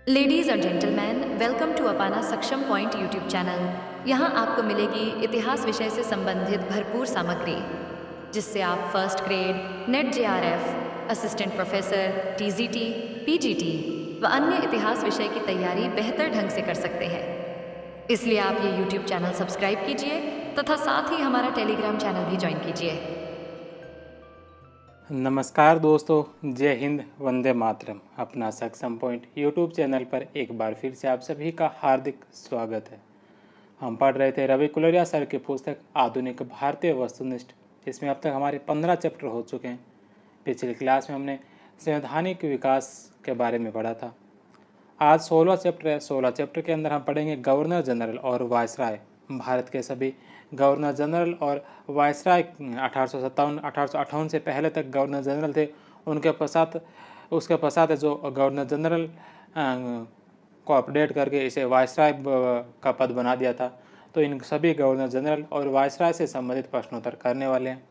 Ladies और gentleman, welcome to अपाना सक्षम point YouTube channel. यहाँ आपको मिलेगी इतिहास विषय से संबंधित भरपूर सामग्री, जिससे आप first grade, net JRF, assistant professor, TGT, PGT व अन्य इतिहास विषय की तैयारी बेहतर ढंग से कर सकते हैं। इसलिए आप ये यूट्यूब चैनल सब्सक्राइब कीजिए तथा साथ ही हमारा टेलीग्राम चैनल भी ज्वाइन कीजिए। नमस्कार दोस्तों, जय हिंद, वंदे मातरम। अपना सक्षम पॉइंट यूट्यूब चैनल पर एक बार फिर से आप सभी का हार्दिक स्वागत है। हम पढ़ रहे थे रवि कुलरिया सर की पुस्तक आधुनिक भारतीय वस्तुनिष्ठ। इसमें अब तक हमारे 15 चैप्टर हो चुके हैं। पिछली क्लास में हमने संवैधानिक विकास के बारे में पढ़ा था। आज 16 चैप्टर है। 16 चैप्टर के अंदर हम पढ़ेंगे गवर्नर जनरल और वायसराय। भारत के सभी गवर्नर जनरल और वायसराय 1857-1858 से पहले तक गवर्नर जनरल थे। उसके पश्चात जो गवर्नर जनरल को अपडेट करके इसे वायसराय का पद बना दिया था। तो इन सभी गवर्नर जनरल और वायसराय से संबंधित प्रश्नोत्तर करने वाले हैं।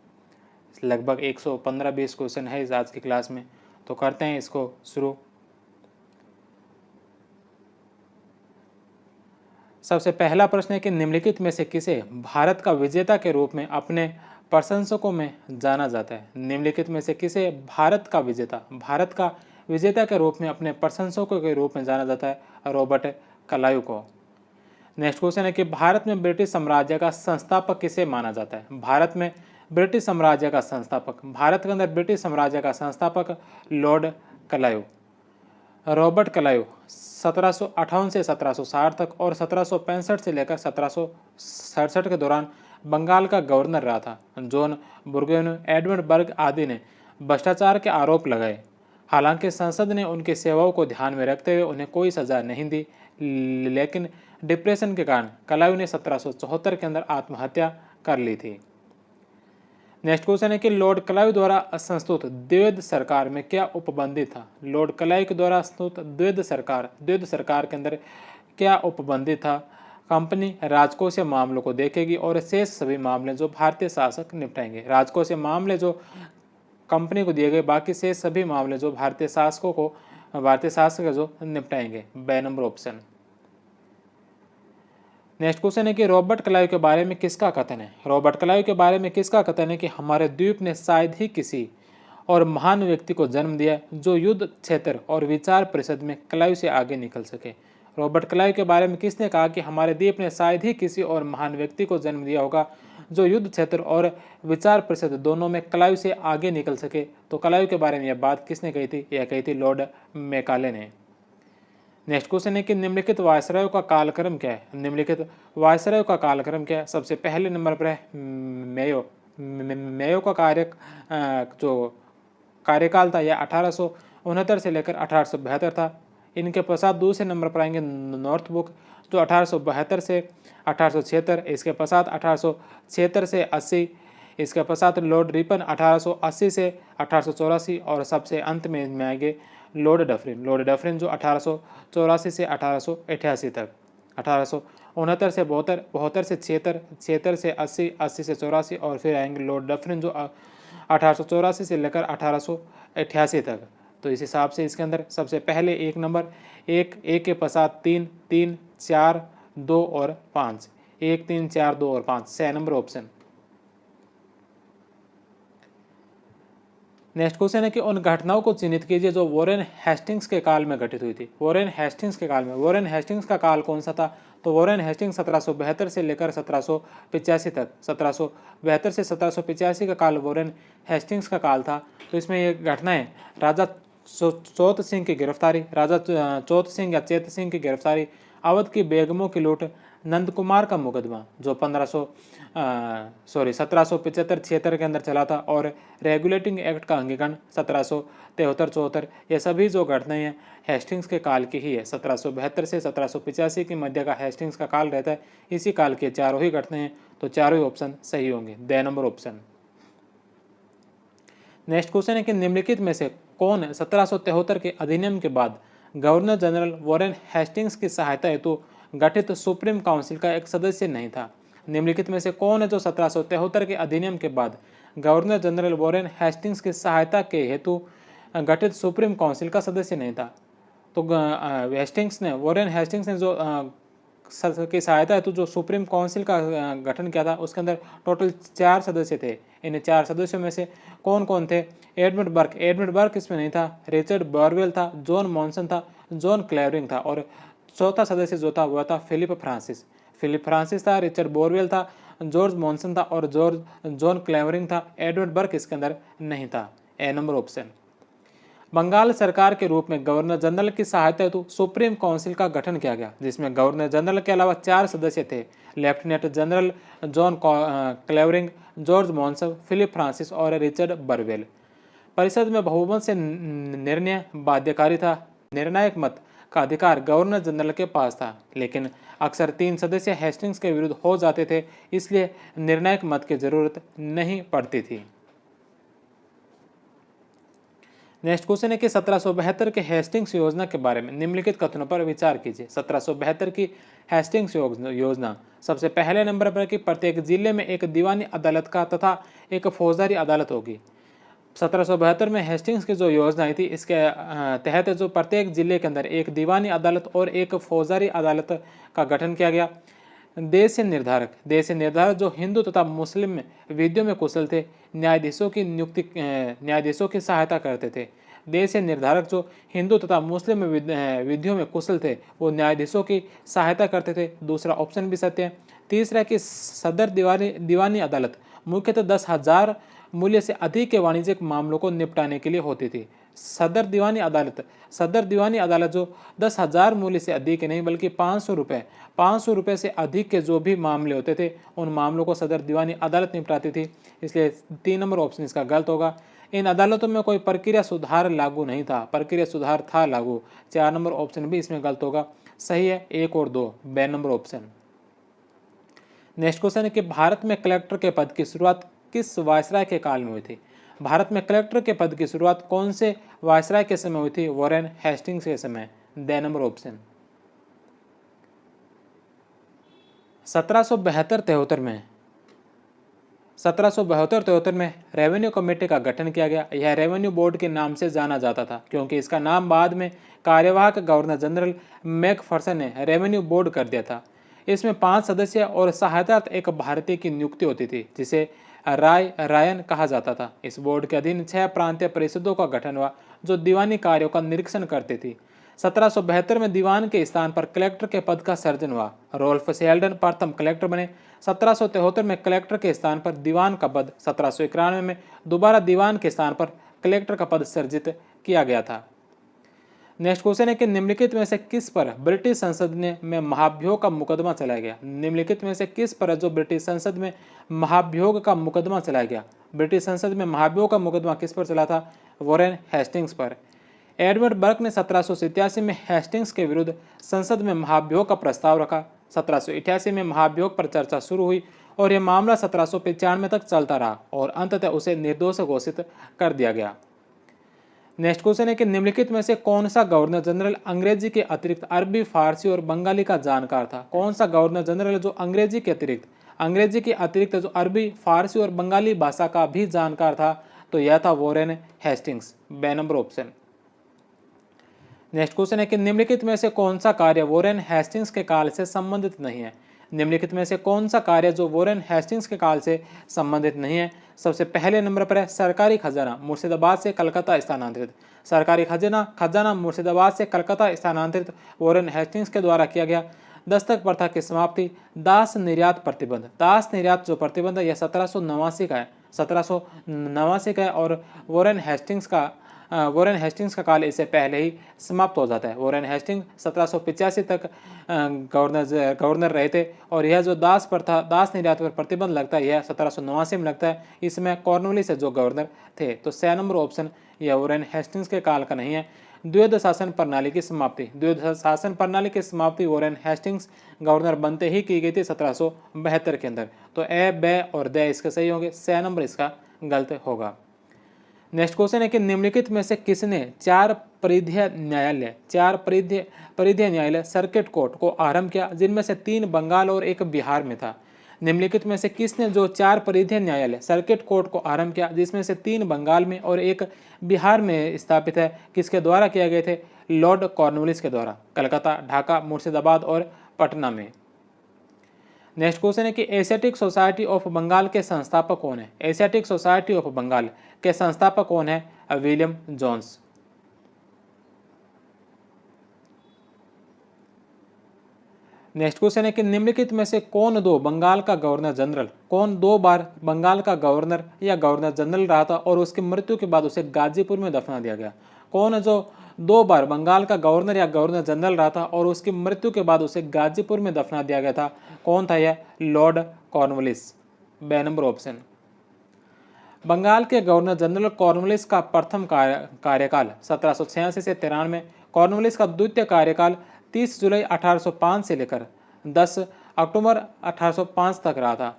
लगभग 115-20 क्वेश्चन है इस आज की क्लास में। तो करते हैं इसको शुरू। सबसे पहला प्रश्न है कि निम्नलिखित में से किसे भारत का विजेता के रूप में अपने प्रशंसकों में जाना जाता है। निम्नलिखित में से किसे भारत का विजेता के रूप में अपने प्रशंसकों के रूप में जाना जाता है। रॉबर्ट क्लाइव को। नेक्स्ट क्वेश्चन है कि भारत में ब्रिटिश साम्राज्य का संस्थापक किसे माना जाता है। भारत के अंदर ब्रिटिश साम्राज्य का संस्थापक लॉर्ड क्लाइव, रॉबर्ट क्लाइव 1758 से 1760 तक और 1765 से लेकर 1767 के दौरान बंगाल का गवर्नर रहा था। जॉन बुर्गोन, एडवर्ड बर्ग आदि ने भ्रष्टाचार के आरोप लगाए। हालांकि संसद ने उनकी सेवाओं को ध्यान में रखते हुए उन्हें कोई सजा नहीं दी, लेकिन डिप्रेशन के कारण क्लाइव ने 1774 के अंदर आत्महत्या कर ली थी। नेक्स्ट क्वेश्चन है कि लॉर्ड क्लाइव द्वारा संस्तुत द्वैध सरकार में क्या उपबंधित था। लॉर्ड क्लाइव के द्वारा संस्तुत द्वैध सरकार के अंदर क्या उपबंधित था। कंपनी राजकोषीय मामलों को देखेगी और शेष सभी मामले जो भारतीय शासक निपटाएंगे। राजकोषीय मामले जो कंपनी को दिए गए, बाकी शेष सभी मामले जो भारतीय शासक जो निपटाएंगे। B number option. Next question है कि रॉबर्ट क्लाइव के बारे में किसका कथन है। रॉबर्ट क्लाइव के बारे में किसका कथन है कि हमारे द्वीप ने शायद ही किसी और महान व्यक्ति को जन्म दिया जो युद्ध क्षेत्र और विचार परिषद में क्लाइव से आगे निकल सके। रॉबर्ट क्लाइव के बारे में किसने कहा कि हमारे द्वीप ने शायद ही किसी और महान व्यक्ति को जन्म दिया होगा जो युद्ध क्षेत्र और विचार परिषद दोनों में क्लाइव से आगे निकल सके। तो क्लाइव के बारे में यह बात किसने कही थी। यह कही थी लॉर्ड मैकाले ने। नेक्स्ट क्वेश्चन है कि निम्नलिखित वायसराय का कालक्रम क्या है। निम्नलिखित वायसराय का कालक्रम क्या है। सबसे पहले नंबर पर है मेयो का जो कार्यकाल था यह 1869 से लेकर 1872 था। इनके पश्चात दूसरे नंबर पर आएंगे नॉर्थब्रुक जो 1872 से 1876। इसके पश्चात 1876 से 80। इसके पश्चात लॉर्ड रिपन 1880 से 1884 और सबसे अंत में आएंगे लॉर्ड डफरिन जो 1884 से 1888 तक। 1869 से 72, 72 से 76, 76 से 80, 80 से 84 और फिर आएंगे लॉर्ड डफरिन जो 1884 से लेकर 1888 तक। तो इस हिसाब से इसके अंदर सबसे पहले एक नंबर एक के पश्चात 3, 3, 4, 2 और 5। 1, 3, 4, 2 और 5 6 नंबर ऑप्शन। नेक्स्ट क्वेश्चन है कि उन घटनाओं को चिन्हित कीजिए जो वॉरेन हेस्टिंग्स के काल में घटित हुई थी। वॉरेन हेस्टिंग्स का काल कौन सा था। तो वॉरेन हेस्टिंग्स 1772 से लेकर 1785 तक। 1772 से 1785 का काल वॉरेन हेस्टिंग्स का काल था। तो इसमें ये घटनाएं राजा चौथ सिंह की गिरफ्तारी, राजा चौथ सिंह या चेत सिंह की गिरफ्तारी, अवध की बेगमों की लूट, नंद कुमार का मुकदमा जो 1775-76 के अंदर चला था और रेगुलेटिंग एक्ट का अंगीकरण 1773-74। ये सभी जो घटनाएं हैं हेस्टिंग्स के काल की ही है। 1772 से 1785 के मध्य का हेस्टिंग्स का काल रहता है। इसी काल के चारों ही घटनाएं हैं। तो चारों ही ऑप्शन सही होंगे। The number option. Next question है कि निम्नलिखित में से कौन 1773 के अधिनियम के बाद गवर्नर जनरल वॉरेन हेस्टिंग्स की सहायता हेतु गठित सुप्रीम काउंसिल का एक सदस्य नहीं था। निम्नलिखित में से कौन है जो 1773 के अधिनियम के बाद गवर्नर जनरल वॉरेन हेस्टिंग्स की सहायता के हेतु गठित सुप्रीम काउंसिल का सदस्य नहीं था। तो हेस्टिंग्स ने वॉरेन हेस्टिंग्स ने जो की सहायता हेतु जो सुप्रीम काउंसिल का गठन किया था उसके अंदर टोटल 4 सदस्य थे। इन 4 सदस्यों में से कौन कौन थे? एडमंड बर्क इसमें नहीं था, रिचर्ड बर्वेल था, जॉन मॉनसन था, जॉन क्लेवरिंग था और चौथा सदस्य जो था वह था फिलिप फ्रांसिस था, रिचर्ड बोरवेल था, जॉर्ज मॉनसन था और जॉन क्लेवरिंग था। एडवर्ड बर्क इसके अंदर नहीं था। ए नंबर ऑप्शन। बंगाल सरकार के रूप में गवर्नर जनरल की सहायता हेतु सुप्रीम काउंसिल का गठन किया गया, जिसमें गवर्नर जनरल के अलावा 4 सदस्य थे। Lieutenant general John Clavering, George Monson, Philip Francis और रिचर्ड बर्वेल। परिषद में बहुमत से निर्णय बाध्यकारी था। निर्णायक मत का अधिकार गवर्नर जनरल के पास था, लेकिन अक्सर 3 सदस्य हेस्टिंग्स के विरुद्ध हो जाते थे, इसलिए निर्णायक मत की जरूरत नहीं पड़ती थी। नेक्स्ट क्वेश्चन है कि 1772 के हेस्टिंग्स योजना के बारे में निम्नलिखित कथनों पर विचार कीजिए। 1772 की हेस्टिंग्स योजना सबसे पहले नंबर पर कि प्रत्येक जिले में एक दीवानी अदालत का तथा एक फौजदारी अदालत होगी। 1772 में हेस्टिंग्स की जो योजना आई थी इसके तहत जो प्रत्येक जिले के अंदर एक दीवानी अदालत और एक फौजदारी अदालत का गठन किया गया। देश से निर्धारक जो हिंदू तथा मुस्लिम विधियों में कुशल थे, न्यायाधीशों की सहायता करते थे। देश से निर्धारक जो हिंदू तथा मुस्लिम विधियों में कुशल थे वो न्यायाधीशों की सहायता करते थे। दूसरा ऑप्शन भी सत्य है। तीसरा कि सदर दीवानी अदालत मुख्यतः 10,000 मूल्य से अधिक के वाणिज्यिक मामलों को निपटाने के लिए होती थी। सदर दीवानी अदालत जो 10,000 मूल्य से अधिक नहीं बल्कि 500 रुपये से अधिक के जो भी मामले होते थे उन मामलों को सदर दीवानी अदालत निपटाती थी। इसलिए 3 नंबर ऑप्शन इसका गलत होगा। इन अदालतों में कोई प्रक्रिया सुधार लागू नहीं था, प्रक्रिया सुधार था लागू। 4 नंबर ऑप्शन भी इसमें गलत होगा। सही है 1 और 2, बे नंबर ऑप्शन। नेक्स्ट क्वेश्चन है कि भारत में कलेक्टर के पद की शुरुआत किस वायसराय के काल में हुई थी? भारत में कलेक्टर के पद की शुरुआत कौन से वायसराय के समय हुई थी? वॉरेन हेस्टिंग्स के समय। The number option. 1772-73 में रेवेन्यू कमेटी का गठन किया गया। यह रेवेन्यू बोर्ड के नाम से जाना जाता था क्योंकि इसका नाम बाद में कार्यवाहक गवर्नर जनरल मैकफर्सन ने रेवेन्यू बोर्ड कर दिया था। इसमें 5 सदस्य और सहायतार्थ एक भारतीय की नियुक्ति होती थी जिसे रायन कहा जाता था। इस बोर्ड के अधीन 6 प्रांतीय परिषदों का गठन हुआ जो दीवानी कार्यों का निरीक्षण करती थी। 1772 में दीवान के स्थान पर कलेक्टर के पद का सर्जन हुआ। रोल्फ सेल्डन प्रथम कलेक्टर बने। 1773 में कलेक्टर के स्थान पर दीवान का पद, 1791 में दोबारा दीवान के स्थान पर कलेक्टर का पद सर्जित किया गया था। नेक्स्ट क्वेश्चन है कि निम्नलिखित में से किस पर ब्रिटिश संसद में महाभियोग का मुकदमा चलाया गया? निम्नलिखित में से किस पर जो ब्रिटिश संसद में महाभियोग का मुकदमा चलाया गया? ब्रिटिश संसद में महाभियोग का मुकदमा किस पर चला था? वॉरेन हेस्टिंग्स पर। एडवर्ड बर्क ने 1787 में हेस्टिंग्स के विरुद्ध संसद में महाभियोग का प्रस्ताव रखा। 1788 में महाभियोग पर चर्चा शुरू हुई और यह मामला 1795 तक चलता रहा और अंततः उसे निर्दोष घोषित कर दिया गया। नेक्स्ट क्वेश्चन है कि निम्नलिखित में से कौन सा गवर्नर जनरल अंग्रेजी के अतिरिक्त अरबी, फारसी और बंगाली का जानकार था? कौन सा गवर्नर जनरल जो अंग्रेजी के अतिरिक्त जो अरबी, फारसी और बंगाली भाषा का भी जानकार था? तो यह था वॉरेन हेस्टिंग्स। बे नंबर ऑप्शन। नेक्स्ट क्वेश्चन है कि निम्नलिखित में से कौन सा कार्य वॉरेन हेस्टिंग्स के काल से संबंधित नहीं है? निम्नलिखित में से कौन सा कार्य जो वॉरेन हेस्टिंग्स के काल से संबंधित नहीं है? सबसे पहले नंबर पर है सरकारी खजाना मुर्शिदाबाद से कलकत्ता स्थानांतरित। सरकारी खजाना मुर्शिदाबाद से कलकत्ता स्थानांतरित वॉरेन हेस्टिंग्स के द्वारा किया गया। दस्तक प्रथा की समाप्ति। दास निर्यात जो प्रतिबंध यह 1789 का है और वॉरेन हेस्टिंग्स का काल इससे पहले ही समाप्त हो जाता है। वॉरेन हेस्टिंग्स 1785 तक गवर्नर रहे थे और यह जो दास निर्यात पर प्रतिबंध लगता है यह 1789 में लगता है। इसमें कॉर्नवालिस से जो गवर्नर थे। तो 6 नंबर ऑप्शन यह वॉरेन हेस्टिंग्स के काल का नहीं है। द्वैध शासन प्रणाली की समाप्ति वॉरेन हेस्टिंग्स गवर्नर बनते ही की गई थी 1772 के अंदर। तो ए, बे और दे इसके सही होंगे। 6 नंबर इसका गलत होगा। नेक्स्ट क्वेश्चन है कि निम्नलिखित में से किसने 4 परिधीय न्यायालय सर्किट कोर्ट को आरंभ किया, जिनमें से 3 बंगाल और 1 बिहार में था? निम्नलिखित में से किसने जो 4 परिधीय न्यायालय सर्किट कोर्ट को आरंभ किया, जिसमें से 3 बंगाल में और 1 बिहार में स्थापित है, किसके द्वारा किए गए थे? लॉर्ड कॉर्नवालिस के द्वारा। कलकत्ता, ढाका, मुर्शिदाबाद और पटना में। नेक्स्ट क्वेश्चन है कि एशियाटिक सोसाइटी ऑफ बंगाल के संस्थापक कौन है? एशियाटिक सोसाइटी ऑफ बंगाल के संस्थापक कौन है? William Jones. नेक्स्ट क्वेश्चन है कि निम्नलिखित में से कौन 2 बंगाल का गवर्नर जनरल, कौन 2 बार बंगाल का गवर्नर या गवर्नर जनरल रहा था और उसकी मृत्यु के बाद उसे गाजीपुर में दफना दिया गया? कौन जो 2 बार बंगाल का गवर्नर या गवर्नर जनरल रहा था और उसकी मृत्यु के बाद उसे गाजीपुर में दफना दिया गया था? कौन था यह? Lord Cornwallis. B number option. Bengal के गवर्नर जनरल कॉर्नवालिस का प्रथम कार्यकाल 1786 से 93, कॉर्नवालिस का द्वितीय कार्यकाल 30 जुलाई 1805 से लेकर 10 अक्टूबर 1805 तक रहा था।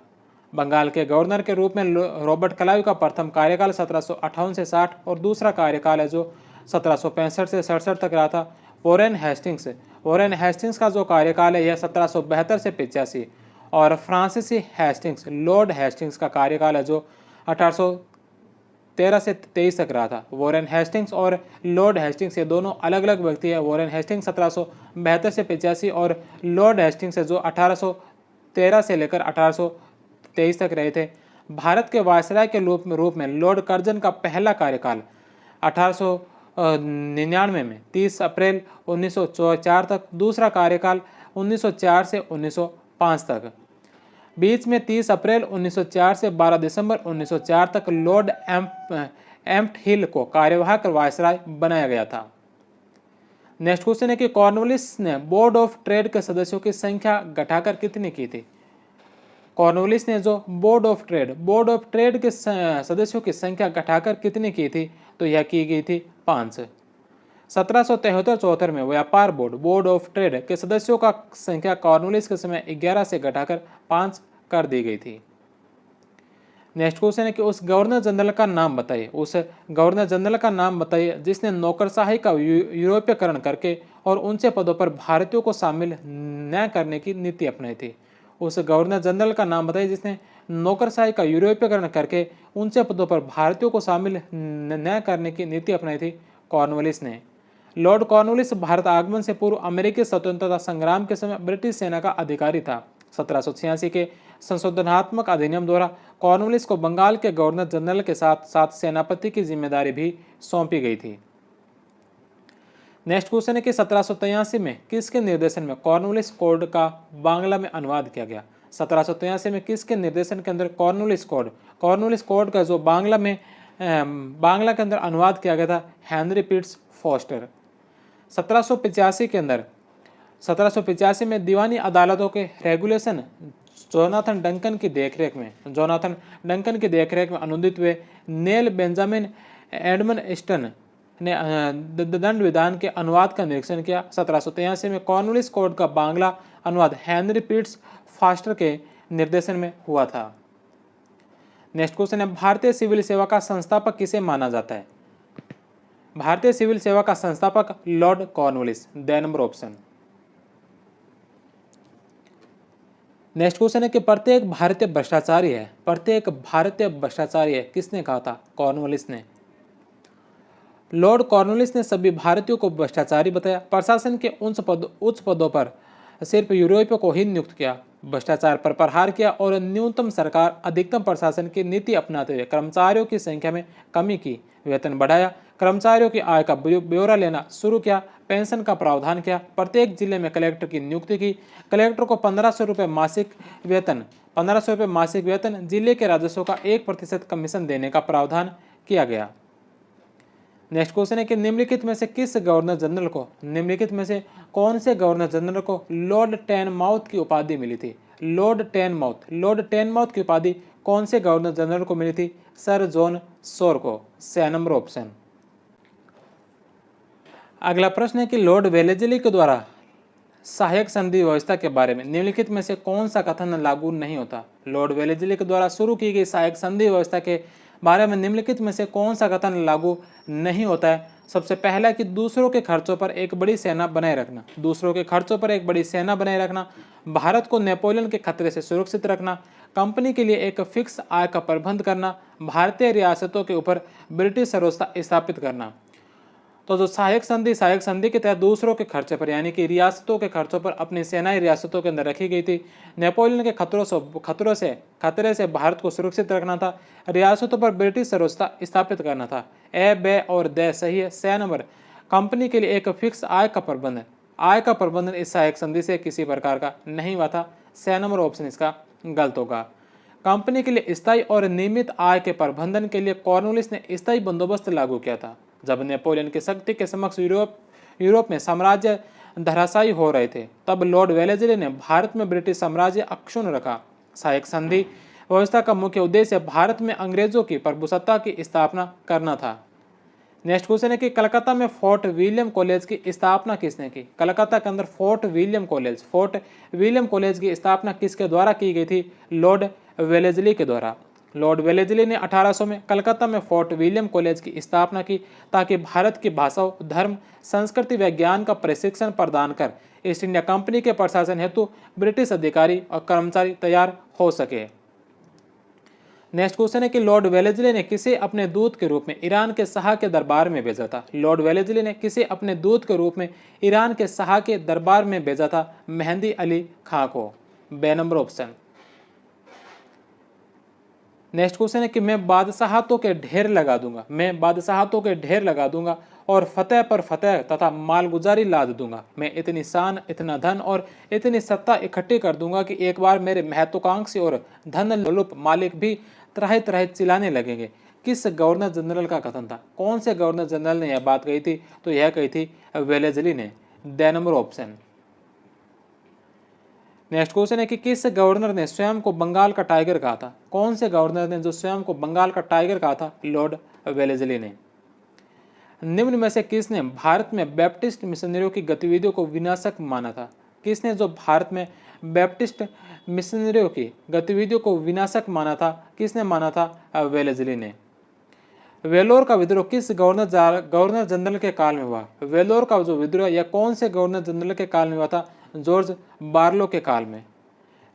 बंगाल के गवर्नर के रूप में रॉबर्ट क्लाइव का प्रथम कार्यकाल 1758 से 60 और दूसरा कार्यकाल है जो 1765 से 67 तक रहा था। वॉरेन हेस्टिंग्स का जो कार्यकाल है यह 1772 से 85 और फ्रांसीसी हेस्टिंग्स, लॉर्ड हेस्टिंग्स का कार्यकाल है जो 1813 से 23 तक रहा था। वॉरेन हेस्टिंग्स और लॉर्ड हेस्टिंग्स ये दोनों अलग अलग व्यक्ति है। वॉरेन हेस्टिंग्स 1772 से 85 और लॉर्ड हेस्टिंग्स है जो 1813 से लेकर 1823 तक रहे थे। भारत के वायसराय के रूप में लॉर्ड कर्जन का पहला कार्यकाल 1899 में 30 अप्रैल 1904 तक, दूसरा कार्यकाल 1904 से 1905 तक। बीच में 30 अप्रैल 1904 से 12 दिसंबर 1904 तक लॉर्ड एम्प्ट हिल को कार्यवाहक वायसराय बनाया गया था। नेक्स्ट क्वेश्चन है कि कॉर्नवालिस ने बोर्ड ऑफ ट्रेड के सदस्यों की संख्या घटाकर कितनी की थी? कॉर्नवालिस ने जो बोर्ड ऑफ ट्रेड के सदस्यों की संख्या घटाकर कितनी की थी? तो यह की गई थी 5। 1773-74 में व्यापार बोर्ड ऑफ ट्रेड के सदस्यों का संख्या कॉर्नवालिस के समय 11 से घटाकर 5 कर दी गई थी। नेक्स्ट क्वेश्चन है कि उस गवर्नर जनरल का नाम बताइए जिसने नौकरशाही का यूरोपीयकरण करके और ऊंचे पदों पर भारतीयों को शामिल न करने की नीति अपनाई थी। उस गवर्नर जनरल का नाम बताइए जिसने नौकरशाही का यूरोपीयकरण करके ऊंचे पदों पर भारतीयों को शामिल न करने की नीति अपनाई थी। कॉर्नवालिस ने। लॉर्ड कॉर्नवालिस भारत आगमन से पूर्व अमेरिकी स्वतंत्रता संग्राम के समय ब्रिटिश सेना का अधिकारी था। 1786 के संशोधनात्मक अधिनियम द्वारा कॉर्नवालिस को बंगाल के गवर्नर जनरल के साथ साथ सेनापति की जिम्मेदारी भी सौंपी गई थी। नेक्स्ट क्वेश्चन है कि 1783 में किसके निर्देशन में कॉर्नवालिस कोड का बांग्ला में अनुवाद किया गया? 1783 में किसके निर्देशन के अंदर कॉर्नवालिस कोड का जो बांग्ला के अंदर अनुवाद किया गया था? Henry पिट्स foster. 1785 में दीवानी अदालतों के रेगुलेशन जोनाथन डंकन की देखरेख में अनुदित हुए नेल बेंजामिन एडमन स्टन ने दंड विधान के अनुवाद का निरीक्षण किया। 1783 में कॉर्नवालिस कोड का बांग्ला अनुवाद हेनरी पिट्स फॉस्टर के निर्देशन में हुआ था। नेक्स्ट क्वेश्चन है भारतीय सिविल सेवा का संस्थापक किसे माना जाता है? भारतीय सिविल सेवा का संस्थापक Lord Cornwallis. The number option. Next question है कि प्रत्येक भारतीय भ्रष्टाचारी है किसने कहा था? कॉर्नवालिस ने। लॉर्ड कॉर्नवालिस ने सभी भारतीयों को भ्रष्टाचारी बताया। प्रशासन के उच्च पदों पर सिर्फ यूरोपियों को ही नियुक्त किया। भ्रष्टाचार पर प्रहार किया और न्यूनतम सरकार अधिकतम प्रशासन की नीति अपनाते हुए कर्मचारियों की संख्या में कमी की, वेतन बढ़ाया, कर्मचारियों की आय का ब्यौरा लेना शुरू किया, पेंशन का प्रावधान किया, प्रत्येक जिले में कलेक्टर की नियुक्ति की, कलेक्टर को 1500 रुपये मासिक वेतन, जिले के राजस्व का 1% कमीशन देने का प्रावधान किया गया। नेक्स्ट क्वेश्चन है कि निम्नलिखित में से कौन से गवर्नर जनरल को लॉर्ड टेनमाउथ की उपाधि मिली थी? लॉर्ड टेनमाउथ की उपाधि कौन से गवर्नर जनरल को मिली थी? सर जॉन शोर को। 6 नंबर ऑप्शन। अगला प्रश्न है कि लॉर्ड वेलेस्ली के द्वारा सहायक संधि व्यवस्था के बारे में निम्नलिखित में से कौन सा कथन लागू नहीं होता? लॉर्ड वेलेस्ली के द्वारा शुरू की गई सहायक संधि व्यवस्था के बारे में निम्नलिखित में से कौन सा कथन लागू नहीं होता है? सबसे पहला कि दूसरों के खर्चों पर एक बड़ी सेना बनाए रखना, दूसरों के खर्चों पर एक बड़ी सेना बनाए रखना, भारत को नेपोलियन के खतरे से सुरक्षित रखना, कंपनी के लिए एक फिक्स आय का प्रबंध करना, भारतीय रियासतों के ऊपर ब्रिटिश सरोसता स्थापित करना। तो जो सहायक संधि के तहत दूसरों के खर्चे पर यानी कि रियासतों के खर्चों पर अपनी सेनाएं रियासतों के अंदर रखी गई थी। नेपोलियन के खतरे से भारत को सुरक्षित रखना था, रियासतों पर ब्रिटिश सरोसता स्थापित करना था। ए, बे और द सही है। 6 नंबर, कंपनी के लिए एक फिक्स आय का प्रबंधन। आय का प्रबंधन इस सहायक संधि से किसी प्रकार का नहीं हुआ था। 6 नंबर ऑप्शन इसका गलत होगा। कंपनी के लिए स्थायी और नियमित आय के प्रबंधन के लिए कॉर्नवालिस ने स्थायी बंदोबस्त लागू किया था। जब नेपोलियन की शक्ति के समक्ष यूरोप में साम्राज्य धराशायी हो रहे थे, तब लॉर्ड वेलेस्ली ने भारत में ब्रिटिश साम्राज्य अक्षुण्ण रखा। सहायक संधि व्यवस्था का मुख्य उद्देश्य भारत में अंग्रेजों की प्रभुसत्ता की स्थापना करना था। नेक्स्ट क्वेश्चन है कि कलकत्ता में फोर्ट विलियम कॉलेज की स्थापना किसने की? कलकत्ता के अंदर फोर्ट विलियम कॉलेज की स्थापना किसके द्वारा की गई थी? लॉर्ड वेलेस्ली के द्वारा। लॉर्ड वेलेस्ली ने 1800 में कलकत्ता में फोर्ट विलियम कॉलेज की स्थापना की ताकि भारत की भाषाओं, धर्म, संस्कृति व ज्ञान का प्रशिक्षण प्रदान कर ईस्ट इंडिया कंपनी के प्रशासन हेतु ब्रिटिश अधिकारी और कर्मचारी तैयार हो सके। नेक्स्ट क्वेश्चन है कि लॉर्ड वेलेस्ली ने किसे अपने दूत के रूप में ईरान के शाह के दरबार में भेजा था? लॉर्ड वेलेस्ली ने किसे अपने दूत के रूप में ईरान के शाह के दरबार में भेजा था? मेहंदी अली खां को। बे नंबर ऑप्शन। नेक्स्ट क्वेश्चन है कि मैं बादशाहतों के ढेर लगा दूंगा और फतेह पर फतेह तथा मालगुजारी लाद दूंगा। मैं इतनी शान, इतना धन और इतनी सत्ता इकट्ठी कर दूंगा कि एक बार मेरे महत्वाकांक्षी और धन लोलुप मालिक भी त्राहि त्राहि चिल्लाने लगेंगे। किस गवर्नर जनरल का कथन था? कौन से गवर्नर जनरल ने यह बात कही थी? तो यह कही थी वेलेस्ली ने। The number option. Next question है कि किस गवर्नर ने स्वयं को बंगाल का टाइगर कहा था? कौन से गवर्नर ने जो स्वयं को बंगाल का टाइगर कहा था? लॉर्ड वेलेस्ली ने। निम्न में से किसने भारत में बैप्टिस्ट मिशनरियों की गतिविधियों को विनाशक माना था? किसने जो भारत में बैप्टिस्ट मिशनरियों की गतिविधियों को विनाशक माना था? किसने माना था? वेलेस्ली ने। वेलोर का विद्रोह किस गवर्नर जनरल के काल में हुआ? वेलोर का जो विद्रोह यह कौन से गवर्नर जनरल के काल में हुआ था? जॉर्ज बार्लो के काल में।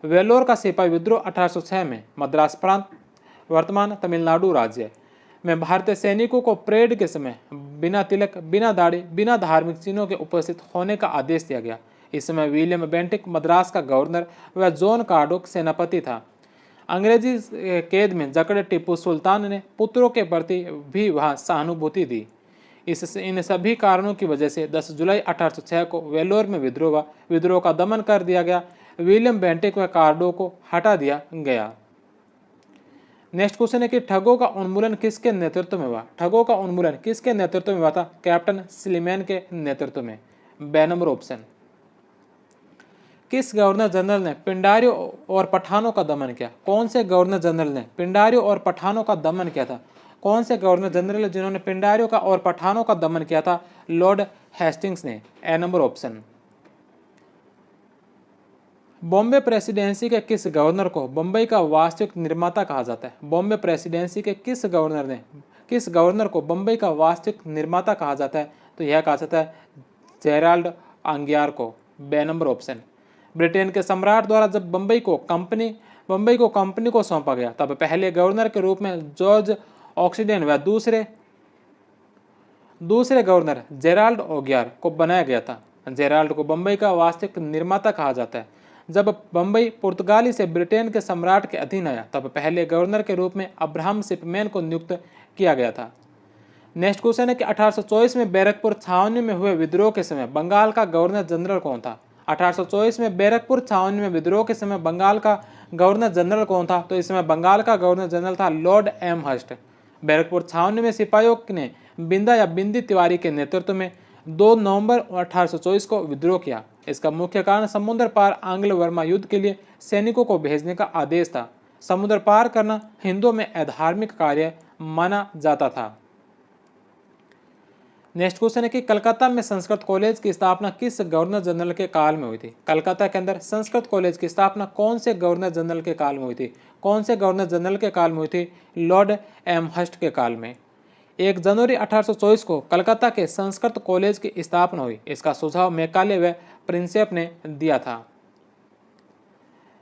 वेलोर का सिपाही विद्रोह 1806 में मद्रास प्रांत, वर्तमान तमिलनाडु राज्य में भारतीय सैनिकों को परेड के समय बिना तिलक, बिना दाढ़ी, बिना धार्मिक चिन्हों के उपस्थित होने का आदेश दिया गया। इस समय विलियम बेंटिक मद्रास का गवर्नर व जॉन कार्डोक सेनापति था। अंग्रेजी कैद में जकड़े टीपू सुल्तान ने पुत्रों के प्रति भी वहां सहानुभूति दी। इन सभी कारणों की वजह से 10 जुलाई 1806 को वेलोर में विद्रोह का दमन कर दिया गया। विलियम बेंटिक व कार्डो को हटा दिया गया। नेक्स्ट क्वेश्चन है कि ठगों का उन्मूलन किसके नेतृत्व में हुआ? ठगों का उन्मूलन किसके नेतृत्व में हुआ था? कैप्टन स्लीमैन के नेतृत्व में। बे नंबर ऑप्शन। किस गवर्नर जनरल ने पिंडारियों और पठानों का दमन किया? कौन से गवर्नर जनरल ने पिंडारियों और पठानों का दमन किया था? कौन से गवर्नर जनरल जिन्होंने पिंडारियों का और पठानों का दमन किया था? लॉर्ड हेस्टिंग्स ने। ए नंबर ऑप्शन। बॉम्बे प्रेसिडेंसी के किस गवर्नर को बम्बई का वास्तविक निर्माता कहा जाता है? बॉम्बे प्रेसिडेंसी के किस गवर्नर को बम्बई का वास्तविक निर्माता कहा जाता है? तो यह कहा जाता है जेराल्ड आंगियार को। बे नंबर ऑप्शन। ब्रिटेन के सम्राट द्वारा जब बम्बई को कंपनी को सौंपा गया, तब पहले गवर्नर के रूप में जॉर्ज ऑक्सीडेन व दूसरे गवर्नर जेराल्ड ओगियार को बनाया गया था। जेराल्ड को बम्बई का वास्तविक निर्माता कहा जाता है। जब बम्बई पुर्तगाली से ब्रिटेन के सम्राट के अधीन आया, तब पहले गवर्नर के रूप में अब्राहम शिपमैन को नियुक्त किया गया था। नेक्स्ट क्वेश्चन है कि 1824 में बैरकपुर छावनी में हुए विद्रोह के समय बंगाल का गवर्नर जनरल कौन था? 1824 में बैरकपुर छावनी में विद्रोह के समय बंगाल का गवर्नर जनरल कौन था? तो इस समय बंगाल का गवर्नर जनरल था लॉर्ड एमहर्स्ट। बैरकपुर छावनी में सिपाहियों ने बिंदा या बिंदी तिवारी के नेतृत्व में 2 नवंबर 1824 को विद्रोह किया। इसका मुख्य कारण समुद्र पार आंग्ल वर्मा युद्ध के लिए सैनिकों को भेजने का आदेश था। समुद्र पार करना हिंदुओं में अधार्मिक कार्य माना जाता था। नेक्स्ट क्वेश्चन है कि कलकत्ता में संस्कृत कॉलेज की स्थापना किस गवर्नर जनरल के काल में हुई थी? कलकत्ता के अंदर संस्कृत कॉलेज की स्थापना कौन से गवर्नर जनरल के काल में हुई थी? कौन से गवर्नर जनरल के काल में हुई थी? लॉर्ड एमहर्स्ट के काल में। 1 जनवरी 1824 को कलकत्ता के संस्कृत कॉलेज की स्थापना हुई। इसका सुझाव मैकाले व प्रिंसेप ने दिया था।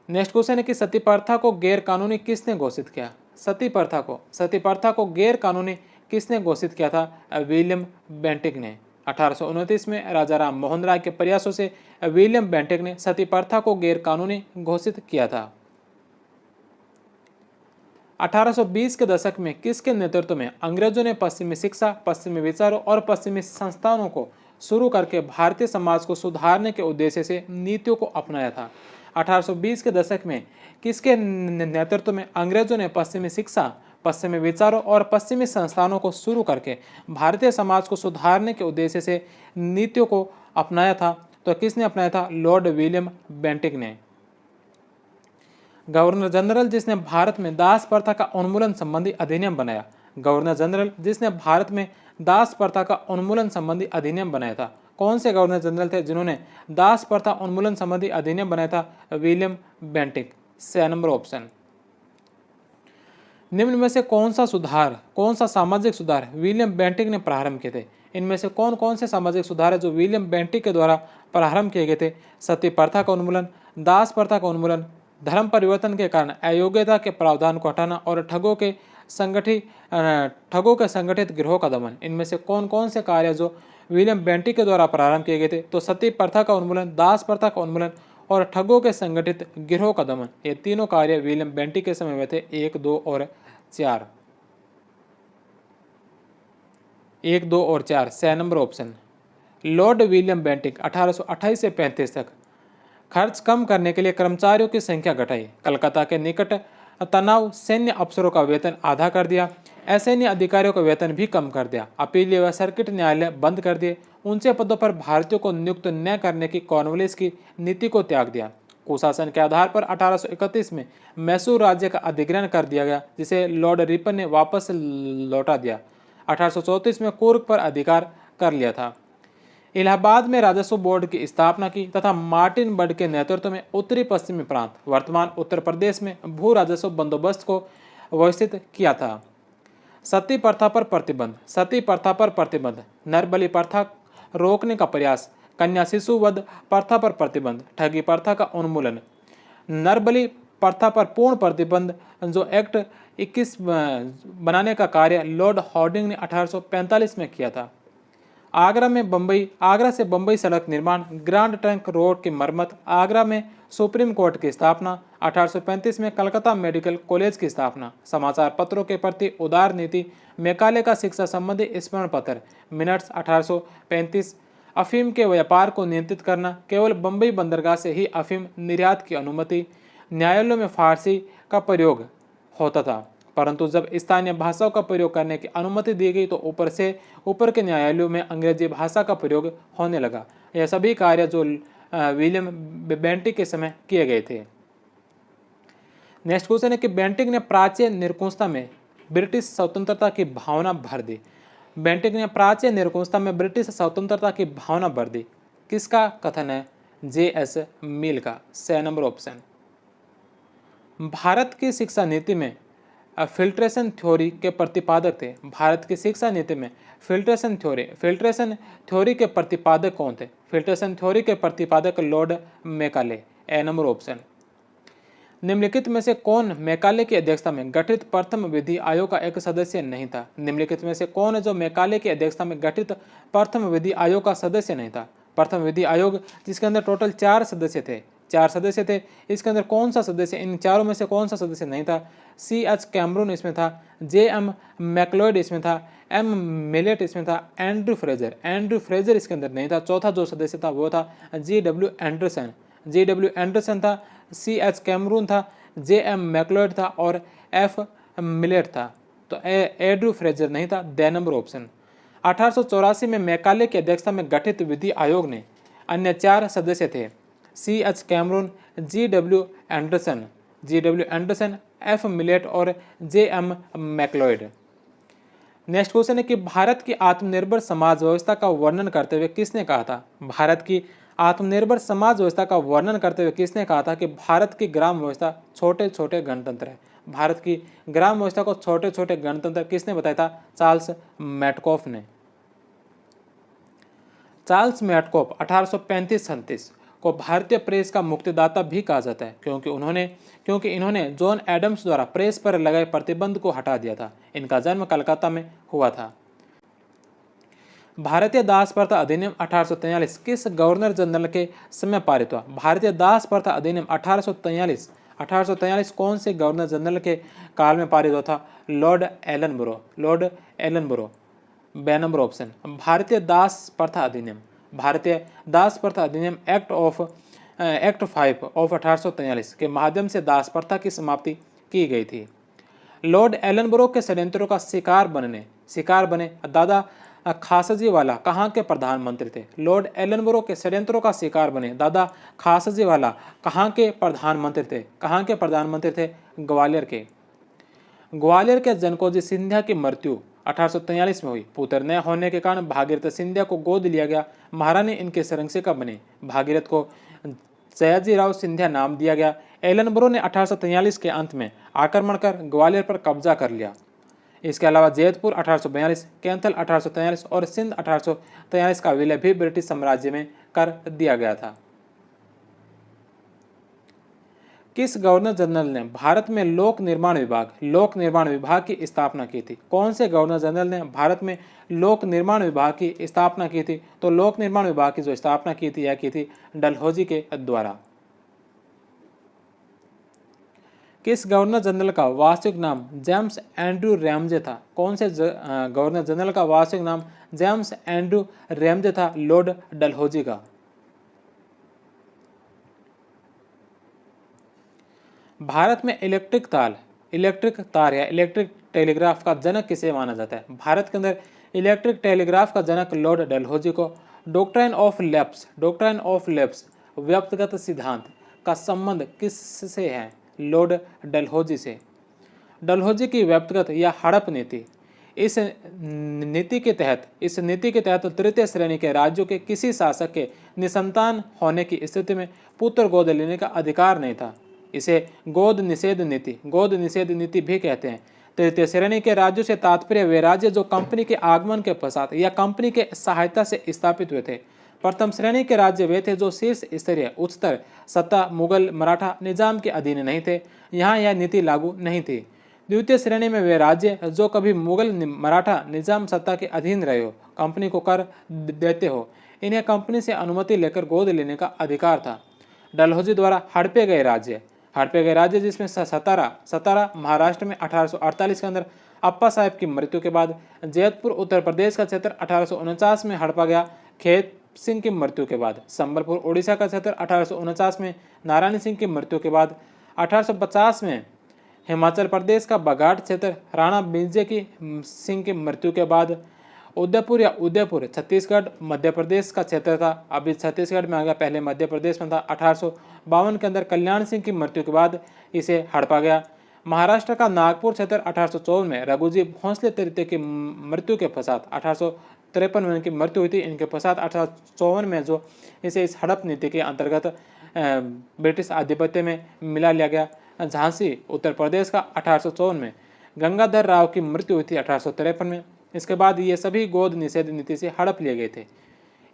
नेक्स्ट क्वेश्चन है कि सती प्रथा को गैर कानूनी किसने घोषित किया? सती प्रथा को गैर कानूनी किसने घोषित किया था? विलियम बेंटिक ने। 1829 में राजा राम मोहन राय के प्रयासों से विलियम बेंटिक ने सती प्रथा को गैर कानूनी घोषित किया था। 1820 के दशक में किसके नेतृत्व में अंग्रेजों ने पश्चिमी शिक्षा, पश्चिमी विचारों और पश्चिमी संस्थानों को शुरू करके भारतीय समाज को सुधारने के उद्देश्य से नीतियों को अपनाया था? 1820 के दशक में किसके नेतृत्व में अंग्रेजों ने पश्चिमी शिक्षा, पश्चिमी विचारों और पश्चिमी संस्थानों को शुरू करके भारतीय समाज को सुधारने के उद्देश्य से नीतियों को अपनाया था? तो किसने अपनाया था? लॉर्ड विलियम बेंटिक ने। गवर्नर जनरल जिसने भारत में दास प्रथा का उन्मूलन संबंधी अधिनियम बनाया। गवर्नर जनरल जिसने भारत में दास प्रथा का उन्मूलन संबंधी अधिनियम बनाया था। कौन से गवर्नर जनरल थे जिन्होंने दास प्रथा उन्मूलन संबंधी अधिनियम बनाया था? William Bentinck. 6 number option. निम्न में से कौन सा सामाजिक सुधार विलियम बेंटिक ने प्रारंभ किए थे? इनमें से कौन कौन से सामाजिक सुधार है जो विलियम बेंटिक के द्वारा प्रारंभ किए गए थे? सती प्रथा का उन्मूलन, दास प्रथा का उन्मूलन, धर्म परिवर्तन के कारण अयोग्यता के प्रावधान को हटाना और ठगों के संगठित गिरोह का दमन। इनमें से कौन कौन से कार्य जो विलियम बेंटिक के द्वारा प्रारंभ किए गए थे? तो सती प्रथा का उन्मूलन, दास प्रथा का उन्मूलन और ठगों के संगठित गिरोह का दमन। ये तीनों कार्य विलियम बेंटिक के समय में थे। 1, 2 और 4। 1, 2 और 4 6 number option. Lord William Bentinck 1828 से 35 तक खर्च कम करने के लिए कर्मचारियों की संख्या घटाई। कलकत्ता के निकट तनाव सैन्य अफसरों का वेतन आधा कर दिया। असैन्य अधिकारियों का वेतन भी कम कर दिया। अपीलीय व सर्किट न्यायालय बंद कर दिए। ऊंचे पदों पर भारतीयों को नियुक्त न करने की कॉर्नवालिस की नीति को त्याग दिया। कुशासन के आधार पर 1831 में मैसूर राज्य का अधिग्रहण कर दिया गया, जिसे लॉर्ड रिपन ने वापस लौटा दिया। 1834 में कुर्ग पर अधिकार कर लिया था। इलाहाबाद में राजस्व बोर्ड की स्थापना की तथा मार्टिन बर्ड के नेतृत्व में उत्तरी पश्चिमी प्रांत वर्तमान उत्तर प्रदेश में भू राजस्व बंदोबस्त को व्यवस्थित किया था। सती प्रथा पर प्रतिबंध, नरबलि प्रथा रोकने का प्रयास, कन्या शिशु वध प्रथा पर प्रतिबंध, ठगी प्रथा का उन्मूलन, नरबलि प्रथा पर पूर्ण प्रतिबंध जो एक्ट 21 बनाने का कार्य लॉर्ड हार्डिंग ने 1845 में किया था। आगरा से बम्बई सड़क निर्माण, ग्रांड ट्रंक रोड की मरम्मत, आगरा में सुप्रीम कोर्ट की स्थापना, 1835 में कलकत्ता मेडिकल कॉलेज की स्थापना, समाचार पत्रों के प्रति उदार नीति, मैकाले का शिक्षा संबंधी स्मरण पत्र, मिनट्स 1835, अफीम के व्यापार को नियंत्रित करना, केवल बम्बई बंदरगाह से ही अफीम निर्यात की अनुमति, न्यायालयों में फारसी का प्रयोग होता था, परंतु जब स्थानीय भाषाओं का प्रयोग करने की अनुमति दी गई तो ऊपर के न्यायालयों में अंग्रेजी भाषा का प्रयोग होने लगा। यह सभी कार्य जो विलियम बेंटिक के समय किए गए थे। नेक्स्ट क्वेश्चन है कि बेंटिक ने प्राच्य निरंकुशता में ब्रिटिश स्वतंत्रता की भावना भर दी। बेंटिक ने प्राच्य निरंकुशता में ब्रिटिश स्वतंत्रता की भावना भर दी। किसका कथन है? J.S. मिल का। 6 नंबर ऑप्शन। भारत की शिक्षा नीति में फिल्ट्रेशन थ्योरी के प्रतिपादक थे। भारत की शिक्षा नीति में फिल्ट्रेशन थ्योरी के प्रतिपादक कौन थे? फिल्ट्रेशन थ्योरी के प्रतिपादक लॉर्ड मैकाले। ए नंबर ऑप्शन। निम्नलिखित में से कौन मैकाले की अध्यक्षता में गठित प्रथम विधि आयोग का एक सदस्य नहीं था? निम्नलिखित में से कौन है जो मैकाले की अध्यक्षता में गठित प्रथम विधि आयोग का सदस्य नहीं था? प्रथम विधि आयोग जिसके अंदर टोटल 4 सदस्य थे, इसके अंदर कौन सा सदस्य, इन चारों में से कौन सा सदस्य नहीं था? C.H. कैमरून इसमें था, J.M. मैक्लॉयड इसमें था, M. मिलेट इसमें था, एंड्रू फ्रेजर इसके अंदर नहीं था। चौथा जो सदस्य था वो था G.W. एंडरसन था, C.H. कैमरून था, J.M. मैक्लॉयड था और F. मिलेट था। तो एंड्रू फ्रेजर नहीं था। The number option. 1884 में मैकाले की अध्यक्षता में गठित विधि आयोग ने अन्य 4 सदस्य थे, C.H. Cameroon, G.W. Anderson, F. Millet और J.M. मैक्लॉयड। नेक्स्ट क्वेश्चन है कि भारत की आत्मनिर्भर समाज व्यवस्था का वर्णन करते हुए किसने कहा था? भारत की आत्मनिर्भर समाज व्यवस्था का वर्णन करते हुए किसने कहा था कि भारत की ग्राम व्यवस्था छोटे छोटे गणतंत्र है? भारत की ग्राम व्यवस्था को छोटे छोटे गणतंत्र किसने बताया था? चार्ल्स मैटकॉफ ने। चार्ल्स मैटकॉफ 1835-37 को भारतीय प्रेस का मुक्तिदाता भी कहा जाता है, क्योंकि इन्होंने जॉन एडम्स द्वारा प्रेस पर लगाए प्रतिबंध को हटा दिया था। इनका जन्म कलकत्ता में हुआ था। भारतीय दास प्रथा अधिनियम 1843 किस गवर्नर जनरल के समय पारित हुआ? भारतीय दास प्रथा अधिनियम 1843 कौन से गवर्नर जनरल के काल में पारित हुआ था? Lord Ellenborough. ब नंबर ऑप्शन। भारतीय दास प्रथा अधिनियम एक्ट 5 ऑफ 1843 के माध्यम से दास प्रथा की समाप्ति की गई थी। लॉर्ड एलनबरो के षड्यंत्रों का शिकार बने दादा खासजी वाला कहाँ के प्रधानमंत्री थे? लॉर्ड एलनबरो के षड्यंत्रों का शिकार बने दादा खासजी वाला कहाँ के प्रधानमंत्री थे? ग्वालियर के जनकोजी सिंधिया की मृत्यु 1843 में हुई। पुत्र न होने के कारण भागीरथ सिंधिया को गोद लिया गया। महारानी इनके संरक्षिका बने। भागीरथ को सयाजी राव सिंधिया नाम दिया गया। एलनबरो ने 1843 के अंत में आक्रमण कर ग्वालियर पर कब्जा कर लिया। इसके अलावा जैतपुर 1842, कैंथल 1843 और सिंध 1843 का विलय भी ब्रिटिश साम्राज्य में कर दिया गया था। किस गवर्नर जनरल ने भारत में लोक निर्माण विभाग की स्थापना की थी? कौन से गवर्नर जनरल ने भारत में लोक निर्माण विभाग की स्थापना की थी? तो लोक निर्माण विभाग की जो स्थापना की थी यह की थी डलहौजी के द्वारा। किस गवर्नर जनरल का वास्तविक नाम जेम्स एंड्रू रैमजे था? कौन से गवर्नर जनरल का वास्तविक नाम जेम्स एंड्रू रैमजे था? लॉर्ड डलहौजी का। भारत में इलेक्ट्रिक तार या इलेक्ट्रिक टेलीग्राफ का जनक किसे माना जाता है? भारत के अंदर इलेक्ट्रिक टेलीग्राफ का जनक लॉर्ड डलहौजी को। डॉक्ट्राइन ऑफ लैप्स व्यक्तिगत सिद्धांत का संबंध किससे है? लॉर्ड डलहौजी से। डलहौजी की व्यक्तिगत या हड़प नीति, इस नीति के तहत तृतीय श्रेणी के राज्यों के किसी शासक के निसंतान होने की स्थिति में पुत्र गोद लेने का अधिकार नहीं था। इसे गोद निषेध नीति भी कहते हैं। तृतीय श्रेणी के राज्यों से तात्पर्य वे राज्य जो कंपनी के आगमन के पश्चात या कंपनी के सहायता से स्थापित हुए थे। प्रथम श्रेणी के राज्य वे थे जो शीर्ष स्तरीय उच्चतर सत्ता मुगल मराठा निजाम के अधीन नहीं थे, यहाँ यह नीति लागू नहीं थी। द्वितीय श्रेणी में वे राज्य जो कभी मुगल मराठा निजाम सत्ता के अधीन रहे हो, कंपनी को कर देते हो, इन्हें कंपनी से अनुमति लेकर गोद लेने का अधिकार था। डलहौजी द्वारा हड़पे गए राज्य जिसमें सतारा महाराष्ट्र में 1848 के अंदर अप्पा साहेब की मृत्यु के बाद, जैतपुर उत्तर प्रदेश का क्षेत्र 1849 में हड़पा गया खेत सिंह की मृत्यु के बाद, संबलपुर उड़ीसा का क्षेत्र 1849 में नारायण सिंह की मृत्यु के बाद, 1850 में हिमाचल प्रदेश का बघाट क्षेत्र राणा बिंजे की सिंह की मृत्यु के बाद, उदयपुर छत्तीसगढ़ मध्य प्रदेश का क्षेत्र था, अभी छत्तीसगढ़ में आ गया, पहले मध्य प्रदेश में था। 1852 के अंदर कल्याण सिंह की मृत्यु के बाद इसे हड़पा गया। महाराष्ट्र का नागपुर क्षेत्र 1854 में रघुजी भोंसले तृतीय की मृत्यु के पश्चात 1853 में इनकी मृत्यु हुई थी। इनके पश्चात 1854 में जो इसे इस हड़प नीति के अंतर्गत ब्रिटिश आधिपत्य में मिला लिया गया। झांसी उत्तर प्रदेश का 1854 में गंगाधर राव की मृत्यु हुई थी 1853 में। इसके बाद ये सभी गोद निषेध नीति से हड़प लिए गए थे।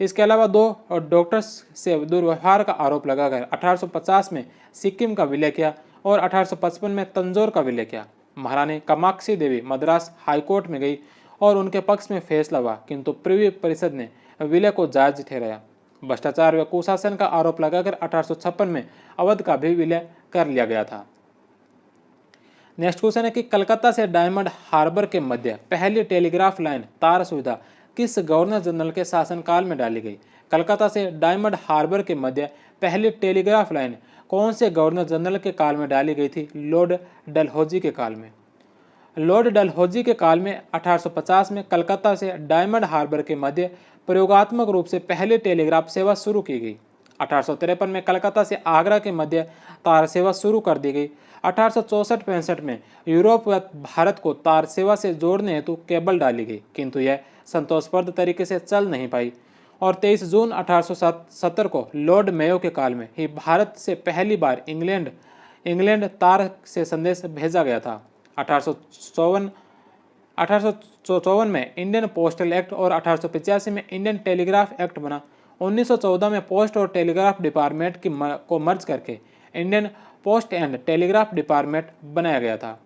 इसके अलावा 2 डॉक्टर्स से दुर्व्यवहार का आरोप लगाकर 1850 में सिक्किम का विलय किया और 1855 में तंजौर का विलय किया। महारानी कामाक्षी देवी मद्रास हाईकोर्ट में गई और उनके पक्ष में फैसला हुआ, किंतु प्रिवी परिषद ने विलय को जायज ठहराया। भ्रष्टाचार व कुशासन का आरोप लगाकर 1856 में अवध का भी विलय कर लिया गया था। नेक्स्ट क्वेश्चन है कि कलकत्ता से डायमंड हार्बर के मध्य पहली टेलीग्राफ लाइन तार सुविधा किस गवर्नर जनरल के शासनकाल में डाली गई? कलकत्ता से डायमंड हार्बर के मध्य पहली टेलीग्राफ लाइन कौन से गवर्नर जनरल के काल में डाली गई थी? लॉर्ड डलहौजी के काल में। लॉर्ड डलहौजी के काल में 1850 में कलकत्ता से डायमंड हार्बर के मध्य प्रयोगात्मक रूप से पहली टेलीग्राफ सेवा शुरू की गई। 1853 में कलकत्ता से आगरा के मध्य तार सेवा शुरू कर दी गई। 1864-65 में यूरोप व भारत को तार सेवा से जोड़ने हेतु केबल डाली गई, किंतु यह संतोषप्रद तरीके से चल नहीं पाई और 23 जून 1870 को लॉर्ड मेयो के काल में ही भारत से पहली बार इंग्लैंड तार से संदेश भेजा गया था। 1854 में इंडियन पोस्टल एक्ट और 1885 में इंडियन टेलीग्राफ एक्ट बना। 1914 में पोस्ट और टेलीग्राफ डिपार्टमेंट को मर्ज करके Indian post and telegraph department बनाया गया था।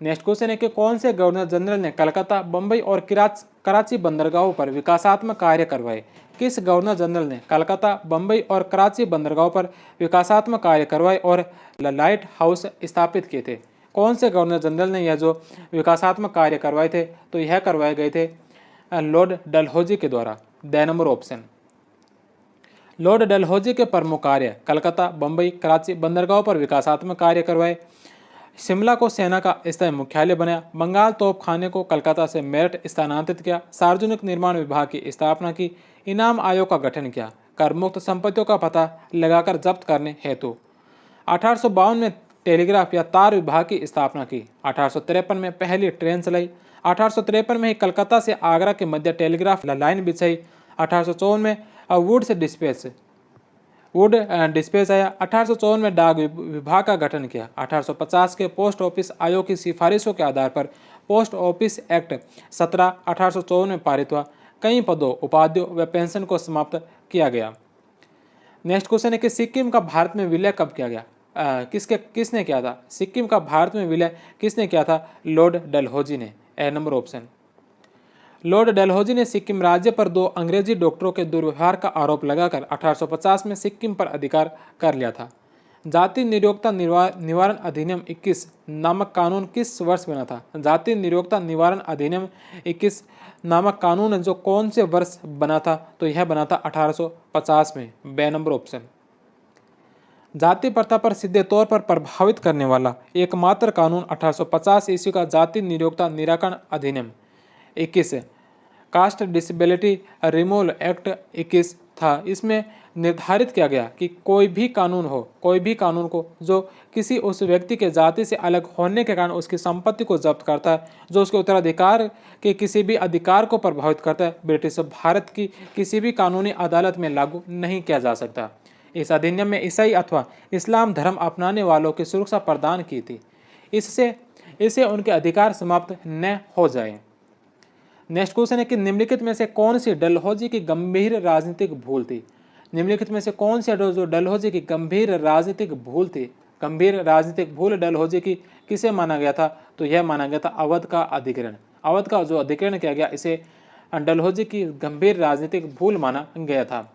नेक्स्ट क्वेश्चन है कि कौन से गवर्नर जनरल ने कलकत्ता, बम्बई और कराची बंदरगाहों पर विकासात्मक कार्य करवाए? किस गवर्नर जनरल ने कलकत्ता, बम्बई और कराची बंदरगाहों पर विकासात्मक कार्य करवाए और लाइट हाउस स्थापित किए थे? कौन से गवर्नर जनरल ने यह जो विकासात्मक कार्य करवाए थे? तो यह करवाए गए थे लॉर्ड डलहौजी के द्वारा। The number option. Lord Dalhousie के प्रमुख कार्य कलकत्ता, बम्बई, कराची बंदरगाहों पर विकासात्मक कार्य करवाए। शिमला को सेना का स्थायी मुख्यालय बनाया। बंगाल तोपखाने को कलकत्ता से मेरठ स्थानांतरित किया। सार्वजनिक निर्माण विभाग की स्थापना की। इनाम आयोग का गठन किया। कर मुक्त संपत्तियों का पता लगाकर जब्त करने हेतु 1852 में टेलीग्राफ या तार विभाग की स्थापना की। 1853 में पहली ट्रेन चलाई। 1853 में ही कलकत्ता से आगरा के मध्य टेलीग्राफ लाइन बिछाई। 1854 में वुड डिस्पेच आया। 1854 में डाक विभाग का गठन किया। 1850 के पोस्ट ऑफिस आयोग की सिफारिशों के आधार पर पोस्ट ऑफिस एक्ट 17 1854 में पारित हुआ। कई पदों, उपाधियों व पेंशन को समाप्त किया गया। नेक्स्ट क्वेश्चन है कि सिक्किम का भारत में विलय कब किया गया? किसने किया था? सिक्किम का भारत में विलय किसने किया था? लॉर्ड डलहौजी ने। ए नंबर ऑप्शन। लॉर्ड डलहौजी ने सिक्किम राज्य पर 2 अंग्रेजी डॉक्टरों के दुर्व्यवहार का आरोप लगाकर 1850 में सिक्किम पर अधिकार कर लिया था। जाति नियोक्ता निवारण अधिनियम 21 नामक कानून किस वर्ष बना था? जाति नियोक्ता निवारण अधिनियम 21 नामक कानून जो कौन से वर्ष बना था? तो यह बना था 1850 में। बे नंबर ऑप्शन। जाति प्रथा पर सीधे तौर पर प्रभावित करने वाला एकमात्र कानून 1850 ईस्वी का जाति नियोक्ता निराकरण अधिनियम 21 कास्ट डिसेबिलिटी रिमूवल एक्ट 21 था। इसमें निर्धारित किया गया कि कोई भी कानून को जो किसी उस व्यक्ति के जाति से अलग होने के कारण उसकी संपत्ति को जब्त करता है, जो उसके उत्तराधिकार के किसी भी अधिकार को प्रभावित करता है, ब्रिटिश भारत की किसी भी कानूनी अदालत में लागू नहीं किया जा सकता। इस अधिनियम में ईसाई अथवा इस्लाम धर्म अपनाने वालों की सुरक्षा प्रदान की थी। इससे उनके अधिकार समाप्त न हो जाए। नेक्स्ट क्वेश्चन है कि निम्नलिखित में से कौन सी डलहौजी की गंभीर राजनीतिक भूल थी? निम्नलिखित में से कौन सी जो डलहौजी की गंभीर राजनीतिक भूल थी? गंभीर राजनीतिक भूल डलहौजी की किसे माना गया था? तो यह माना गया था अवध का अधिग्रहण। अवध का जो अधिग्रहण किया गया इसे डलहौजी की गंभीर राजनीतिक भूल माना गया था।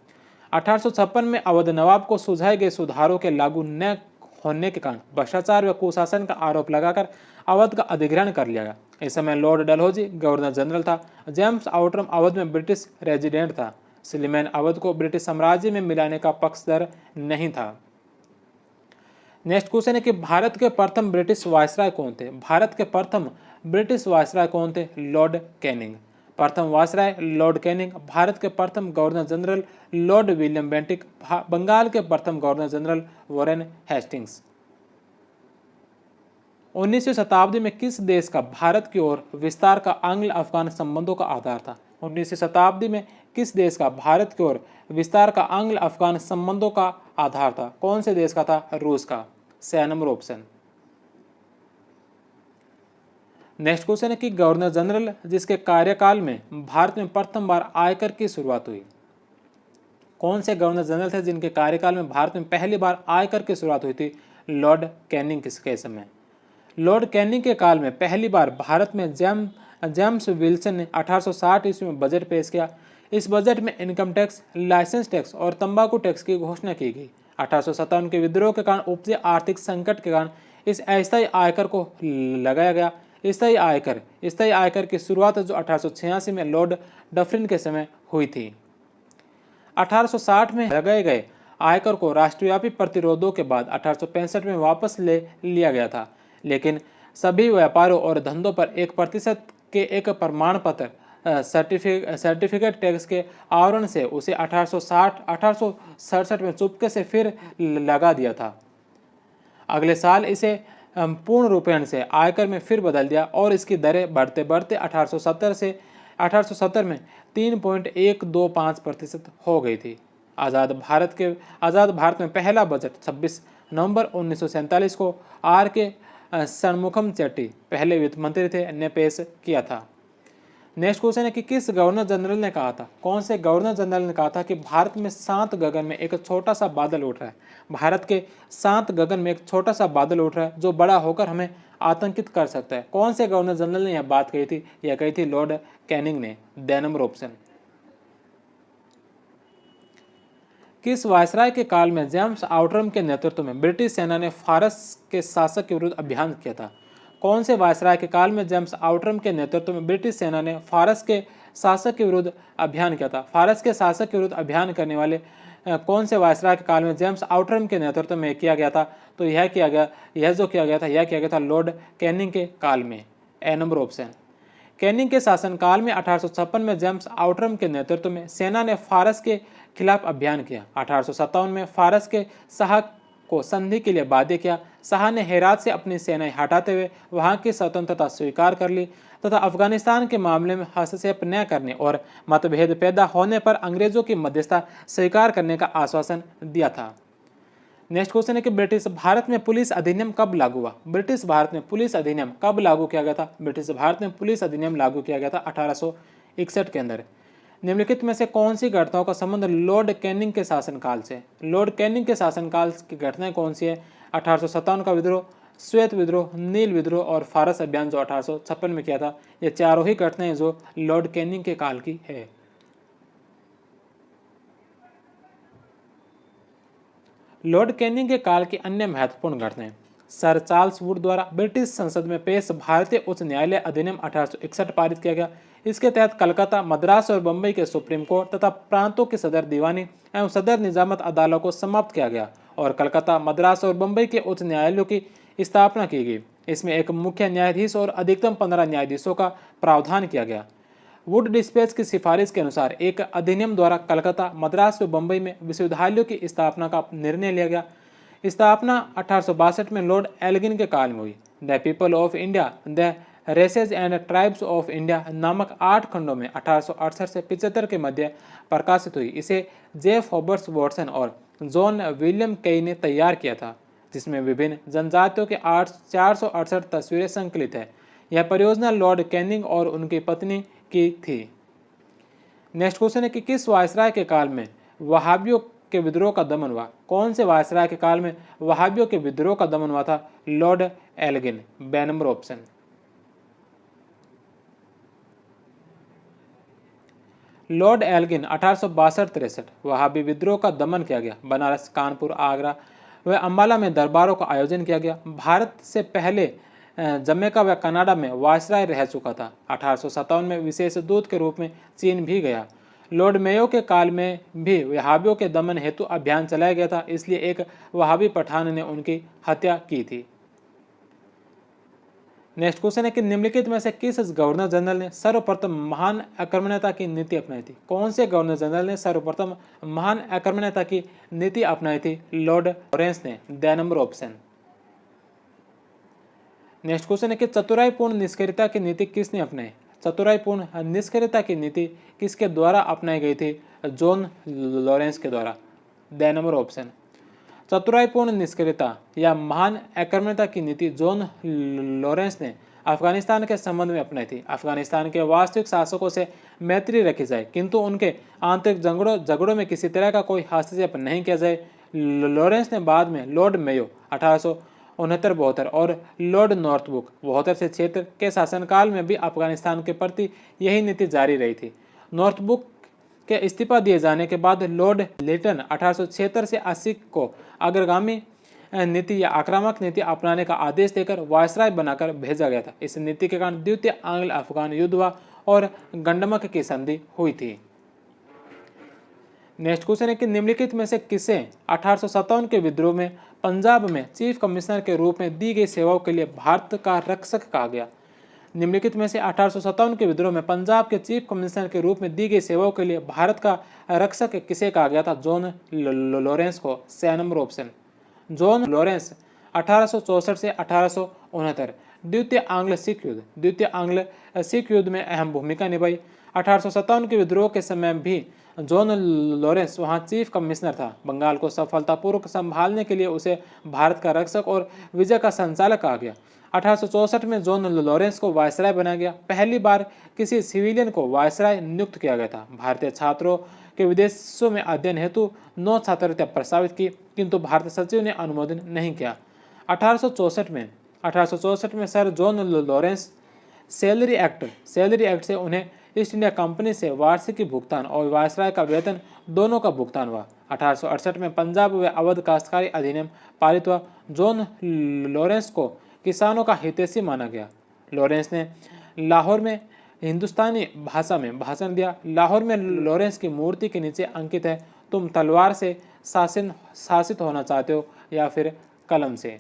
1856 में अवध नवाब को सुझाए गए सुधारों के लागू न होने के कारण भ्रष्टाचार व कुशासन का आरोप लगाकर अवध का अधिग्रहण कर लिया गया। इस समय लॉर्ड डलहौजी गवर्नर जनरल था। जेम्स आउटरम अवध में ब्रिटिश रेजिडेंट था। सिलीमैन अवध को ब्रिटिश साम्राज्य में मिलाने का पक्षधर नहीं था। नेक्स्ट क्वेश्चन है कि भारत के प्रथम ब्रिटिश वायसराय कौन थे? भारत के प्रथम ब्रिटिश वायसराय कौन थे? Lord Canning. प्रथम वायसराय लॉर्ड कैनिंग। भारत के प्रथम governor general Lord William Bentinck. Bengal के प्रथम गवर्नर जनरल वॉरेन हेस्टिंग्स। 19वीं शताब्दी में किस देश का भारत की ओर विस्तार का आंग्ल अफगान संबंधों का आधार था? 19वीं शताब्दी में किस देश का भारत की ओर विस्तार का आंग्ल अफगान संबंधों का आधार था? कौन से देश का था? रूस का। C number option. Next question है कि गवर्नर जनरल जिसके कार्यकाल में भारत में प्रथम बार आयकर की शुरुआत हुई? कौन से गवर्नर जनरल थे जिनके कार्यकाल में भारत में पहली बार आयकर की शुरुआत हुई थी? लॉर्ड कैनिंग के समय। लॉर्ड कैनिंग के काल में पहली बार भारत में जेम्स विल्सन ने 1860 ईस्वी में बजट पेश किया। इस बजट में इनकम टैक्स, लाइसेंस टैक्स और तंबाकू टैक्स की घोषणा की गई। 1857 के विद्रोह के कारण उपजे आर्थिक संकट के कारण इस अस्थायी आयकर को लगाया गया। स्थायी आयकर की शुरुआत जो 1886 में लॉर्ड डफरिन के समय हुई थी। 1860 में लगाए गए आयकर को राष्ट्रव्यापी प्रतिरोधों के बाद 1865 में वापस ले लिया गया था, लेकिन सभी व्यापारों और धंधों पर 1% के एक प्रमाण पत्र सर्टिफिकेट टैक्स के आवरण से उसे 1867 में चुपके से फिर लगा दिया था। अगले साल इसे पूर्ण रूपेण से आयकर में फिर बदल दिया और इसकी दरें बढ़ते बढ़ते 1870 में 3.125% हो गई थी। आज़ाद भारत में पहला बजट 26 नवंबर 1947 को आर के षणमुखम चेट्टी पहले वित्त मंत्री थे ने पेश किया था। नेक्स्ट क्वेश्चन है कि किस गवर्नर जनरल ने कहा था, कौन से गवर्नर जनरल ने कहा था कि भारत में शांत गगन में एक छोटा सा बादल उठ रहा है, भारत के शांत गगन में एक छोटा सा बादल उठ रहा है जो बड़ा होकर हमें आतंकित कर सकता है। कौन से गवर्नर जनरल ने यह बात कही थी, यह कही थी लॉर्ड कैनिंग ने। The number option. किस वायसराय के काल में जेम्स आउटरम के नेतृत्व में ब्रिटिश सेना ने फारस के शासक के विरुद्ध अभियान किया था। कौन से वायसराय के काल में जेम्स आउटरम के नेतृत्व में ब्रिटिश सेना ने फारस के शासक के विरुद्ध अभियान किया था। फारस के शासक के विरुद्ध अभियान करने वाले कौन से वायसराय के काल में जेम्स आउटरम के नेतृत्व में किया गया था, तो यह किया गया था लॉर्ड कैनिंग के काल में। ए नंबर ऑप्शन। कैनिंग के शासनकाल में 1856 में जेम्स आउटरम के नेतृत्व में सेना ने फारस के खिलाफ अभियान किया। 1857 में फारस के शाह को संधि के लिए बाध्य किया। शाह ने हेरात से अपनी सेनाएं हटाते हुए वहां की स्वतंत्रता स्वीकार कर ली तथा अफगानिस्तान के मामले में हस्तक्षेप न करने और मतभेद पैदा होने पर अंग्रेजों की मध्यस्थता स्वीकार करने का आश्वासन दिया था। नेक्स्ट क्वेश्चन है कि ब्रिटिश भारत में पुलिस अधिनियम कब लागू हुआ। ब्रिटिश भारत में पुलिस अधिनियम कब लागू किया गया था। ब्रिटिश भारत में पुलिस अधिनियम लागू किया गया था 1861 के अंदर। निम्नलिखित में से कौन सी घटनाओं का संबंध लॉर्ड कैनिंग के शासनकाल से। लॉर्ड कैनिंग के शासनकाल की घटनाएं कौन सी है। 1857 का विद्रोह, श्वेत विद्रोह, नील विद्रोह और फारस अभियान जो 1856 में किया था। ये चारों ही घटनाएं जो लॉर्ड कैनिंग के काल की है। लॉर्ड कैनिंग के काल की अन्य महत्वपूर्ण घटनाएं। सर चार्ल्स वुड द्वारा ब्रिटिश संसद में पेश भारतीय उच्च न्यायालय अधिनियम 1861 पारित किया गया। इसके तहत कलकत्ता, मद्रास और बम्बई के सुप्रीम कोर्ट तथा प्रांतों की सदर दीवानी एवं सदर निजामत अदालतों को समाप्त किया गया और कलकत्ता, मद्रास और बम्बई के उच्च न्यायालयों की स्थापना की गई। इसमें एक मुख्य न्यायाधीश और अधिकतम 15 न्यायाधीशों का प्रावधान किया गया। वुड डिस्पैच की सिफारिश के अनुसार एक अधिनियम द्वारा कलकत्ता, मद्रास व बम्बई में विश्वविद्यालयों की स्थापना का निर्णय लिया गया। स्थापना 1862 में लॉर्ड एल्गिन के काल में हुई। The people of India, the races and tribes of India नामक 8 खंडों में 1868 से 75 के मध्य प्रकाशित हुई। इसे जेफ हॉबर्ट्स वॉटसन और जॉन विलियम केई ने तैयार किया था, जिसमें विभिन्न जनजातियों के 468 तस्वीरें संकलित है। यह परियोजना लॉर्ड कैनिंग और उनकी पत्नी की थी। नेक्स्ट क्वेश्चन है कि किस वायसराय के काल में वहाबियों के विद्रोह का दमन हुआ। कौन से वायसराय के काल में वहाबियों के विद्रोह का दमन हुआ था। Lord Elgin. B number option. Lord Elgin 1862-63 Wahabi विद्रोह का दमन किया गया। बनारस, कानपुर, आगरा व अम्बाला में दरबारों का आयोजन किया गया। भारत से पहले जमैका व कनाडा में वायसराय रह चुका था। 1857 में विशेष दूत के रूप में चीन भी गया। लॉर्ड मेयो के काल में भी वहाबियों के दमन हेतु अभियान चलाया गया था, इसलिए एक वहाबी पठान ने उनकी हत्या की थी। नेक्स्ट क्वेश्चन है कि निम्नलिखित में से किस गवर्नर जनरल ने सर्वप्रथम महान आक्रमणीयता की नीति अपनाई थी। कौन से गवर्नर जनरल ने सर्वप्रथम महान आक्रमणीयता की नीति अपनाई थी। लॉर्ड लॉरेंस ने। The number option. Next question है कि चतुराईपूर्ण निष्क्रियता की नीति किसने अपनाई। चतुराईपूर्ण निष्क्रियता की नीति किसके द्वारा अपनाई गई थी। जॉन लॉरेंस के द्वारा। The number option. चतुराईपूर्ण निष्क्रियता या महान आक्रमणीयता की नीति जॉन लॉरेंस ने अफगानिस्तान के संबंध में अपनाई थी। अफगानिस्तान के वास्तविक शासकों से मैत्री रखी जाए, किंतु उनके आंतरिक झगड़ों में किसी तरह का कोई हस्तक्षेप नहीं किया जाए। लॉरेंस ने बाद में लॉर्ड मेयो 1869-72 और लॉर्ड नॉर्थब्रुक 72 से क्षेत्र के शासनकाल में भी अफगानिस्तान के प्रति यही नीति जारी रही थी। नॉर्थब्रुक के इस्तीफा दिए जाने के बाद लॉर्ड लिटन 1876 से 80 को अग्रगामी नीति या आक्रामक नीति अपनाने का आदेश देकर वायसराय बनाकर भेजा गया था। इस नीति के कारण द्वितीय आंग्ल अफगान युद्ध हुआ और गंडमक की संधि हुई थी। नेक्स्ट क्वेश्चन है कि निम्नलिखित में से किसे 1857 के विद्रोह में पंजाब में चीफ कमिश्नर के रूप में दी गई सेवाओं के लिए भारत का रक्षक कहा गया। निम्नलिखित में से 1857 के विद्रोह में पंजाब के चीफ कमिश्नर के रूप में दी गई सेवाओं के लिए भारत का रक्षक किसे कहा गया था। जॉन लॉरेंस को। 6 नंबर ऑप्शन। जॉन लॉरेंस 1864 से 1869 द्वितीय आंग्ल सिख युद्ध में अहम भूमिका निभाई। 1857 के विद्रोह के समय भी जॉन लॉरेंस वहां चीफ कमिश्नर था। बंगाल को सफलतापूर्वक संभालने के लिए उसे भारत का रक्षक और विजय का संचालक कहा गया। 1864 में जॉन लॉरेंस को वायसराय बनाया गया। पहली बार किसी सिविलियन को वायसराय नियुक्त किया गया था। भारतीय छात्रों के विदेशों में अध्ययन हेतु 9 छात्रवृत्तियां प्रस्तावित की, किंतु भारत सचिव ने अनुमोदन नहीं किया। 1864 में sir John Lawrence salary act से उन्हें ईस्ट इंडिया कंपनी से वार्षिकी भुगतान और वायसराय का वेतन दोनों का भुगतान हुआ। 1868 में पंजाब व अवध काश्तकारी अधिनियम पारित हुआ। जॉन लॉरेंस को किसानों का हितैषी माना गया। लॉरेंस ने लाहौर में हिंदुस्तानी भाषा में भाषण दिया। लाहौर में लॉरेंस की मूर्ति के नीचे अंकित है, तुम तलवार से शासित होना चाहते हो या फिर कलम से।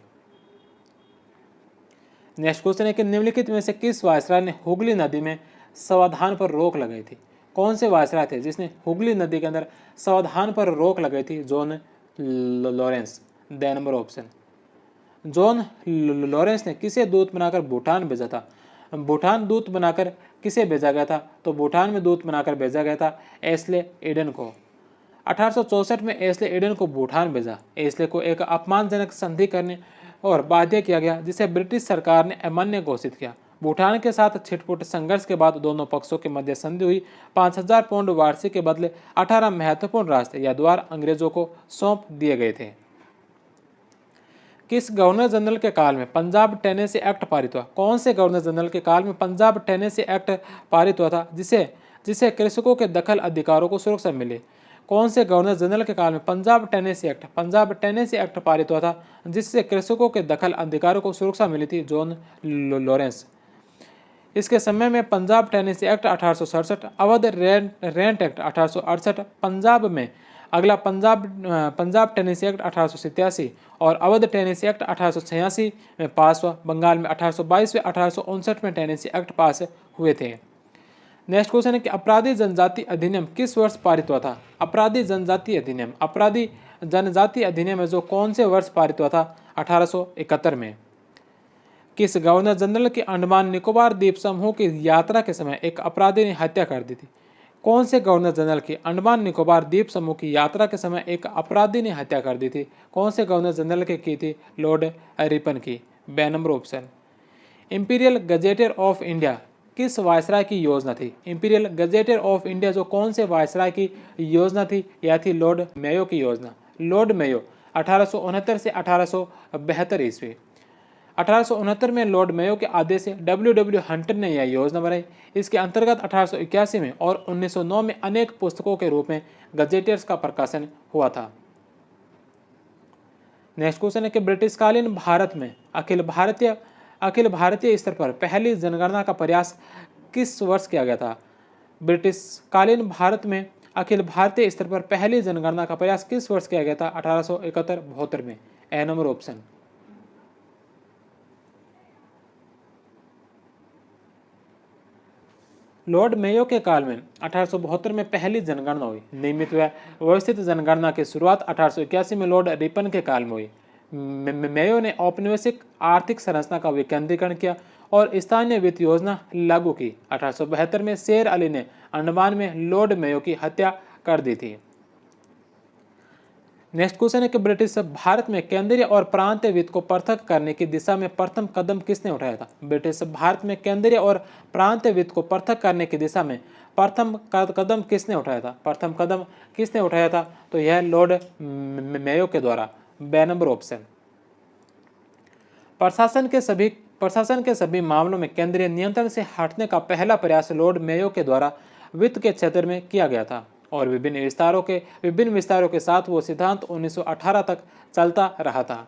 नेक्स्ट क्वेश्चन है कि निम्नलिखित में से किस वायसराय ने हुगली नदी में सावधान पर रोक लगाई थी? कौन से वायसराय थे जिसने हुगली नदी के अंदर सावधान पर रोक लगाई थी? John Lawrence. The number option. John Lawrence ने किसे दूत बनाकर भूटान भेजा था? भूटान दूत बनाकर किसे भेजा गया था? तो भूटान में दूत बनाकर भेजा गया था एस्ले एडन को। 1864 में एस्ले एडन को भूटान भेजा। एस्ले को एक अपमानजनक संधि करने और बाध्य किया गया, जिसे ब्रिटिश सरकार ने अमान्य घोषित किया। भूटान के साथ छिटपुट संघर्ष के बाद दोनों पक्षों के मध्य संधि हुई। 5000 पाउंड वार्षिक के बदले 18 महत्वपूर्ण रास्ते या द्वार अंग्रेजों को सौंप दिए गए थे। किस गवर्नर जनरल के काल में पंजाब टेनेसी एक्ट पारित हुआ? कौन से गवर्नर जनरल के काल में पंजाब टेनेसी एक्ट पारित हुआ था जिसे कृषकों के दखल अधिकारों को सुरक्षा मिली? कौन से गवर्नर जनरल के काल में पंजाब टेनेसी एक्ट पारित हुआ था जिससे कृषकों के दखल अधिकारों को सुरक्षा मिली थी? John Lawrence. इसके समय में Punjab Tennessee act 1867, Awadh rent act 1868, Punjab में अगला पंजाब टेनेसी एक्ट 1887 और अवध टेनेसी एक्ट 1886 में पास हुआ। बंगाल में 1822 व 1859 में टेनेसी एक्ट पास हुए थे। नेक्स्ट क्वेश्चन है कि अपराधी जनजाति अधिनियम किस वर्ष पारित हुआ था? अपराधी जनजाति अधिनियम है जो कौन से वर्ष पारित हुआ था? 1871 में। किस गवर्नर जनरल की अंडमान निकोबार द्वीप समूह की यात्रा के समय एक अपराधी ने हत्या कर दी थी? कौन से गवर्नर जनरल की अंडमान निकोबार द्वीप समूह की यात्रा के समय एक अपराधी ने हत्या कर दी थी? कौन से गवर्नर जनरल की थी? लॉर्ड रिपन की। B number option. Imperial gazetteer of India किस वायसराय की योजना थी? इंपीरियल गजेटर ऑफ इंडिया जो कौन से वायसराय की योजना थी? यह थी लॉर्ड मेयो की योजना। लॉर्ड मेयो 1869 से 1872 ईस्वी। 1869 में लॉर्ड मेयो के आदेश से W हंटर ने यह योजना बनाई। इसके अंतर्गत 1881 में और 1909 में अनेक पुस्तकों के रूप में गजेटियर्स का प्रकाशन हुआ था। नेक्स्ट क्वेश्चन है कि ब्रिटिशकालीन भारत में अखिल भारतीय स्तर पर पहली जनगणना का प्रयास किस वर्ष किया गया था? ब्रिटिशकालीन भारत में अखिल भारतीय स्तर पर पहली जनगणना का प्रयास किस वर्ष किया गया था? 1871-72 में। ए नंबर ऑप्शन। लॉर्ड मेयो के काल में 1872 में पहली जनगणना हुई। नियमित व व्यवस्थित जनगणना की शुरुआत 1881 में लॉर्ड रिपन के काल में हुई। मेयो ने औपनिवेशिक आर्थिक संरचना का विकेंद्रीकरण किया और स्थानीय वित्त योजना लागू की। 1872 में शेर अली ने अंडमान में लॉर्ड मेयो की हत्या कर दी थी। नेक्स्ट क्वेश्चन है कि ब्रिटिश भारत में केंद्रीय और प्रांतीय वित्त को पृथक करने की दिशा में प्रथम कदम किसने उठाया था? ब्रिटिश भारत में केंद्रीय और प्रांतीय वित्त को पृथक करने की दिशा में प्रथम कदम किसने उठाया था? तो यह लॉर्ड मेयो के द्वारा। B number option. प्रशासन के सभी मामलों में केंद्रीय नियंत्रण से हटने का पहला प्रयास लॉर्ड मेयो के द्वारा वित्त के क्षेत्र में किया गया था और विभिन्न विस्तारों के साथ वो सिद्धांत 1918 तक चलता रहा था।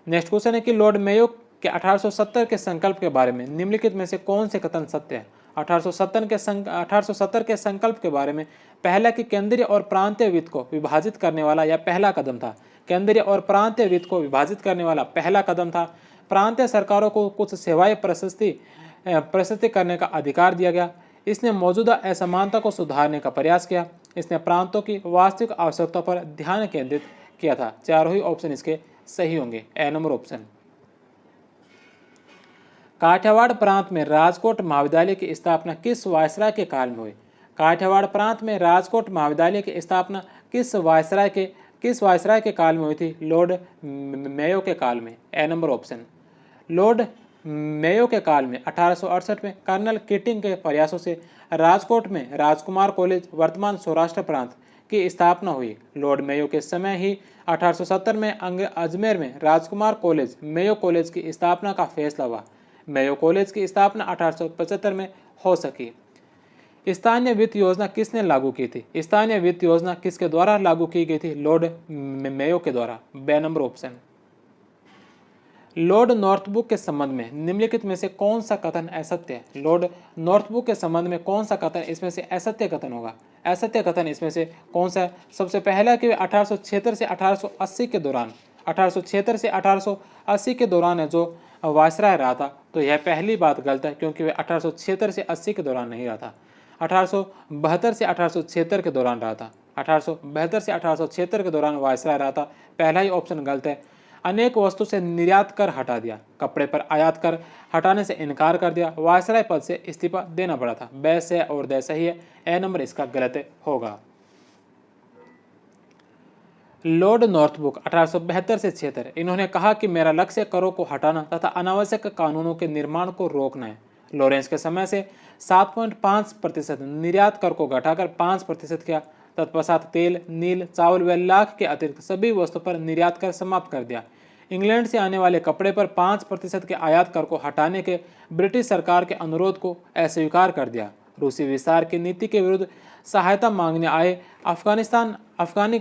नेक्स्ट क्वेश्चन है कि लॉर्ड मेयो के 1870 के संकल्प के बारे में निम्नलिखित में से कौन से कथन सत्य है? 1870 के संकल्प के बारे में पहला कि केंद्रीय और प्रांतीय वित्त को विभाजित करने वाला यह पहला कदम था। केंद्रीय और प्रांतीय वित्त को विभाजित करने वाला पहला कदम था। प्रांतीय सरकारों को कुछ सेवाएं प्रशस्ति करने का अधिकार दिया गया। इसने मौजूदा असमानता को सुधारने का प्रयास किया। इसने प्रांतों की वास्तविक आवश्यकता पर ध्यान केंद्रित किया था। चारों ही ऑप्शन इसके सही होंगे। ए नंबर ऑप्शन। काठियावाड़ प्रांत में राजकोट महाविद्यालय की स्थापना किस वायसराय के काल में हुई? काठियावाड़ प्रांत में राजकोट महाविद्यालय की स्थापना किस वायसराय के काल में हुई थी? लॉर्ड मेयो के काल में। ए नंबर ऑप्शन। लॉर्ड मेयो के काल में 1868 में कर्नल कीटिंग के प्रयासों से राजकोट में राजकुमार कॉलेज, वर्तमान सौराष्ट्र प्रांत की स्थापना हुई। लॉर्ड मेयो के समय ही 1870 में अजमेर में राजकुमार कॉलेज, मेयो कॉलेज की स्थापना का फैसला हुआ। मेयो कॉलेज की स्थापना 1875 में हो सकी। स्थानीय वित्त योजना किसने लागू की थी? स्थानीय वित्त योजना किसके द्वारा लागू की गई थी? लॉर्ड मेयो के द्वारा। बे नंबर ऑप्शन। लॉर्ड नॉर्थब्रुक के संबंध में निम्नलिखित में से कौन सा कथन असत्य है? लॉर्ड नॉर्थब्रुक के संबंध में कौन सा कथन इसमें से असत्य कथन होगा? असत्य कथन इसमें से कौन सा? सबसे पहला कि 1876 से 1880 के दौरान 1876 से 1880 के दौरान है जो वायसराय रहा था, तो यह पहली बात गलत है, क्योंकि वह 1876 से 80 के दौरान नहीं रहा था, 1872 से 1876 के दौरान रहा था। 1872 से 1876 के दौरान वायसराय रहा था, पहला ही ऑप्शन गलत है। अनेक वस्तु से निर्यात कर हटा दिया, कपड़े पर आयात कर हटाने से इनकार कर दिया, वायसराय पद से इस्तीफा देना पड़ा था। ब से और द सही है, ए नंबर इसका गलत होगा। लॉर्ड नॉर्थब्रुक 1872 से 76, इन्होंने कहा कि मेरा लक्ष्य करों को हटाना तथा अनावश्यक कानूनों के निर्माण को रोकना है। लॉरेंस के समय से 7.5% निर्यात कर को घटाकर 5% किया। तत्पश्चात तेल, नील, चावल व लाख के अतिरिक्त सभी वस्तुओं पर निर्यात कर समाप्त कर दिया। इंग्लैंड से आने वाले कपड़े पर 5% के आयात कर को हटाने के ब्रिटिश सरकार के अनुरोध को अस्वीकार कर दिया। रूसी विस्तार की नीति के विरुद्ध सहायता मांगने आए अफगानी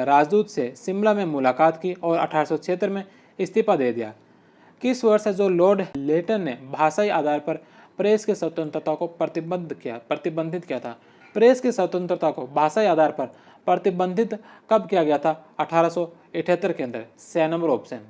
राजदूत से शिमला में मुलाकात की और 1876 में इस्तीफा दे दिया। किस वर्ष है जो लॉर्ड लेटन ने भाषाई आधार पर प्रेस की स्वतंत्रता को प्रतिबंधित किया था? प्रेस की स्वतंत्रता को भाषाई आधार पर प्रतिबंधित कब किया गया था? 1878 के अंदर। C number option.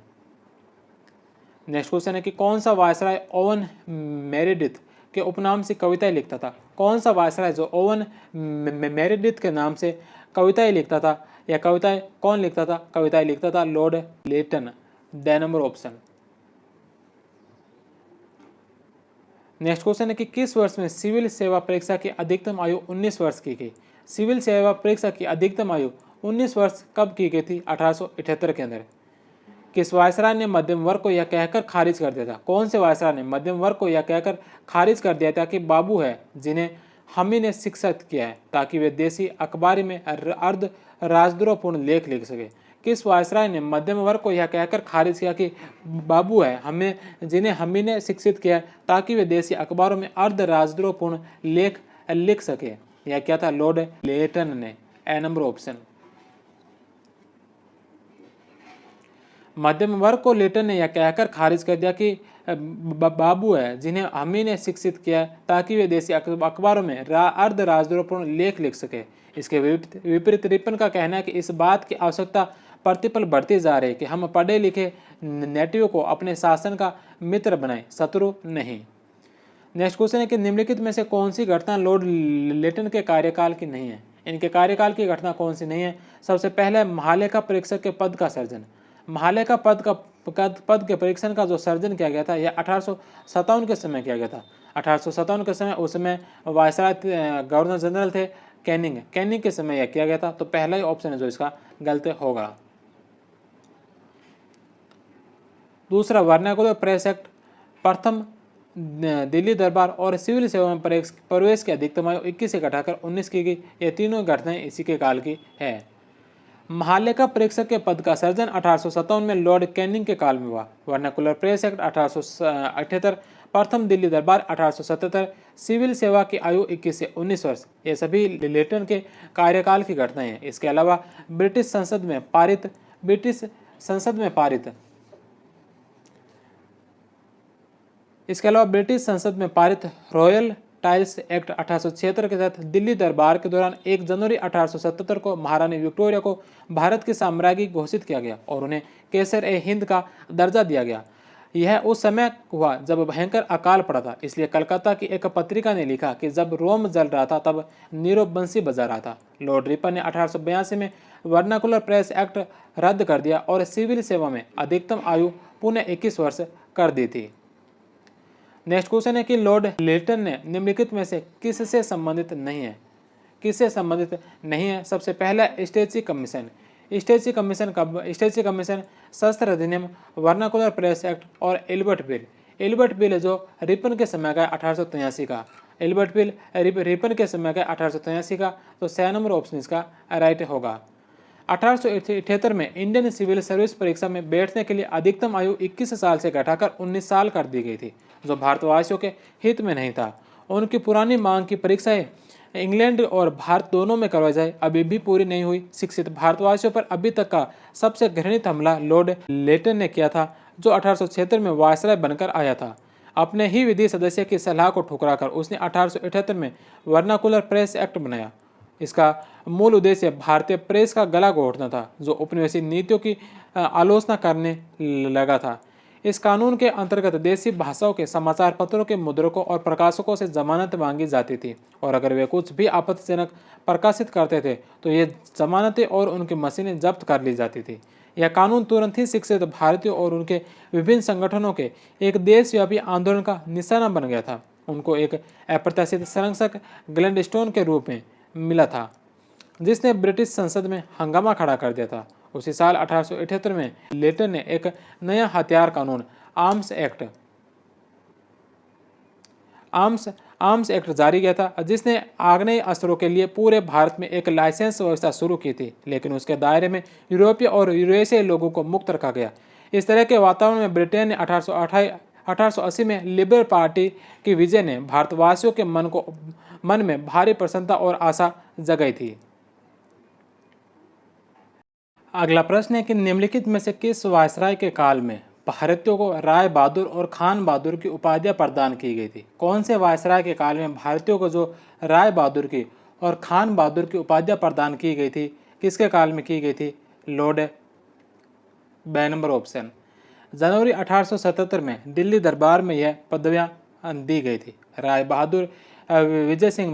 Next question है कि कौन सा वायसराय ओवन मेरेडिथ के उपनाम से कविताएं लिखता था? कौन सा वायसराय जो ओवन मेरेडिथ के नाम से कविताएं लिखता था? यह कविताएं कौन लिखता था? कविताएं लिखता था Lord Lytton. D number option. Next question है कि किस वर्ष में सिविल सेवा परीक्षा की अधिकतम आयु 19 वर्ष की गई? सिविल सेवा परीक्षा की अधिकतम आयु 19 वर्ष कब की गई थी? 1878 के अंदर। किस वायसराय ने मध्यम वर्ग को यह कहकर खारिज कर दिया था? कौन से वायसराय ने मध्यम वर्ग को यह कहकर खारिज कर दिया था कि बाबू है जिन्हें हम ही ने शिक्षित किया है, ताकि वे देसी अखबारी में अर्ध राजद्रोहपूर्ण लेख लिख सके? किस वायसराय ने मध्यम वर्ग को यह कहकर खारिज किया कि बाबू है जिन्हें हम ही ने शिक्षित किया है, ताकि वे देसी अखबारों में अर्ध राजद्रोहपूर्ण लेख लिख सके? यह क्या था? लॉर्ड लेटन ने। ए नंबर ऑप्शन। मध्यम वर्ग को लेटन ने यह कहकर खारिज कर दिया कि बाबू है जिन्हें हम ही ने शिक्षित किया ताकि वे देसी अखबारों में अर्ध राजद्रोहपूर्ण लेख लिख सके। इसके विपरीत रिपन का कहना है कि इस बात की आवश्यकता प्रतिपल बढ़ती जा रही है कि हम पढ़े लिखे नेटिव को अपने शासन का मित्र बनाएं, शत्रु नहीं। नेक्स्ट क्वेश्चन है कि निम्नलिखित में से कौन सी घटना लॉर्ड लेटन के कार्यकाल की नहीं है? इनके कार्यकाल की घटना कौन सी नहीं है? सबसे पहले महालेखा परीक्षक के पद का सर्जन। महालेखा पद के परीक्षण का जो सर्जन किया गया था यह 1857 के समय किया गया था। 1857 के समय उस समय वायसराय गवर्नर जनरल थे कैनिंग के समय यह किया गया था, तो पहला ही ऑप्शन है जो इसका गलत होगा। दूसरा, वर्नाकुलर प्रेस एक्ट, प्रथम दिल्ली दरबार और सिविल सेवा में प्रवेश की अधिकतम आयु 21 से घटाकर 19 की गई। ये तीनों घटनाएं इसी के काल की है। महालेखा परीक्षक के पद का सर्जन 1857 में लॉर्ड कैनिंग के काल में हुआ। वर्नाकुलर प्रेस एक्ट 1878, प्रथम दिल्ली दरबार 1877, सिविल सेवा की आयु 21 से 19 वर्ष, ये सभी लेटन के कार्यकाल की घटनाएं हैं। इसके अलावा ब्रिटिश संसद में पारित रॉयल टाइल्स एक्ट 1876 के तहत दिल्ली दरबार के दौरान 1 जनवरी 1877 को महारानी विक्टोरिया को भारत की साम्राज्ञी घोषित किया गया और उन्हें केसर ए हिंद का दर्जा दिया गया। यह उस समय हुआ जब भयंकर अकाल पड़ा था, इसलिए कलकत्ता की एक पत्रिका ने लिखा कि जब रोम जल रहा था तब नीरो बंसी बजा रहा था। लॉर्ड रिपन ने 1882 में वर्नाकुलर प्रेस एक्ट रद्द कर दिया और सिविल सेवा में अधिकतम आयु पुनः 21 वर्ष कर दी थी। नेक्स्ट क्वेश्चन है कि लॉर्ड लेटन ने निम्नलिखित में से किससे संबंधित नहीं है? किससे संबंधित नहीं है? सबसे पहला स्टेची कमीशन। स्टेची कमीशन शस्त्र अधिनियम, वर्नाकुलर प्रेस एक्ट और एल्बर्ट बिल। एल्बर्ट बिल जो रिपन के समय का 1883 का, एल्बर्ट बिल रिपन के समय का 1883 का, तो 6 नंबर ऑप्शन इसका राइट होगा। 1878 में इंडियन सिविल सर्विस परीक्षा में बैठने के लिए अधिकतम आयु 21 साल से घटाकर 19 साल कर दी गई थी, जो भारतवासियों के हित में नहीं था। उनकी पुरानी मांग की परीक्षाएं इंग्लैंड और भारत दोनों में करवाई जाए अभी भी पूरी नहीं हुई। शिक्षित भारतवासियों पर अभी तक का सबसे घृणित हमला लॉर्ड लेटन ने किया था, जो 1876 में वायसराय बनकर आया था। अपने ही विधि सदस्य की सलाह को ठुकराकर उसने 1878 में वर्नाकुलर प्रेस एक्ट बनाया। इसका मूल उद्देश्य भारतीय प्रेस का गला घोटना था, जो उपनिवेशी नीतियों की आलोचना करने लगा था। इस कानून के अंतर्गत देसी भाषाओं के समाचार पत्रों के मुद्रकों और प्रकाशकों से जमानत मांगी जाती थी, और अगर वे कुछ भी आपत्तिजनक प्रकाशित करते थे तो ये जमानतें और उनकी मशीनें जब्त कर ली जाती थी। यह कानून तुरंत ही शिक्षित भारतीयों और उनके विभिन्न संगठनों के एक देशव्यापी आंदोलन का निशाना बन गया था। उनको एक अप्रत्याशित संरक्षक ग्लैडस्टोन के रूप में मिला था, जिसने ब्रिटिश संसद में हंगामा खड़ा कर दिया था। उसी साल 1878 में लेटन ने एक नया हथियार कानून आर्म्स एक्ट जारी किया था, जिसने आग्नेय अस्त्रों के लिए पूरे भारत में एक लाइसेंस व्यवस्था शुरू की थी, लेकिन उसके दायरे में यूरोपीय और यूरेशियाई लोगों को मुक्त रखा गया। इस तरह के वातावरण में ब्रिटेन ने 1880 में लिबरल पार्टी की विजय ने भारतवासियों के मन में भारी प्रसन्नता और आशा जगाई थी। अगला प्रश्न है कि निम्नलिखित में से किस वायसराय के काल में भारतीयों को राय बहादुर और खान बहादुर की उपाधियां प्रदान की गई थी? कौन से वायसराय के काल में भारतीयों को जो राय बहादुर की और खान बहादुर की उपाधियां प्रदान की गई थी, किसके काल में की गई थी? लॉर्ड बे नंबर ऑप्शन। जनवरी 1877 में दिल्ली दरबार में यह पदवियां दी गई थी। राय बहादुर विजय सिंह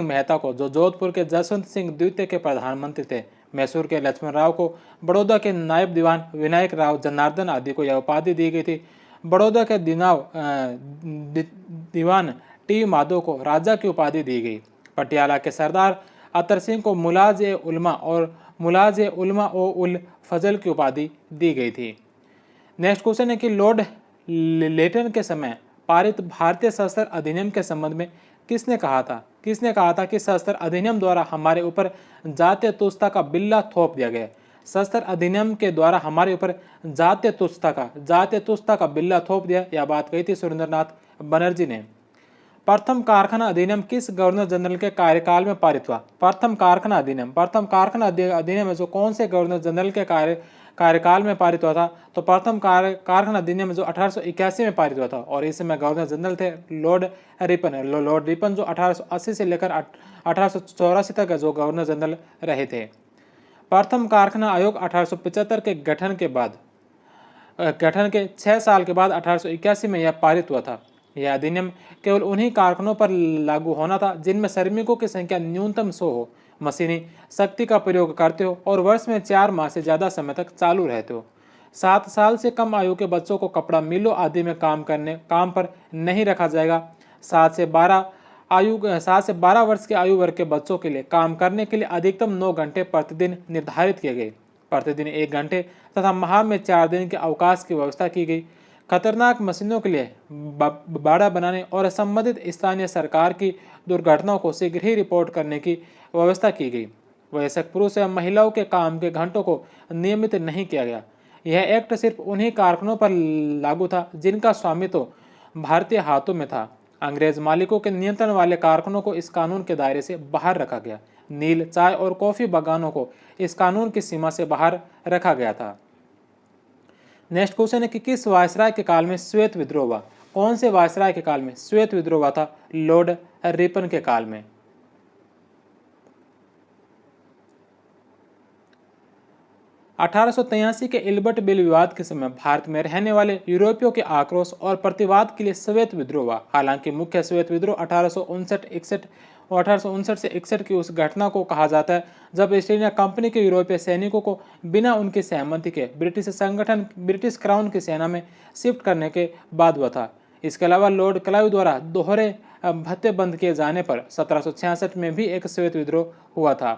मेहता को जो जोधपुर के जसवंत सिंह द्वितीय के प्रधानमंत्री थे, मैसूर के लक्ष्मण राव को, बड़ौदा के नायब दीवान विनायक राव जनार्दन आदि को यह उपाधि दी गई थी। बड़ौदा के दीवान टी माधव को राजा की उपाधि दी गई। पटियाला के सरदार अतर सिंह को मुलाज उल फजल की उपाधि दी गई थी। नेक्स्ट क्वेश्चन है कि लॉर्ड लेटन के समय पारित भारतीय शस्त्र अधिनियम के संबंध में किसने कहा था कि शस्त्र अधिनियम द्वारा हमारे ऊपर जातीय तुच्छता का बिल्ला थोप दिया गया। शस्त्र अधिनियम के द्वारा हमारे ऊपर जातीय तुच्छता का बिल्ला थोप दिया, यह बात कही थी सुरेंद्रनाथ बनर्जी ने। प्रथम कारखाना अधिनियम किस गवर्नर जनरल के कार्यकाल में पारित हुआ? प्रथम कारखाना अधिनियम जो कौन से गवर्नर जनरल के कार्यकाल में पारित हुआ था? तो प्रथम कारखाना अधिनियम जो 1881 में पारित हुआ था, और इस समय गवर्नर जनरल थे लॉर्ड रिपन जो 1880 से लेकर 1884 तक जो गवर्नर जनरल रहे थे। प्रथम कारखाना आयोग 1875 के गठन के 6 साल के बाद 1881 में यह पारित हुआ था। यह अधिनियम केवल उन्हीं कारखानों पर लागू होना था जिनमें श्रमिकों की संख्या न्यूनतम 100 हो, मशीनी शक्ति का प्रयोग करते हो और वर्ष में 4 माह से ज़्यादा समय तक चालू रहते हो। 7 साल से कम आयु के बच्चों को कपड़ा मिलों आदि में काम पर नहीं रखा जाएगा। 7 से 12 वर्ष के आयु वर्ग के बच्चों के लिए काम करने के लिए अधिकतम 9 घंटे प्रतिदिन निर्धारित किए गए। प्रतिदिन 1 घंटे तथा माह में 4 दिन के अवकाश की व्यवस्था की गई। खतरनाक मशीनों के लिए बाड़ा बनाने और संबंधित स्थानीय सरकार की दुर्घटनाओं को शीघ्र ही रिपोर्ट करने की व्यवस्था की गई। वयस्क पुरुष एवं महिलाओं के काम के घंटों को नियमित नहीं किया गया। यह एक्ट सिर्फ उन्हीं कारखानों पर लागू था जिनका स्वामित्व भारतीय हाथों में था। अंग्रेज मालिकों के नियंत्रण वाले कारखानों को इस कानून के दायरे से बाहर रखा गया। नील, चाय और कॉफी बागानों को इस कानून की सीमा से बाहर रखा गया था। नेक्स्ट क्वेश्चन है कि किस वायसराय के काल में श्वेत विद्रोह हुआ? कौन से वायसराय के काल में श्वेत विद्रोह हुआ था? लॉर्ड रिपन के काल में। 1883 के एल्बर्ट बिल विवाद के समय भारत में रहने वाले यूरोपियों के आक्रोश और प्रतिवाद के लिए श्वेत विद्रोह हुआ। हालांकि मुख्य श्वेत विद्रोह 1859 से 61 की उस घटना को कहा जाता है जब ईस्ट इंडिया कंपनी के यूरोपीय सैनिकों को बिना उनकी सहमति के ब्रिटिश क्राउन की सेना में शिफ्ट करने के बाद हुआ था। इसके अलावा लॉर्ड क्लाइव द्वारा दोहरे भत्ते बंद किए जाने पर 1766 में भी एक श्वेत विद्रोह हुआ था।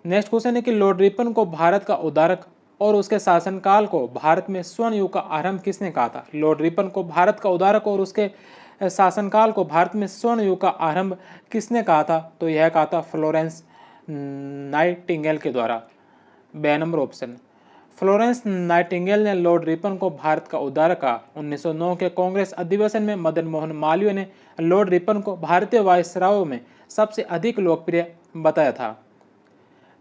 नेक्स्ट क्वेश्चन है कि लॉर्ड रिपन को भारत का उद्धारक और उसके शासनकाल को भारत में स्वर्ण युग का आरंभ किसने कहा था? लॉर्ड रिपन को भारत का उद्धारक और उसके शासनकाल को भारत में स्वर्ण युग का आरंभ किसने कहा था? तो यह कहा था फ्लोरेंस नाइटिंगेल के द्वारा। B number option. Florence Nightingale ने लॉर्ड रिपन को भारत का उद्धारक कहा। 1909 के कांग्रेस अधिवेशन में मदन मोहन मालवीय ने लॉर्ड रिपन को भारतीय वायसरायों में सबसे अधिक लोकप्रिय बताया था।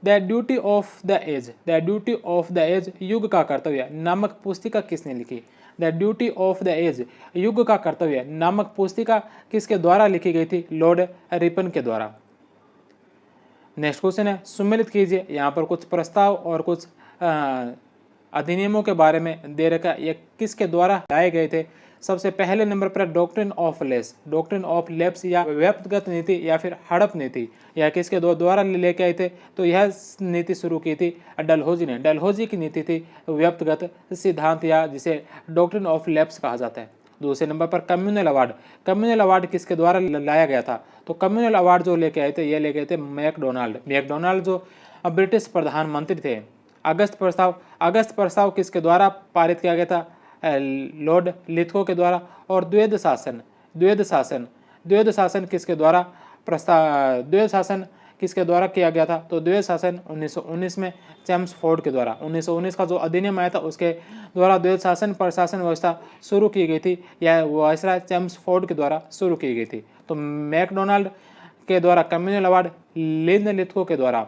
The duty of the age युग का कर्तव्य नामक पुस्तिका किसने लिखी? The duty of the age युग का कर्तव्य नामक पुस्तिका किसके द्वारा लिखी गई थी? लॉर्ड रिपन के द्वारा। नेक्स्ट क्वेश्चन है, सुमेलित कीजिए। यहाँ पर कुछ प्रस्ताव और कुछ अधिनियमों के बारे में दे रखा है, ये किसके द्वारा लाए गए थे? सबसे पहले नंबर पर डॉक्ट्रिन ऑफ लेप्स या व्यक्तिगत नीति या फिर हड़प नीति, यह किसके द्वारा लेके आए थे? तो यह नीति शुरू की थी डलहौजी ने। डलहौजी की नीति थी व्यक्तिगत सिद्धांत या जिसे डॉक्ट्रिन ऑफ लेप्स कहा जाता है। दूसरे नंबर पर कम्युनल अवार्ड किसके द्वारा लाया गया था? तो कम्युनल अवार्ड जो लेके आए थे ये लेके आए थे मैकडोनाल्ड जो ब्रिटिश प्रधानमंत्री थे। अगस्त प्रस्ताव किसके द्वारा पारित किया गया था? लॉर्ड लिथगो के द्वारा। और द्वैध शासन किसके द्वारा किया गया था? तो द्वैध शासन 1919 में चेम्सफोर्ड के द्वारा। 1919 का जो अधिनियम आया था उसके द्वारा द्वैध शासन प्रशासन व्यवस्था शुरू की गई थी। यह वायसराय चेम्सफोर्ड के द्वारा शुरू की गई थी। तो मैकडोनाल्ड के द्वारा कम्युनल अवार्ड, लिथगो के द्वारा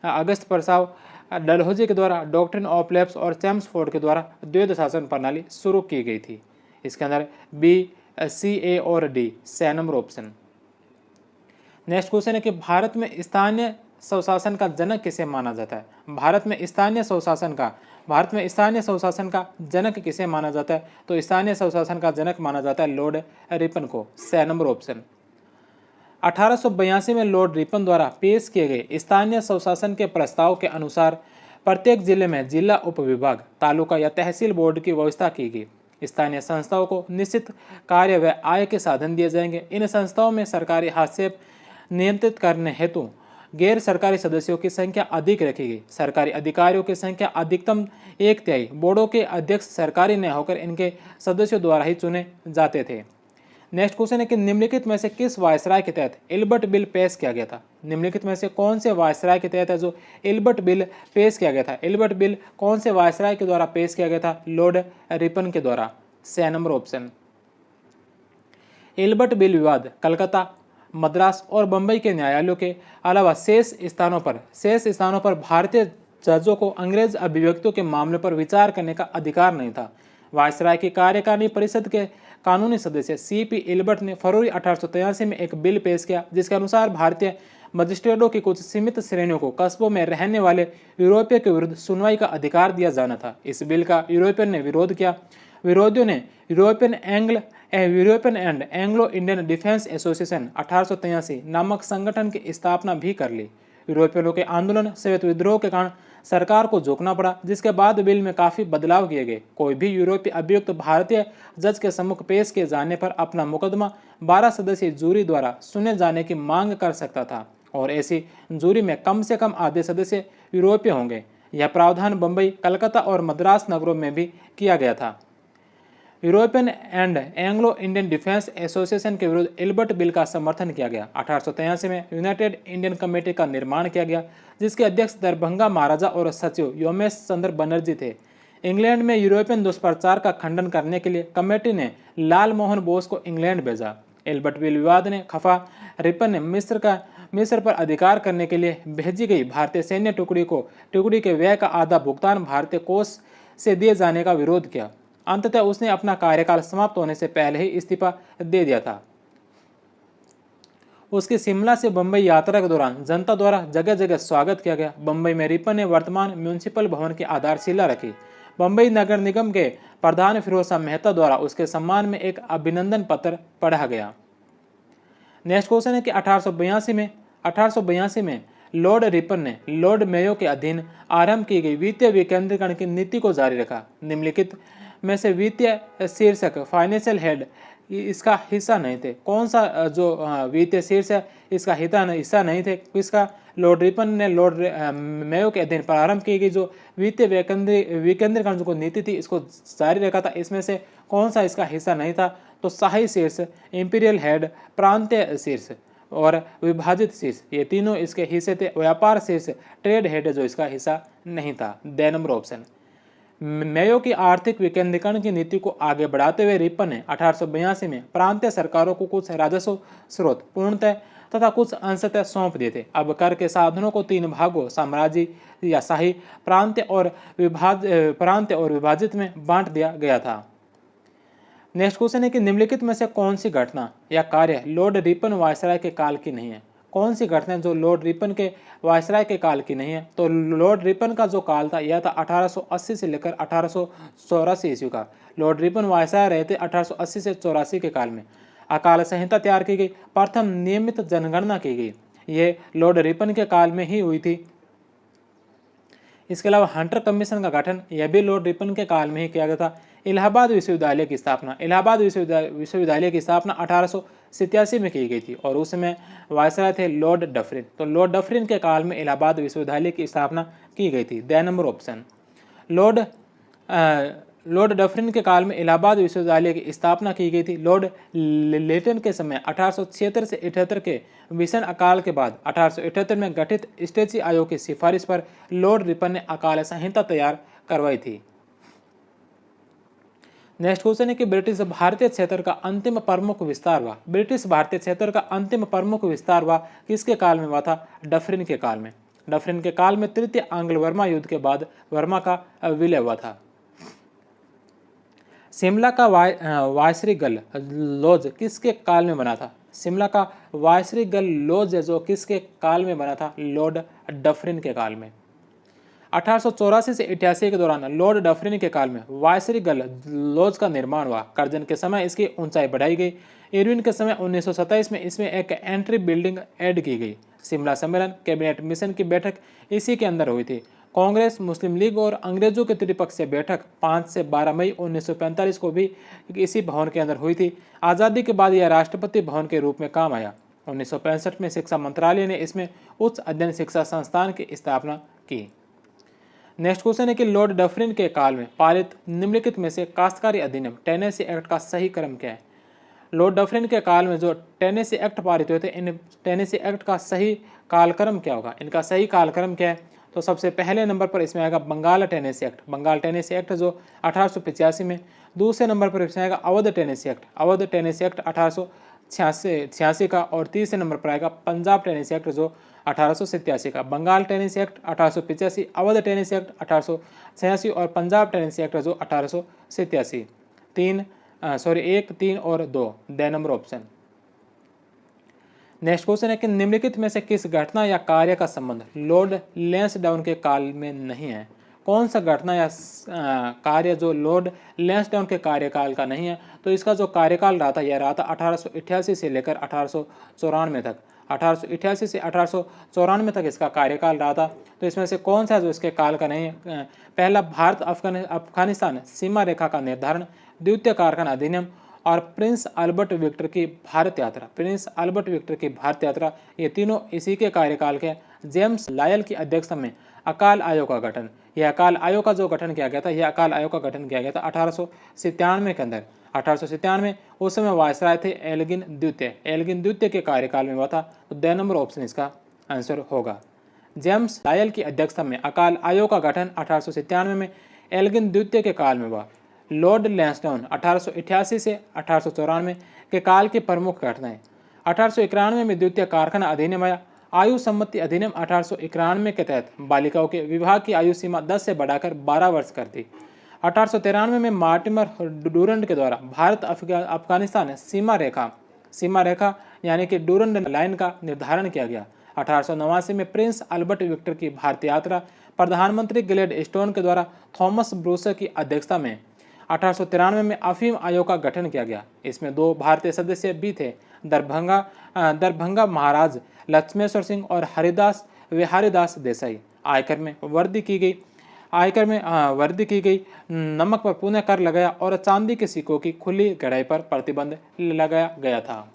अगस्त प्रस्ताव, डलहौजी के द्वारा डॉक्ट्रिन ऑफ लेप्स और चेम्सफोर्ड के द्वारा द्वैध शासन प्रणाली शुरू की गई थी। इसके अंदर बी, सी, ए और D 6 number option. Next question है कि भारत में स्थानीय स्वशासन का जनक किसे माना जाता है? भारत में स्थानीय स्वशासन का जनक किसे माना जाता है? तो स्थानीय स्वशासन का जनक माना जाता है लॉर्ड रिपन को। 6 नंबर ऑप्शन। 1882 में लॉर्ड रिपन द्वारा पेश किए गए स्थानीय स्वशासन के प्रस्ताव के अनुसार प्रत्येक जिले में जिला उपविभाग, तालुका या तहसील बोर्ड की व्यवस्था की गई। स्थानीय संस्थाओं को निश्चित कार्य व आय के साधन दिए जाएंगे। इन संस्थाओं में सरकारी हस्तक्षेप नियंत्रित करने हेतु गैर सरकारी सदस्यों की संख्या अधिक रखी गई। सरकारी अधिकारियों की संख्या अधिकतम 1/3। बोर्डों के अध्यक्ष सरकारी न होकर इनके सदस्यों द्वारा ही चुने जाते थे। नेक्स्ट क्वेश्चन है कि निम्नलिखित में से किस वायसराय के तहत एल्बर्ट बिल पेश किया गया था? निम्नलिखित में से कौन से वायसराय के तहत है जो एल्बर्ट बिल पेश किया गया था? एल्बर्ट बिल कौन से वायसराय के द्वारा पेश किया गया था? लॉर्ड रिपन के द्वारा। 6 नंबर ऑप्शन। एल्बर्ट बिल विवाद कलकत्ता, मद्रास और बंबई के न्यायालयों के अलावा शेष स्थानों पर भारतीय जजों को अंग्रेज अभिव्यक्तियों के मामले पर विचार करने का अधिकार नहीं था। वायसराय की कार्यकारिणी परिषद के कानूनी सदस्य C.P. एल्बर्ट ने फरवरी 1883 में एक बिल पेश किया जिसके अनुसार भारतीय मजिस्ट्रेटों की कुछ सीमित श्रेणियों को कस्बों में रहने वाले यूरोपियों के विरुद्ध सुनवाई का अधिकार दिया जाना था। इस बिल का यूरोपियन ने विरोध किया। विरोधियों ने European and Anglo Indian defence association 1883 नामक संगठन की स्थापना भी कर ली। यूरोपियनों के आंदोलन, श्वेत विद्रोह के कारण सरकार को झुकना पड़ा, जिसके बाद बिल में काफी बदलाव किए गए। कोई भी यूरोपीय अभियुक्त भारतीय जज के सम्मुख पेश किए जाने पर अपना मुकदमा 12 सदस्यीय जूरी द्वारा सुने जाने की मांग कर सकता था और ऐसी जूरी में कम से कम आधे सदस्य यूरोपीय होंगे। यह प्रावधान बंबई, कलकत्ता और मद्रास नगरों में भी किया गया था। European and Anglo Indian defence association के विरुद्ध एल्बर्ट बिल का समर्थन किया गया। 1883 में यूनाइटेड इंडियन कमेटी का निर्माण किया गया जिसके अध्यक्ष दरभंगा महाराजा और सचिव योमेश चंद्र बनर्जी थे। इंग्लैंड में यूरोपियन दुष्प्रचार का खंडन करने के लिए कमेटी ने लाल मोहन बोस को इंग्लैंड भेजा। एल्बर्ट बिल विवाद ने खफा रिपन ने मिस्र पर अधिकार करने के लिए भेजी गई भारतीय सैन्य टुकड़ी के व्यय का आधा भुगतान भारतीय कोष से दिए जाने का विरोध किया। अंततः उसने अपना कार्यकाल समाप्त होने से पहले ही इस्तीफा दे दिया था। उसकी शिमला से बंबई यात्रा के दौरान जनता द्वारा जगह जगह स्वागत किया गया। बंबई में रिपन ने वर्तमान म्यूनिसिपल भवन की आधारशिला रखी। बंबई नगर निगम के प्रधान फिरोज शाह मेहता द्वारा उसके सम्मान में एक अभिनंदन पत्र पढ़ा गया। नेक्स्ट क्वेश्चन है कि 1882 में लॉर्ड रिपन ने लॉर्ड मेयो के अधीन आरंभ की गई वित्तीय विकेंद्रीकरण की नीति को जारी रखा। निम्नलिखित में से वित्तीय शीर्षक फाइनेंशियल हेड इसका हिस्सा नहीं थे। कौन सा जो वित्तीय शीर्ष इसका हिस्सा नहीं थे? इसका लॉर्ड रिपन ने लॉर्ड मेयो के अधीन प्रारंभ की गई जो वित्तीय विकेंद्रीकरण जो नीति थी इसको जारी रखा था। इसमें से कौन सा इसका हिस्सा नहीं था? तो शाही शीर्ष, इंपीरियल हेड, प्रांतीय शीर्ष और विभाजित शीर्ष, ये तीनों इसके हिस्से थे। व्यापार शीर्ष, ट्रेड हेड जो इसका हिस्सा नहीं था। The number option. मेयो की आर्थिक विकेंद्रीकरण की नीति को आगे बढ़ाते हुए रिपन ने 1882 में प्रांतीय सरकारों को कुछ राजस्व स्रोत पूर्णतः तथा कुछ अंशतः सौंप दिए थे। अब कर के साधनों को 3 भागों, साम्राज्य या शाही, प्रांतीय और विभाजित में बांट दिया गया था। नेक्स्ट क्वेश्चन है कि निम्नलिखित में से कौन सी घटना या कार्य लॉर्ड रिपन वायसराय के काल की नहीं है? कौन सी घटना जो लॉर्ड रिपन के वायसराय के काल की नहीं है? तो लॉर्ड रिपन का जो काल था यह था 1880 से लेकर 1884 ईस्वी का। लॉर्ड रिपन वायसराय रहे थे 1880 से 84 के काल में। अकाल संहिता तैयार की गई, प्रथम नियमित जनगणना की गई, ये लॉर्ड रिपन के काल में ही हुई थी। इसके अलावा हंटर कमीशन का गठन यह भी लॉर्ड रिपन के काल में ही किया गया था। इलाहाबाद विश्वविद्यालय की स्थापना, इलाहाबाद विश्वविद्यालय की स्थापना 1887 में की गई थी और उसमें वायसराय थे लॉर्ड डफरिन। तो लॉर्ड डफरिन के काल में इलाहाबाद विश्वविद्यालय की स्थापना की गई थी। The number option. Lord Dufferin के काल में इलाहाबाद विश्वविद्यालय की स्थापना की गई थी। लॉर्ड लेटन के समय 1876 से 78 के भीषण अकाल के बाद 1878 में गठित स्टेची आयोग की सिफारिश पर लॉर्ड रिपन ने अकाल संहिता तैयार करवाई थी। नेक्स्ट क्वेश्चन है कि ब्रिटिश भारतीय क्षेत्र का अंतिम प्रमुख विस्तार हुआ। ब्रिटिश भारतीय क्षेत्र का अंतिम प्रमुख विस्तार हुआ किसके काल में हुआ था? डफरिन के काल में। डफरिन के काल में तृतीय आंग्ल वर्मा युद्ध के बाद वर्मा का विलय हुआ था। शिमला का वायसरीगल लॉज किसके काल में बना था? शिमला का वायसरीगल लॉज जो किसके काल में बना था? लॉर्ड डफरिन के काल में। 1884 से 88 के दौरान लॉर्ड डफरिन के काल में वायसरीगल लॉज का निर्माण हुआ। कर्जन के समय इसकी ऊंचाई बढ़ाई गई। इरविन के समय 1927 में इसमें एक एंट्री बिल्डिंग ऐड की गई। शिमला सम्मेलन, कैबिनेट मिशन की बैठक इसी के अंदर हुई थी। कांग्रेस, मुस्लिम लीग और अंग्रेजों के त्रिपक्षीय बैठक 5 से 12 मई 1945 को भी इसी भवन के अंदर हुई थी। आज़ादी के बाद यह राष्ट्रपति भवन के रूप में काम आया। 1965 में शिक्षा मंत्रालय ने इसमें उच्च अध्ययन शिक्षा संस्थान की स्थापना की। नेक्स्ट क्वेश्चन है कि लॉर्ड डफरिन के काल में पारित निम्नलिखित में से काश्तकारी अधिनियम टेनेसी एक्ट का सही क्रम क्या है? लॉर्ड डफरिन के काल में जो टेनेसी एक्ट पारित हुए थे, इन टेनेसी एक्ट का सही कालक्रम क्या होगा? इनका सही कालक्रम क्या है? तो सबसे पहले नंबर पर इसमें आएगा Bengal tenancy act. Bengal tenancy act जो 1885 में। दूसरे नंबर पर इसमें आएगा Awadh tenancy act. Awadh tenancy act 1886 का। और तीसरे नंबर पर आएगा पंजाब टेनेसी एक्ट जो 1887 का। Bengal tenancy act 1885, Awadh tenancy act 1886 और पंजाब टेनेसी एक्ट जो 1887। 1, 3 और 2 the number option. Next question है कि निम्नलिखित में से किस घटना या कार्य का संबंध लॉर्ड लैंसडाउन के काल में नहीं है? कौन सा घटना या कार्य जो लॉर्ड लैंसडाउन के कार्यकाल का नहीं है? तो इसका जो कार्यकाल रहा था यह रहा था 1888 से लेकर 1894 तक। 1888 से 1894 तक इसका कार्यकाल रहा था। तो इसमें से कौन सा जो इसके काल का नहीं है? पहला, भारत अफगानिस्तान सीमा रेखा का निर्धारण। द्वितीय, कारखाना अधिनियम। और प्रिंस अल्बर्ट विक्टर की भारत यात्रा। प्रिंस अल्बर्ट विक्टर की भारत यात्रा, ये तीनों इसी के कार्यकाल के। जेम्स लायल की अध्यक्षता में अकाल आयोग का गठन। यह अकाल आयोग का जो गठन किया गया था, यह अकाल आयोग का गठन किया गया था 1897 के अंदर। 1897 उस समय वायसराय थे एल्गिन द्वितीय। एल्गिन द्वितीय के कार्यकाल में हुआ था। तो द नंबर ऑप्शन इसका आंसर होगा। जेम्स लायल की अध्यक्षता में अकाल आयोग का गठन 1897 में एल्गिन द्वितीय के काल में हुआ। लॉर्ड लैंसडाउन 1888 से 1894 के काल की प्रमुख घटनाएं। 1891 में द्वितीय कारखाना अधिनियम आया। आयु सम्मति अधिनियम 1891 के तहत बालिकाओं के विवाह की आयु सीमा 10 से बढ़ाकर 12 वर्ष कर दी। 1893 में मार्टिमर डूरंड के द्वारा भारत अफगानिस्तान सीमा रेखा यानी कि डूरंड लाइन का निर्धारण किया गया। 1889 में प्रिंस अल्बर्ट विक्टर की भारत यात्रा। प्रधानमंत्री ग्लेड स्टोन के द्वारा थॉमस ब्रूसर की अध्यक्षता में 1893 में अफीम आयोग का गठन किया गया। इसमें 2 भारतीय सदस्य भी थे, दरभंगा महाराज लक्ष्मेश्वर सिंह और हरिदास विहारीदास देसाई। आयकर में वृद्धि की गई। आयकर में वृद्धि की गई, नमक पर पुनः कर लगाया और चांदी के सिक्कों की खुली गढ़ाई पर प्रतिबंध लगाया गया था।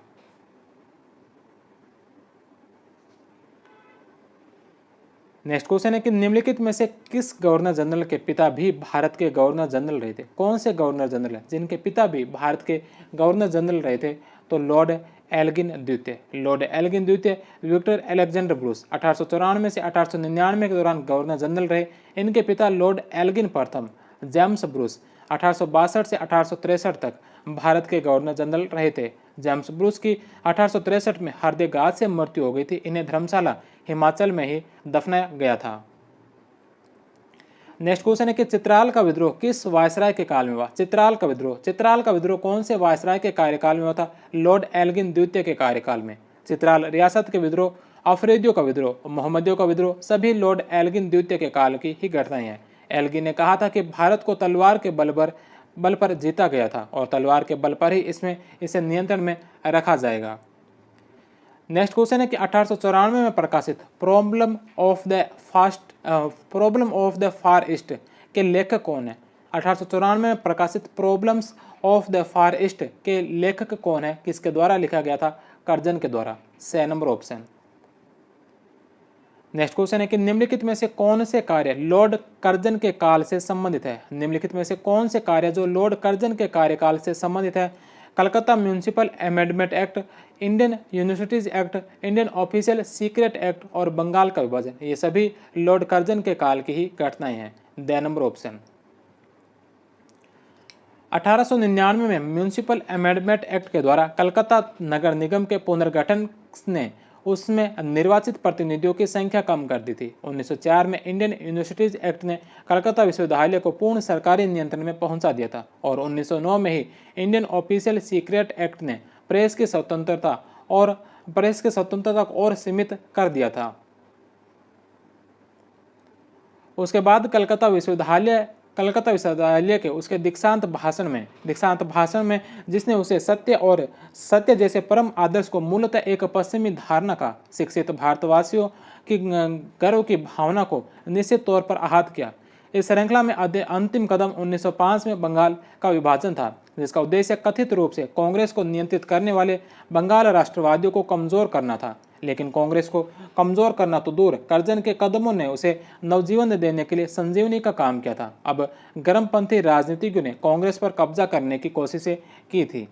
नेक्स्ट क्वेश्चन है कि निम्नलिखित में से किस गवर्नर जनरल के पिता भी भारत के गवर्नर जनरल रहे थे? कौन से गवर्नर जनरल हैं जिनके पिता भी भारत के गवर्नर जनरल रहे थे? तो लॉर्ड एल्गिन द्वितीय। लॉर्ड एल्गिन द्वितीय विक्टर अलेक्जेंडर ब्रूस 1894 से 1899 के दौरान गवर्नर जनरल रहे। इनके पिता लॉर्ड एल्गिन प्रथम जेम्स ब्रूस 1862 से 1863 तक भारत के गवर्नर जनरल रहे थे। जेम्स ब्रूस की 1863 में हृदयघात से मृत्यु हो गई थी। इन्हें धर्मशाला हिमाचल में ही दफनाया गया था। नेक्स्ट क्वेश्चन है कि चित्राल का विद्रोह किस वायसराय के काल में हुआ? चित्राल का विद्रोह कौन से वायसराय के कार्यकाल में हुआ था? लॉर्ड एल्गिन द्वितीय के कार्यकाल में। चित्राल रियासत के विद्रोह, अफरीदियों का विद्रोह, मोहम्मदियों का विद्रोह सभी लॉर्ड एल्गिन द्वितीय के काल की ही घटनाएं हैं। एल्गिन ने कहा था कि भारत को तलवार के बल पर जीता गया था और तलवार के बल पर ही इसे नियंत्रण में रखा जाएगा। नेक्स्ट क्वेश्चन है कि 1894 में प्रकाशित problem of the far east के लेखक कौन है? 1894 में प्रकाशित problems of the far east के लेखक कौन है? किसके द्वारा लिखा गया था? कर्जन के द्वारा। 6 नंबर ऑप्शन। नेक्स्ट क्वेश्चन है कि निम्नलिखित में से कौन से कार्य लॉर्ड कर्जन के काल से संबंधित है? निम्नलिखित में से कौन से कार्य जो लॉर्ड कर्जन के कार्यकाल से संबंधित है? Calcutta municipal amendment act, Indian universities act, Indian official secret act और बंगाल का विभाजन, ये सभी लॉर्ड कर्जन के काल की ही घटनाएं हैं। The number option. 1899 में म्यूनिसिपल अमेंडमेंट एक्ट के द्वारा कलकत्ता नगर निगम के पुनर्गठन ने उसमें निर्वाचित प्रतिनिधियों की संख्या कम कर दी थी। 1904 में इंडियन यूनिवर्सिटीज एक्ट ने कलकत्ता विश्वविद्यालय को पूर्ण सरकारी नियंत्रण में पहुंचा दिया था और 1909 में ही इंडियन ऑफिशियल सीक्रेट एक्ट ने प्रेस की स्वतंत्रता को और सीमित कर दिया था। उसके बाद कलकत्ता विश्वविद्यालय के उसके दीक्षांत भाषण में जिसने उसे सत्य जैसे परम आदर्श को मूलतः एक पश्चिमी धारणा का शिक्षित भारतवासियों की गर्व की भावना को निश्चित तौर पर आहत किया। इस श्रृंखला में अंतिम कदम 1905 में बंगाल का विभाजन था, जिसका उद्देश्य कथित रूप से कांग्रेस को नियंत्रित करने वाले बंगाल राष्ट्रवादियों को कमजोर करना था। लेकिन कांग्रेस को कमजोर करना तो दूर, कर्जन के कदमों ने उसे नवजीवन देने के लिए संजीवनी का काम किया था। अब गर्मपंथी राजनीतिज्ञों ने कांग्रेस पर कब्जा करने की कोशिशें की थी।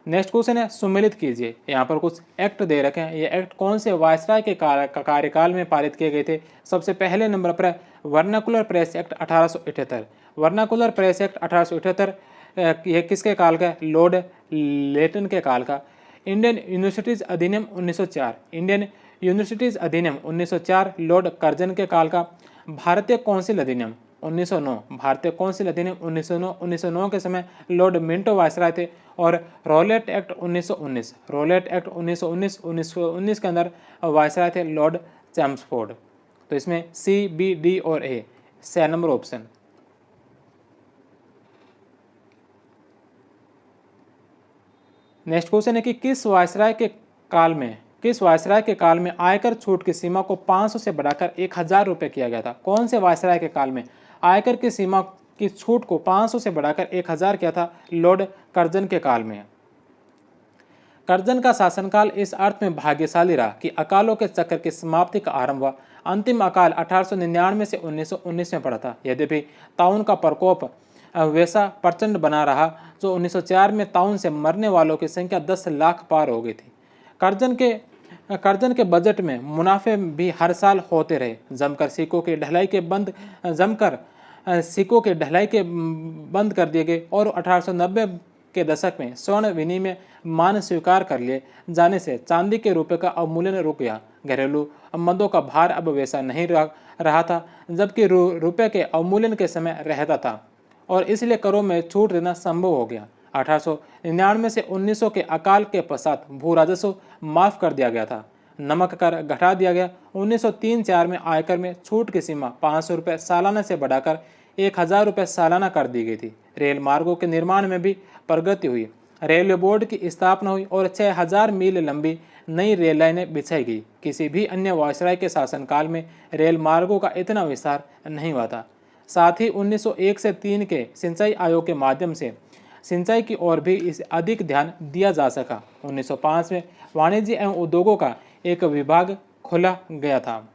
नेक्स्ट क्वेश्चन है, सुमेलित कीजिए। यहाँ पर कुछ एक्ट दे रखे हैं। ये एक्ट कौन से वायसराय के कार्यकाल में पारित किए गए थे? सबसे पहले नंबर पर vernacular press act 1878। Vernacular press act 1878 यह किसके काल का? लॉर्ड लेटन के काल का। इंडियन यूनिवर्सिटीज अधिनियम 1904। इंडियन यूनिवर्सिटीज अधिनियम 1904 लॉर्ड कर्जन के काल का। भारतीय कौंसिल अधिनियम 1909। भारतीय कौंसिल अधिनियम 1909 के समय लॉर्ड मिंटो वायसराय थे। और रॉलेट एक्ट 1919। रॉलेट एक्ट 1919 के अंदर वायसराय थे लॉर्ड चैम्सफोर्ड। तो इसमें सी, बी, डी और ए 6 नंबर ऑप्शन। नेक्स्ट क्वेश्चन है कि किस वायसराय के काल में आयकर छूट की सीमा को 500 से बढ़ाकर 1000 रुपये किया गया था? कौन से वायसराय के काल में आयकर की सीमा की छूट को 500 से बढ़ाकर 1000 किया था? लॉर्ड कर्जन के काल में। कर्जन का शासनकाल इस अर्थ में भाग्यशाली रहा कि अकालों के चक्र की समाप्ति का आरंभ हुआ। अंतिम अकाल 1899 से 1919 में पड़ा था। यद्यपि ताउन का प्रकोप वैसा प्रचंड बना रहा जो 1904 में ताउन से मरने वालों की संख्या 10 लाख पार हो गई थी। कर्जन के बजट में मुनाफे भी हर साल होते रहे। जमकर सिक्कों के ढलाई के बंद कर दिए गए और 1890 के दशक में स्वर्ण विनिमय मान स्वीकार कर लिए जाने से चांदी के रुपये का अवमूल्यन रुक गया। घरेलू मदों का भार अब वैसा नहीं रहा था जबकि रुपये के अवमूल्यन के समय रहता था और इसलिए करों में छूट देना संभव हो गया। 1899 से 1900 के अकाल के पश्चात भू राजस्व माफ कर दिया गया था। नमक कर घटा दिया गया। 1903-04 में आयकर में छूट की सीमा 500 रुपये सालाना से बढ़ाकर 1000 रुपये सालाना कर दी गई थी। रेल मार्गों के निर्माण में भी प्रगति हुई। रेलवे बोर्ड की स्थापना हुई और 6000 मील लंबी नई रेल लाइनें बिछाई गई। किसी भी अन्य वायसराय के शासनकाल में रेल मार्गों का इतना विस्तार नहीं हुआ था। साथ ही 1901 से 3 के सिंचाई आयोग के माध्यम से सिंचाई की ओर भी इस अधिक ध्यान दिया जा सका। 1905 में वाणिज्य एवं उद्योगों का एक विभाग खोला गया था।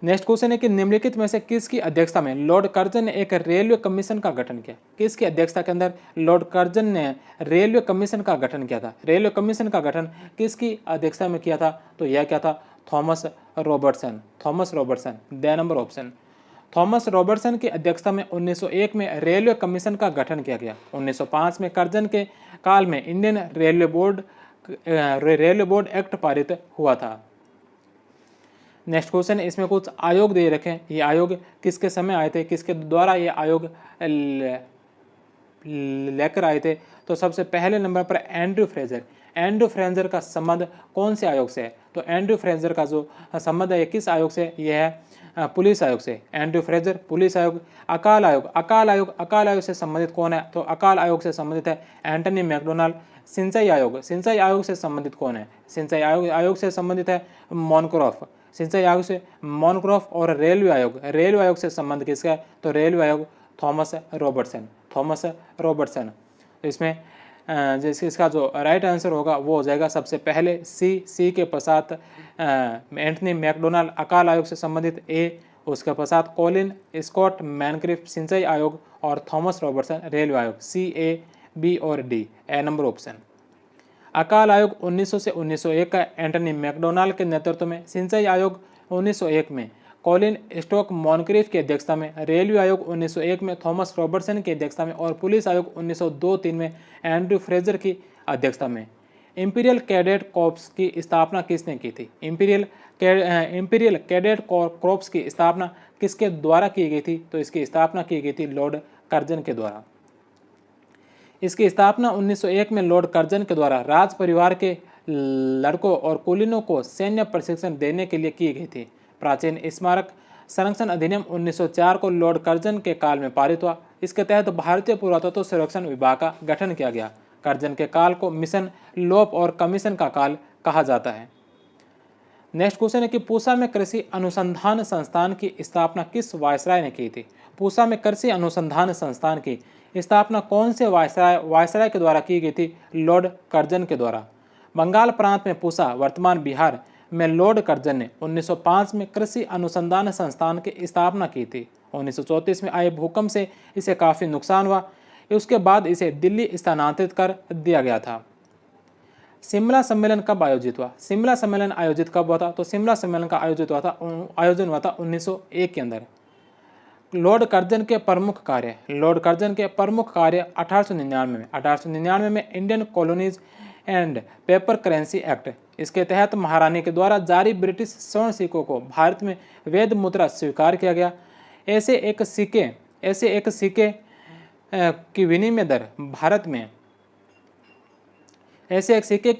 नेक्स्ट क्वेश्चन है कि निम्नलिखित में से किसकी अध्यक्षता में लॉर्ड कर्जन ने एक रेलवे कमीशन का गठन किया। किसकी अध्यक्षता के अंदर लॉर्ड कर्जन ने रेलवे कमीशन का गठन किया था। रेलवे कमीशन का गठन किसकी अध्यक्षता में किया था, तो यह क्या था, Thomas Robertson. Thomas Robertson, the number option. Thomas Robertson की अध्यक्षता में 1901 में रेलवे कमीशन का गठन किया गया। 1905 में कर्जन के काल में इंडियन रेलवे बोर्ड एक्ट पारित हुआ था। नेक्स्ट क्वेश्चन, इसमें कुछ आयोग दे रखे हैं। ये आयोग किसके समय आए थे, किसके द्वारा ये आयोग लेकर आए थे, तो सबसे पहले नंबर पर एंड्रयू फ्रेजर। एंड्रयू फ्रेजर का संबंध कौन से आयोग से है, तो एंड्रयू फ्रेजर का जो संबंध है किस आयोग से, यह है पुलिस आयोग से। एंड्रयू फ्रेजर, पुलिस आयोग। अकाल आयोग, अकाल आयोग से संबंधित कौन है, तो अकाल आयोग से संबंधित है एंटनी मैकडोनाल्ड। सिंचाई आयोग, सिंचाई आयोग से संबंधित कौन है, सिंचाई आयोग से संबंधित है मॉनक्रॉफ। सिंचाई आयोग से मॉनक्रॉफ। और रेलवे आयोग से संबंध किसका है, तो रेलवे आयोग थॉमस रॉबर्टसन। Thomas Robertson. तो इसमें जैसे इसका जो राइट आंसर होगा वो हो जाएगा सबसे पहले सी के पश्चात एंटनी मैकडोनाल्ड अकाल आयोग से संबंधित ए, उसके पश्चात कॉलिन स्कॉट मैनक्रिफ्ट सिंचाई आयोग और थॉमस रॉबर्टसन रेलवे आयोग। सी, ए, बी और डी, ए नंबर ऑप्शन। अकाल आयोग 1900 से 1901 का एंटनी मैकडोनाल्ड के नेतृत्व में, सिंचाई आयोग 1901 में कॉलिन स्टॉक मॉनक्रिफ की अध्यक्षता में, रेलवे आयोग 1901 में थॉमस रॉबर्टसन की अध्यक्षता में और पुलिस आयोग 1902-3 में एंड्रयू फ्रेजर की अध्यक्षता में। इंपीरियल कैडेट कॉर्प्स की स्थापना किसने की थी, इंपीरियल कैडेट कॉर्प्स की स्थापना किसके द्वारा की गई थी, तो इसकी स्थापना की गई थी लॉर्ड कर्जन के द्वारा। इसकी स्थापना 1901 में लॉर्ड कर्जन के द्वारा राज परिवार के लड़कों और कुलीनों को सैन्य प्रशिक्षण देने के लिए की गई थी। प्राचीन स्मारक संरक्षण अधिनियम 1904 को लॉर्ड कर्जन के काल में पारित हुआ। इसके तहत भारतीय पुरातत्व संरक्षण विभाग का गठन किया गया। कर्जन के काल को मिशन, लोप और कमीशन का काल कहा जाता है। नेक्स्ट क्वेश्चन है कि पूसा में कृषि अनुसंधान संस्थान की स्थापना किस वायसराय ने की थी। पूसा में कृषि अनुसंधान संस्थान की स्थापना कौन से वायसराय के द्वारा की गई थी, लॉर्ड कर्जन के द्वारा। बंगाल प्रांत में पूसा, वर्तमान बिहार में लॉर्ड कर्जन ने 1905 में कृषि अनुसंधान संस्थान की स्थापना की थी। 1934 में आए भूकंप से इसे काफ़ी नुकसान हुआ, उसके बाद इसे दिल्ली स्थानांतरित कर दिया गया था। शिमला सम्मेलन कब आयोजित हुआ, शिमला सम्मेलन आयोजित कब हुआ था, तो शिमला सम्मेलन का आयोजन हुआ था 1901 के अंदर। लॉर्ड कर्जन के प्रमुख कार्य, लॉर्ड कर्जन के प्रमुख कार्य 1899 में Indian colonies and paper currency act, इसके तहत महारानी के द्वारा जारी ब्रिटिश स्वर्ण सिक्कों को भारत में वैध मुद्रा स्वीकार किया गया। ऐसे एक सिक्के की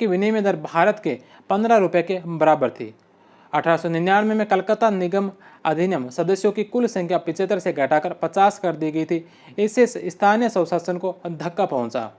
विनिमय दर भारत के 15 रुपये के बराबर थी। 1899 में कलकत्ता निगम अधिनियम सदस्यों की कुल संख्या 75 से घटाकर 50 कर दी गई थी। इससे स्थानीय स्वशासन को धक्का पहुंचा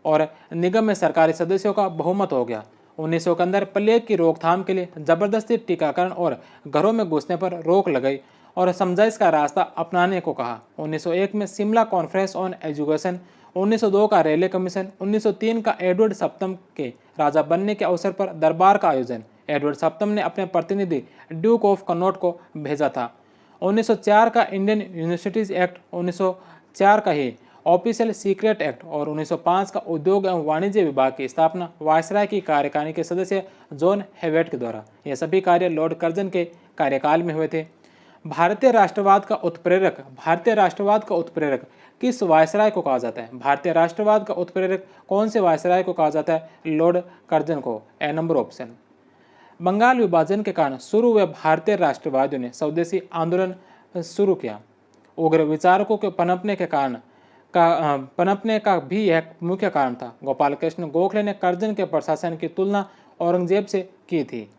और निगम में सरकारी सदस्यों का बहुमत हो गया। 1900 के अंदर प्लेग की रोकथाम के लिए जबरदस्ती टीकाकरण और घरों में घुसने पर रोक लगाई और समझाइश का रास्ता अपनाने को कहा। 1901 में शिमला कॉन्फ्रेंस ऑन एजुकेशन, 1902 का रेलवे कमीशन, 1903 का एडवर्ड सप्तम के राजा बनने के अवसर पर दरबार का आयोजन। एडवर्ड सप्तम ने अपने प्रतिनिधि ड्यूक ऑफ कनॉट को भेजा था। 1904 का इंडियन यूनिवर्सिटीज एक्ट, 1904 का ही ऑफिशियल सीक्रेट एक्ट और 1905 का उद्योग एवं वाणिज्य विभाग की स्थापना वायसराय की कार्यकारिणी के सदस्य जॉन हेवेट के द्वारा। ये सभी कार्य लॉर्ड कर्जन के कार्यकाल में हुए थे। भारतीय राष्ट्रवाद का उत्प्रेरक किस वायसराय को कहा जाता है, भारतीय राष्ट्रवाद का उत्प्रेरक कौन से वायसराय को कहा जाता है, लॉर्ड कर्जन को, ए नंबर ऑप्शन। बंगाल विभाजन के कारण शुरू हुए भारतीय राष्ट्रवादियों ने स्वदेशी आंदोलन शुरू किया। उग्र विचारकों के पनपने का भी यह मुख्य कारण था। गोपाल कृष्ण गोखले ने कर्जन के प्रशासन की तुलना औरंगजेब से की थी।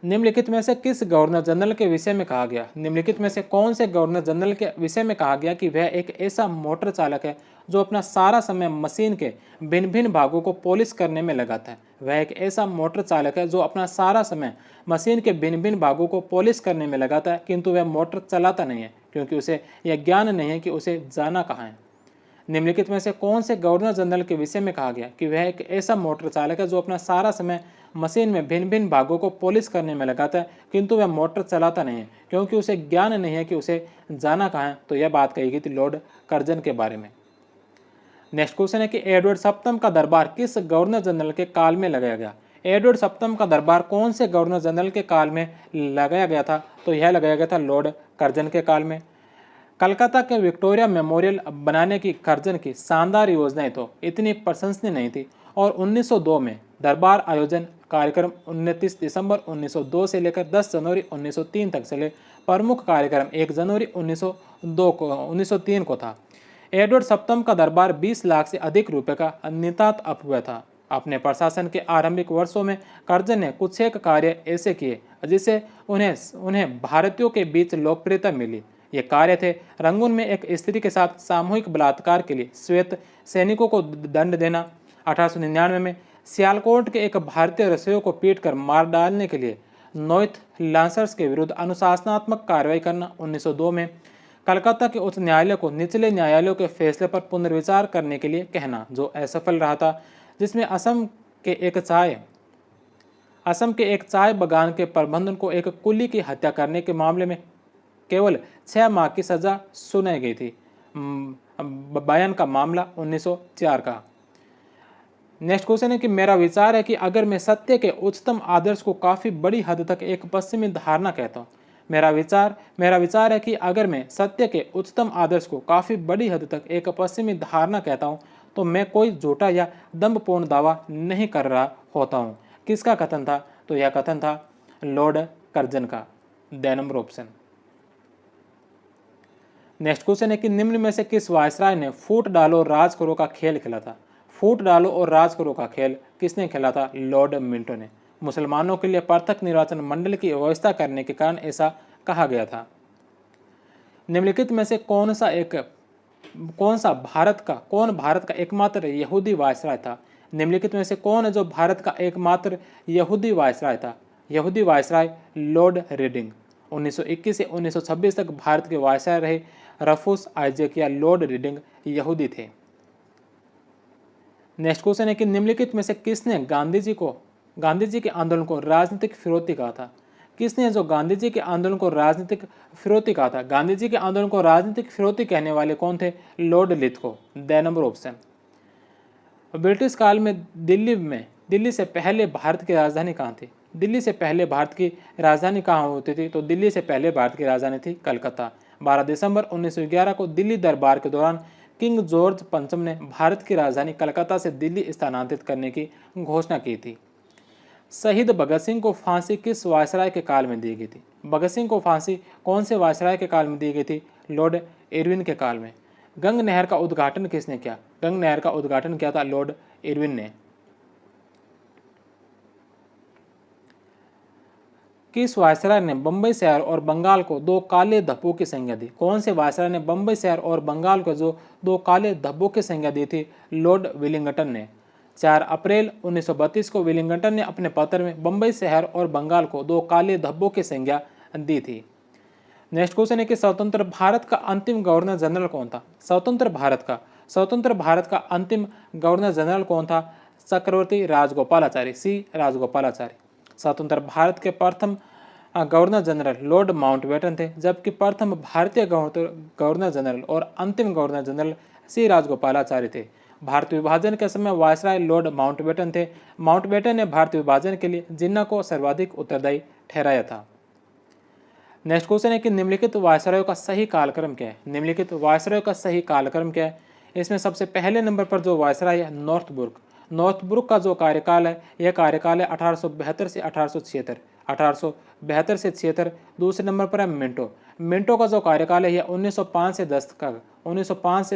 निम्नलिखित में से किस गवर्नर जनरल के विषय में कहा गया? निम्नलिखित में से कौन से गवर्नर जनरल के विषय में कहा गया कि वह एक ऐसा मोटर चालक है जो अपना सारा समय मशीन के भिन्न भिन्न भागों को पॉलिश करने में लगाता है? वह एक ऐसा मोटर चालक है जो अपना सारा समय मशीन के भिन्न भिन्न भागों को पॉलिश करने में लगाता है, किंतु वह मोटर चलाता नहीं है, क्योंकि उसे यह ज्ञान नहीं है कि उसे जाना कहाँ है। निम्नलिखित में से कौन से गवर्नर जनरल के विषय में कहा गया कि वह एक ऐसा मोटर चालक है जो अपना सारा समय मशीन में भिन्न भिन्न भागों को पॉलिश करने में लगाता है, किंतु वह मोटर चलाता नहीं है, क्योंकि उसे ज्ञान नहीं है कि उसे जाना कहाँ है? तो यह बात कही गई थी लॉर्ड कर्जन के बारे में। नेक्स्ट क्वेश्चन है कि एडवर्ड सप्तम का दरबार किस गवर्नर जनरल के काल में लगाया गया? एडवर्ड सप्तम का दरबार कौन से गवर्नर जनरल के काल में लगाया गया था? तो यह लगाया गया था लॉर्ड कर्जन के काल में। कलकत्ता के विक्टोरिया मेमोरियल बनाने की कर्जन की शानदार योजनाएं तो इतनी प्रशंसनीय नहीं थी, और 1902 में दरबार आयोजन कार्यक्रम 29 दिसंबर 1902 से लेकर 10 जनवरी 1903 तक चले। प्रमुख कार्यक्रम 1 जनवरी 1903 को था। एडवर्ड सप्तम का दरबार 20 लाख से अधिक रुपए का नितांत अपव्यय था। अपने प्रशासन के आरंभिक वर्षों में कर्जन ने कुछ एक कार्य ऐसे किए जिससे उन्हें भारतीयों के बीच लोकप्रियता मिली। ये कार्य थे रंगून में एक स्त्री के साथ सामूहिक बलात्कार के लिए श्वेत सैनिकों को दंड देना, 1899 में सियालकोट के एक भारतीय रसोइयों को पीटकर मार डालने के लिए नॉर्थ लांसर्स के विरुद्ध अनुशासनात्मक कार्रवाई करना, 1902 में कलकत्ता के उच्च न्यायालय को निचले न्यायालयों के फैसले पर पुनर्विचार करने के लिए कहना, जो असफल रहा था, जिसमें असम के एक चाय बागान के प्रबंधन को एक कुली की हत्या करने के मामले में केवल 6 माह की सजा सुनाई गई थी। बयान का मामला 1904 का। नेक्स्ट क्वेश्चन है कि मेरा विचार है कि अगर मैं सत्य के उच्चतम आदर्श को काफ़ी बड़ी हद तक एक पश्चिमी धारणा कहता हूँ, मेरा विचार है कि अगर मैं सत्य के उच्चतम आदर्श को काफ़ी बड़ी हद तक एक पश्चिमी धारणा कहता हूँ, तो मैं कोई झूठा या दम्भपूर्ण दावा नहीं कर रहा होता हूँ। किसका कथन था? तो यह कथन था लॉर्ड कर्जन का। The number option. Next question है कि निम्न में से किस वायसराय ने फूट डालो राज करो का खेल खेला था? फूट डालो और राज करो का खेल किसने खेला था? लॉर्ड मिंटो ने। मुसलमानों के लिए पृथक निर्वाचन मंडल की व्यवस्था करने के कारण ऐसा कहा गया था। निम्नलिखित में से कौन भारत का एकमात्र यहूदी वायसराय था? निम्नलिखित में से कौन है जो भारत का एकमात्र यहूदी वायसराय था? यहूदी वायसराय लॉर्ड रीडिंग। 1921 से 1926 तक भारत के वायसराय रहे रफूस आइजैक या लॉर्ड रीडिंग यहूदी थे। नेक्स्ट क्वेश्चन है कि निम्नलिखित में से किसने गांधी जी के आंदोलन को राजनीतिक फिरौती कहा था? किसने जो गांधी जी के आंदोलन को राजनीतिक फिरौती कहा था? गांधी जी के आंदोलन को राजनीतिक फिरौती कहने वाले कौन थे? Lord Lithgow. The number option. British काल में दिल्ली से पहले भारत की राजधानी कहाँ थी? दिल्ली से पहले भारत की राजधानी कहाँ होती थी? तो दिल्ली से पहले भारत की राजधानी थी कलकत्ता। 12 दिसंबर 1911 को दिल्ली दरबार के दौरान किंग जॉर्ज पंचम ने भारत की राजधानी कलकत्ता से दिल्ली स्थानांतरित करने की घोषणा की थी। शहीद भगत सिंह को फांसी किस वायसराय के काल में दी गई थी? भगत सिंह को फांसी कौन से वायसराय के काल में दी गई थी? लॉर्ड इरविन के काल में। गंग नहर का उद्घाटन किसने किया? गंग नहर का उद्घाटन किया था लॉर्ड इरविन ने। किस वायसराय ने बंबई शहर और बंगाल को 2 काले धब्बों की संज्ञा दी? कौन से वायसराय ने बंबई शहर और बंगाल को जो 2 काले धब्बों की संज्ञा दी थी? लॉर्ड विलिंगटन ने। 4 अप्रैल 1932 को विलिंगटन ने अपने पत्र में बंबई शहर और बंगाल को 2 काले धब्बों की संज्ञा दी थी। नेक्स्ट क्वेश्चन है कि स्वतंत्र भारत का अंतिम गवर्नर जनरल कौन था? स्वतंत्र भारत का अंतिम गवर्नर जनरल कौन था? चक्रवर्ती राजगोपालाचारी, सी राजगोपालाचारी। स्वतंत्र भारत के प्रथम गवर्नर जनरल लॉर्ड माउंटबेटन थे, जबकि प्रथम भारतीय गवर्नर जनरल और अंतिम गवर्नर जनरल सी राजगोपालाचारी थे। भारत विभाजन के समय वायसराय लॉर्ड माउंटबेटन थे। माउंटबेटन ने भारत विभाजन के लिए जिन्ना को सर्वाधिक उत्तरदायी ठहराया था। नेक्स्ट क्वेश्चन है कि निम्नलिखित वायसरायों का सही कालक्रम क्या है? निम्नलिखित वायसरायों का सही कालक्रम क्या है? इसमें सबसे पहले नंबर पर जो वायसराय है नॉर्थब्रुक का जो कार्यकाल है, यह कार्यकाल है 1872 से 1876, 1872 से 76। दूसरे नंबर पर है मिंटो का जो कार्यकाल है यह 1905 से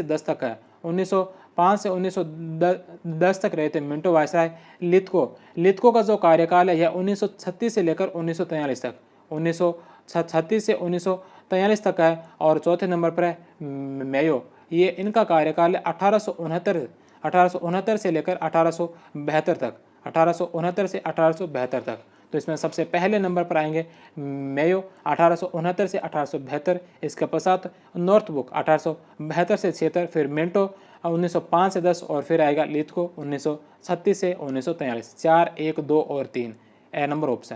10 तक है। 1905 से 1910 तक रहे थे मिंटो वायसराय। लिथको का जो कार्यकाल है यह 1936 से लेकर 1943 तक 1936 से 1943 तक है। और चौथे नंबर पर है मेयो, ये इनका कार्यकाल है 1869 से लेकर 1872 तक 1869 से 1872 तक। तो इसमें सबसे पहले नंबर पर आएंगे मेयो 1869 से 1872, इसके पश्चात नॉर्थबुक 1872 से 76, फिर मिंटो 1905 से 10 और फिर आएगा लिथको 1936 से 1943। 4, 1, 2 और 3 ए नंबर ऑप्शन।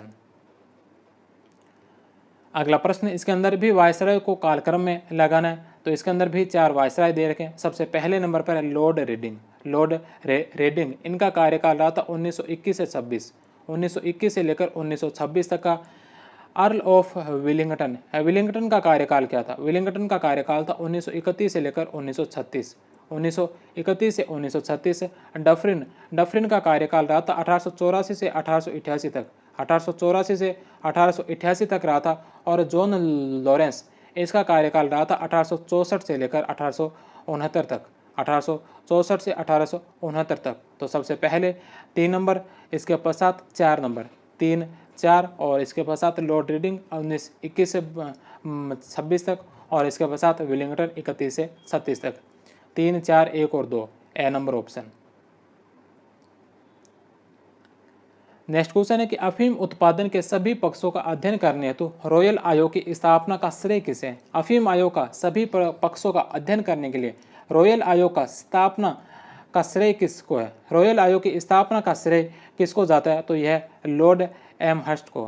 अगला प्रश्न, इसके अंदर भी वायसराय को कालक्रम में लगाना है, तो इसके अंदर भी 4 वायसराय दे रखे हैं। सबसे पहले नंबर पर है लॉर्ड रेडिंग, इनका कार्यकाल रहा था 1921 से 26, 1921 से लेकर 1926 तक का। अर्ल ऑफ विलिंगटन का कार्यकाल क्या था? विलिंगटन का कार्यकाल था 1931 से लेकर 1936, 1931 से 1936। डफरिन का कार्यकाल रहा था 1884 से 1888 तक, 1884 से 1888 तक रहा था। और जॉन लॉरेंस, इसका कार्यकाल रहा था 1864 से लेकर 1869 तक, 1864 से 1869 तक। तो सबसे पहले 3 नंबर, इसके पश्चात 4 नंबर, 3, 4 और इसके पश्चात लॉर्ड रीडिंग 1921 से 26 तक और इसके पश्चात विलिंगटन 31 से 37 तक। 3, 4, 1 और 2 ए नंबर ऑप्शन। नेक्स्ट क्वेश्चन है कि अफीम उत्पादन के सभी पक्षों का अध्ययन करने हेतु रॉयल आयोग की स्थापना का श्रेय किसे? अफीम आयोग का सभी पक्षों का अध्ययन करने के लिए रॉयल आयोग का स्थापना का श्रेय किसको है? रॉयल आयोग की स्थापना का श्रेय किसको जाता है? तो यह लॉर्ड एमहर्स्ट को।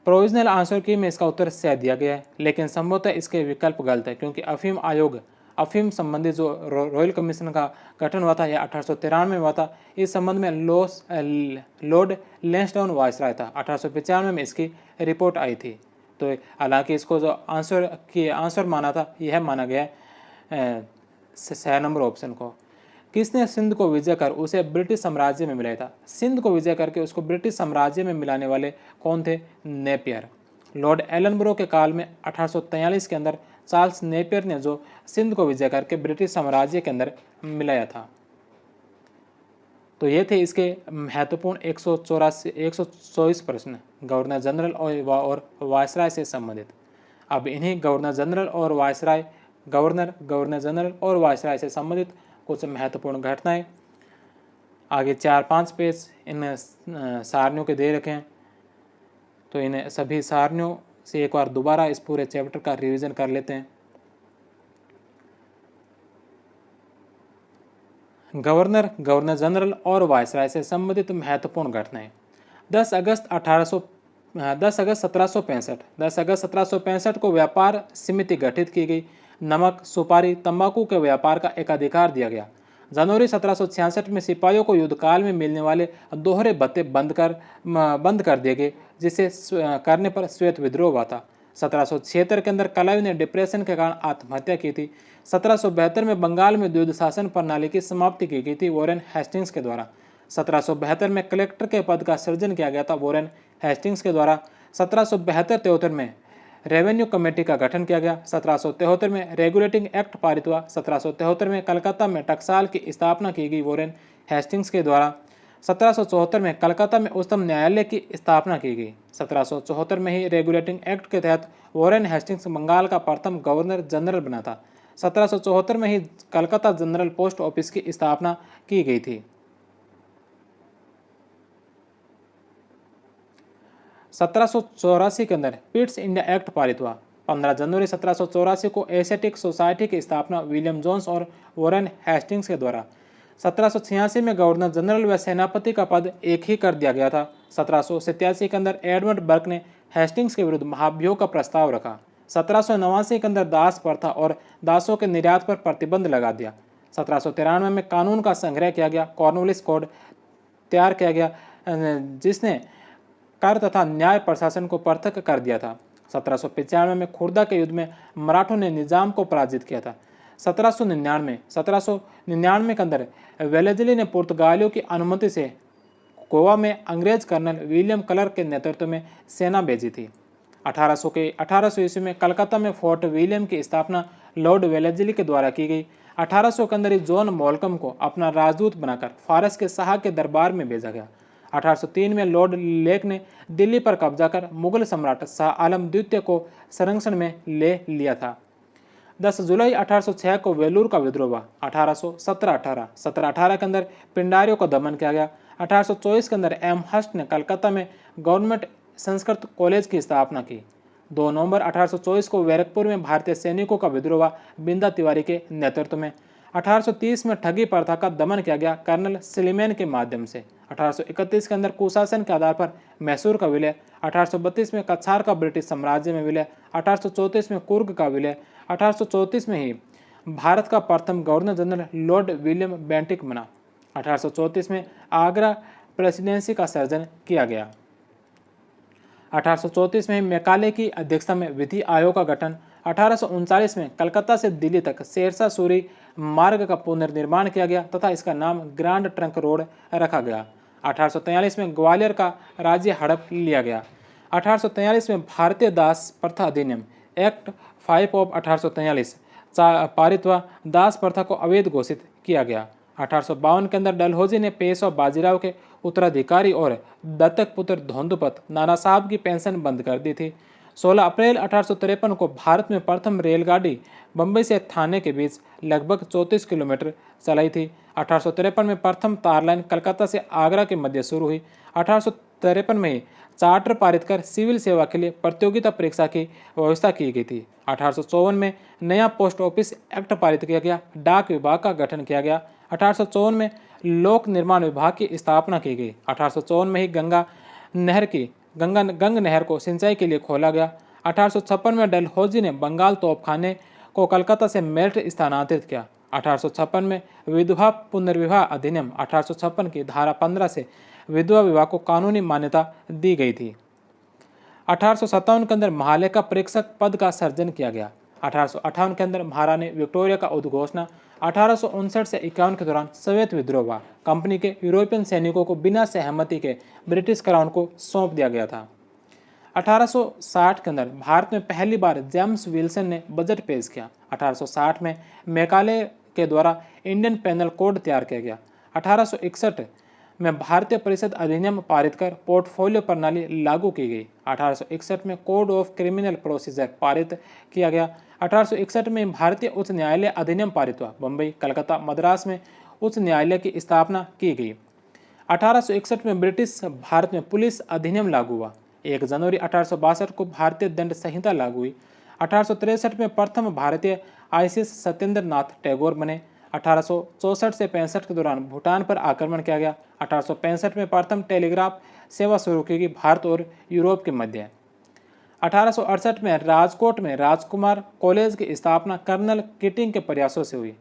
प्रोविजनल आंसर की में इसका उत्तर सही दिया गया है, लेकिन संभवतः इसके विकल्प गलत है, क्योंकि अफीम संबंधी जो रॉयल कमीशन का गठन हुआ था यह 1893 में हुआ था। इस संबंध में लॉर्ड लैंसडाउन वायसराय था। 1895 में इसकी रिपोर्ट आई थी। तो हालांकि इसको जो आंसर माना था यह माना गया 6 नंबर ऑप्शन को। किसने सिंध को विजय कर उसे ब्रिटिश साम्राज्य में मिलाया था? सिंध को विजय करके उसको ब्रिटिश साम्राज्य में मिलाने वाले कौन थे? नेपियर। लॉर्ड एलनब्रो के काल में 1843 के अंदर चार्ल्स नेपियर ने जो सिंध को विजय करके ब्रिटिश साम्राज्य के अंदर मिलाया था। तो ये थे इसके महत्वपूर्ण 124 प्रश्न गवर्नर जनरल और वायसराय से संबंधित। अब इन्हीं गवर्नर जनरल और वायसराय से संबंधित कुछ महत्वपूर्ण घटनाएं आगे 4-5 पेज इन सारणियों के दे रखे हैं। तो इन सभी सारणियों से एक बार दोबारा इस पूरे चैप्टर का रिवीजन कर लेते हैं। गवर्नर जनरल और वायसराय से संबंधित महत्वपूर्ण घटनाएं। 10 अगस्त 1765 को व्यापार समिति गठित की गई। नमक, सुपारी, तंबाकू के व्यापार का एकाधिकार दिया गया। जनवरी 1766 में सिपाहियों को युद्धकाल में मिलने वाले दोहरे भत्ते बंद कर दिए गए, जिसे करने पर श्वेत विद्रोह हुआ था। 1776 के अंदर कलायू ने डिप्रेशन के कारण आत्महत्या की थी। 1772 में बंगाल में द्वैध शासन प्रणाली की समाप्ति की गई थी वॉरेन हेस्टिंग्स के द्वारा। 1772 में कलेक्टर के पद का सृजन किया गया था वॉरेन हेस्टिंग्स के द्वारा। 1772-73 में रेवेन्यू कमेटी का गठन किया गया। 1773 में रेगुलेटिंग एक्ट पारित हुआ। 1773 में कलकत्ता में टकसाल की स्थापना की गई वॉरेन हेस्टिंग्स के द्वारा। 1774 में कलकत्ता में उच्चतम न्यायालय की स्थापना की गई। 1774 में ही रेगुलेटिंग एक्ट के तहत वॉरेन हेस्टिंग्स बंगाल का प्रथम गवर्नर जनरल बना था। 1774 में ही कलकत्ता जनरल पोस्ट ऑफिस की स्थापना की गई थी। 1784 के अंदर पिट्स इंडिया एक्ट पारित हुआ। 15 जनवरी 1784 को एशियाटिक सोसाइटी की स्थापना विलियम जोन्स और वॉरेन हेस्टिंग्स के द्वारा। 1786 में गवर्नर जनरल व सेनापति का पद एक ही कर दिया गया था। 1787 के अंदर एडवर्ड बर्क ने हेस्टिंग्स के विरुद्ध महाभियोग का प्रस्ताव रखा। 1789 के अंदर दास प्रथा और दासों के निर्यात पर प्रतिबंध लगा दिया। 1793 में कानून का संग्रह किया गया, कॉर्नवालिस कोड तैयार किया गया, जिसने कर तथा न्याय प्रशासन को पृथक कर दिया था। 1795 में खुर्दा के युद्ध में मराठों ने निजाम को पराजित किया था। 1799 के अंदर वेलेजली ने पुर्तगालियों की अनुमति से गोवा में अंग्रेज कर्नल विलियम क्लर्क के नेतृत्व में सेना भेजी थी। 1800 ईस्वी में कलकत्ता में फोर्ट विलियम की स्थापना लॉर्ड वेलेजली के द्वारा की गई। 1800 के अंदर ही जॉन मॉलकम को अपना राजदूत बनाकर फारस के शाह के दरबार में भेजा गया। 1803 में लॉर्ड लेक ने दिल्ली पर कब्जा कर मुगल सम्राट शाह आलम द्वितीय को संरक्षण में ले लिया था। 10 जुलाई 1806 को वेलूर का विद्रोह हुआ। 1718 के अंदर पिंडारियों का दमन किया गया। 1824 के अंदर एम हस्ट ने कलकत्ता में गवर्नमेंट संस्कृत कॉलेज की स्थापना की। 2 नवंबर 1824 को बैरकपुर में भारतीय सैनिकों का विद्रोह हुआ बिंदा तिवारी के नेतृत्व में। 1830 में ठगी प्रथा का दमन किया गया कर्नल सलीमैन के माध्यम से। 1831 के अंदर कुशासन के आधार पर मैसूर का विलय। 1832 में कछार का ब्रिटिश साम्राज्य में विलय। 1834 में कुर्ग का विलय। 1834 में ही भारत का प्रथम governor general Lord William Bentinck बना। 1834 में आगरा प्रेसिडेंसी का सर्जन किया गया। 1834 में मैकाले की अध्यक्षता में विधि आयोग का गठन। 1839 में कलकत्ता से दिल्ली तक शेरशाह सूरी मार्ग का पुनर्निर्माण किया गया तथा इसका नाम ग्रांड ट्रंक रोड रखा गया। 1843 में ग्वालियर का राज्य हड़प लिया गया। 1843 में भारतीय दास प्रथा अधिनियम एक्ट 5 ऑफ 1843 पारित हुआ। दास प्रथा को अवैध घोषित किया गया। 1852 के अंदर डलहौजी ने पेशवा बाजीराव के उत्तराधिकारी और दत्तक पुत्र धोंदुपत नाना साहब की पेंशन बंद कर दी थी। 16 अप्रैल 1853 को भारत में प्रथम रेलगाड़ी बम्बई से थाने के बीच लगभग 34 किलोमीटर चलाई थी। 1853 में प्रथम तार लाइन कलकत्ता से आगरा के मध्य शुरू हुई। 1853 में ही चार्टर पारित कर सिविल सेवा के लिए प्रतियोगिता परीक्षा की व्यवस्था की गई थी। 1854 में नया पोस्ट ऑफिस एक्ट पारित किया गया। डाक विभाग का गठन किया गया। 1854 में लोक निर्माण विभाग की स्थापना की गई। 1854 में ही गंग नहर को सिंचाई के लिए खोला गया। 1856 में डलहौजी ने बंगाल तोपखाने को कलकत्ता से मेरठ स्थानांतरित किया। 1856 में विधवा पुनर्विवाह अधिनियम 1856 की धारा 15 से विधवा विवाह को कानूनी मान्यता दी गई थी। 1857 के अंदर महालेखा परीक्षक पद का सर्जन किया गया। 1858 के अंदर महारानी विक्टोरिया का उद्घोषणा। 1859 से 51 के दौरान सोवियत विद्रोह हुआ। कंपनी के यूरोपियन सैनिकों को बिना सहमति के ब्रिटिश क्राउन को सौंप दिया गया था। 1860 के अंदर भारत में पहली बार जेम्स विल्सन ने बजट पेश किया। 1860 में मैकाले के द्वारा इंडियन पेनल कोड तैयार किया गया। 1861 में भारतीय परिषद अधिनियम पारित कर पोर्टफोलियो प्रणाली लागू की गई। 1861 में कोड ऑफ क्रिमिनल प्रोसीजर पारित किया गया। 1861 में भारतीय उच्च न्यायालय अधिनियम पारित हुआ। बम्बई, कलकत्ता, मद्रास में उच्च न्यायालय की स्थापना की गई। 1861 में ब्रिटिश भारत में पुलिस अधिनियम लागू हुआ। 1 जनवरी 1862 को भारतीय दंड संहिता लागू हुई। 1863 में प्रथम भारतीय आईसीएस सत्येंद्र नाथ टैगोर बने। 1864 से 65 के दौरान भूटान पर आक्रमण किया गया। 1865 में प्रथम टेलीग्राफ सेवा शुरू की गई भारत और यूरोप के मध्य। 1868 में राजकोट में राजकुमार कॉलेज की स्थापना कर्नल किटिंग के प्रयासों से हुई।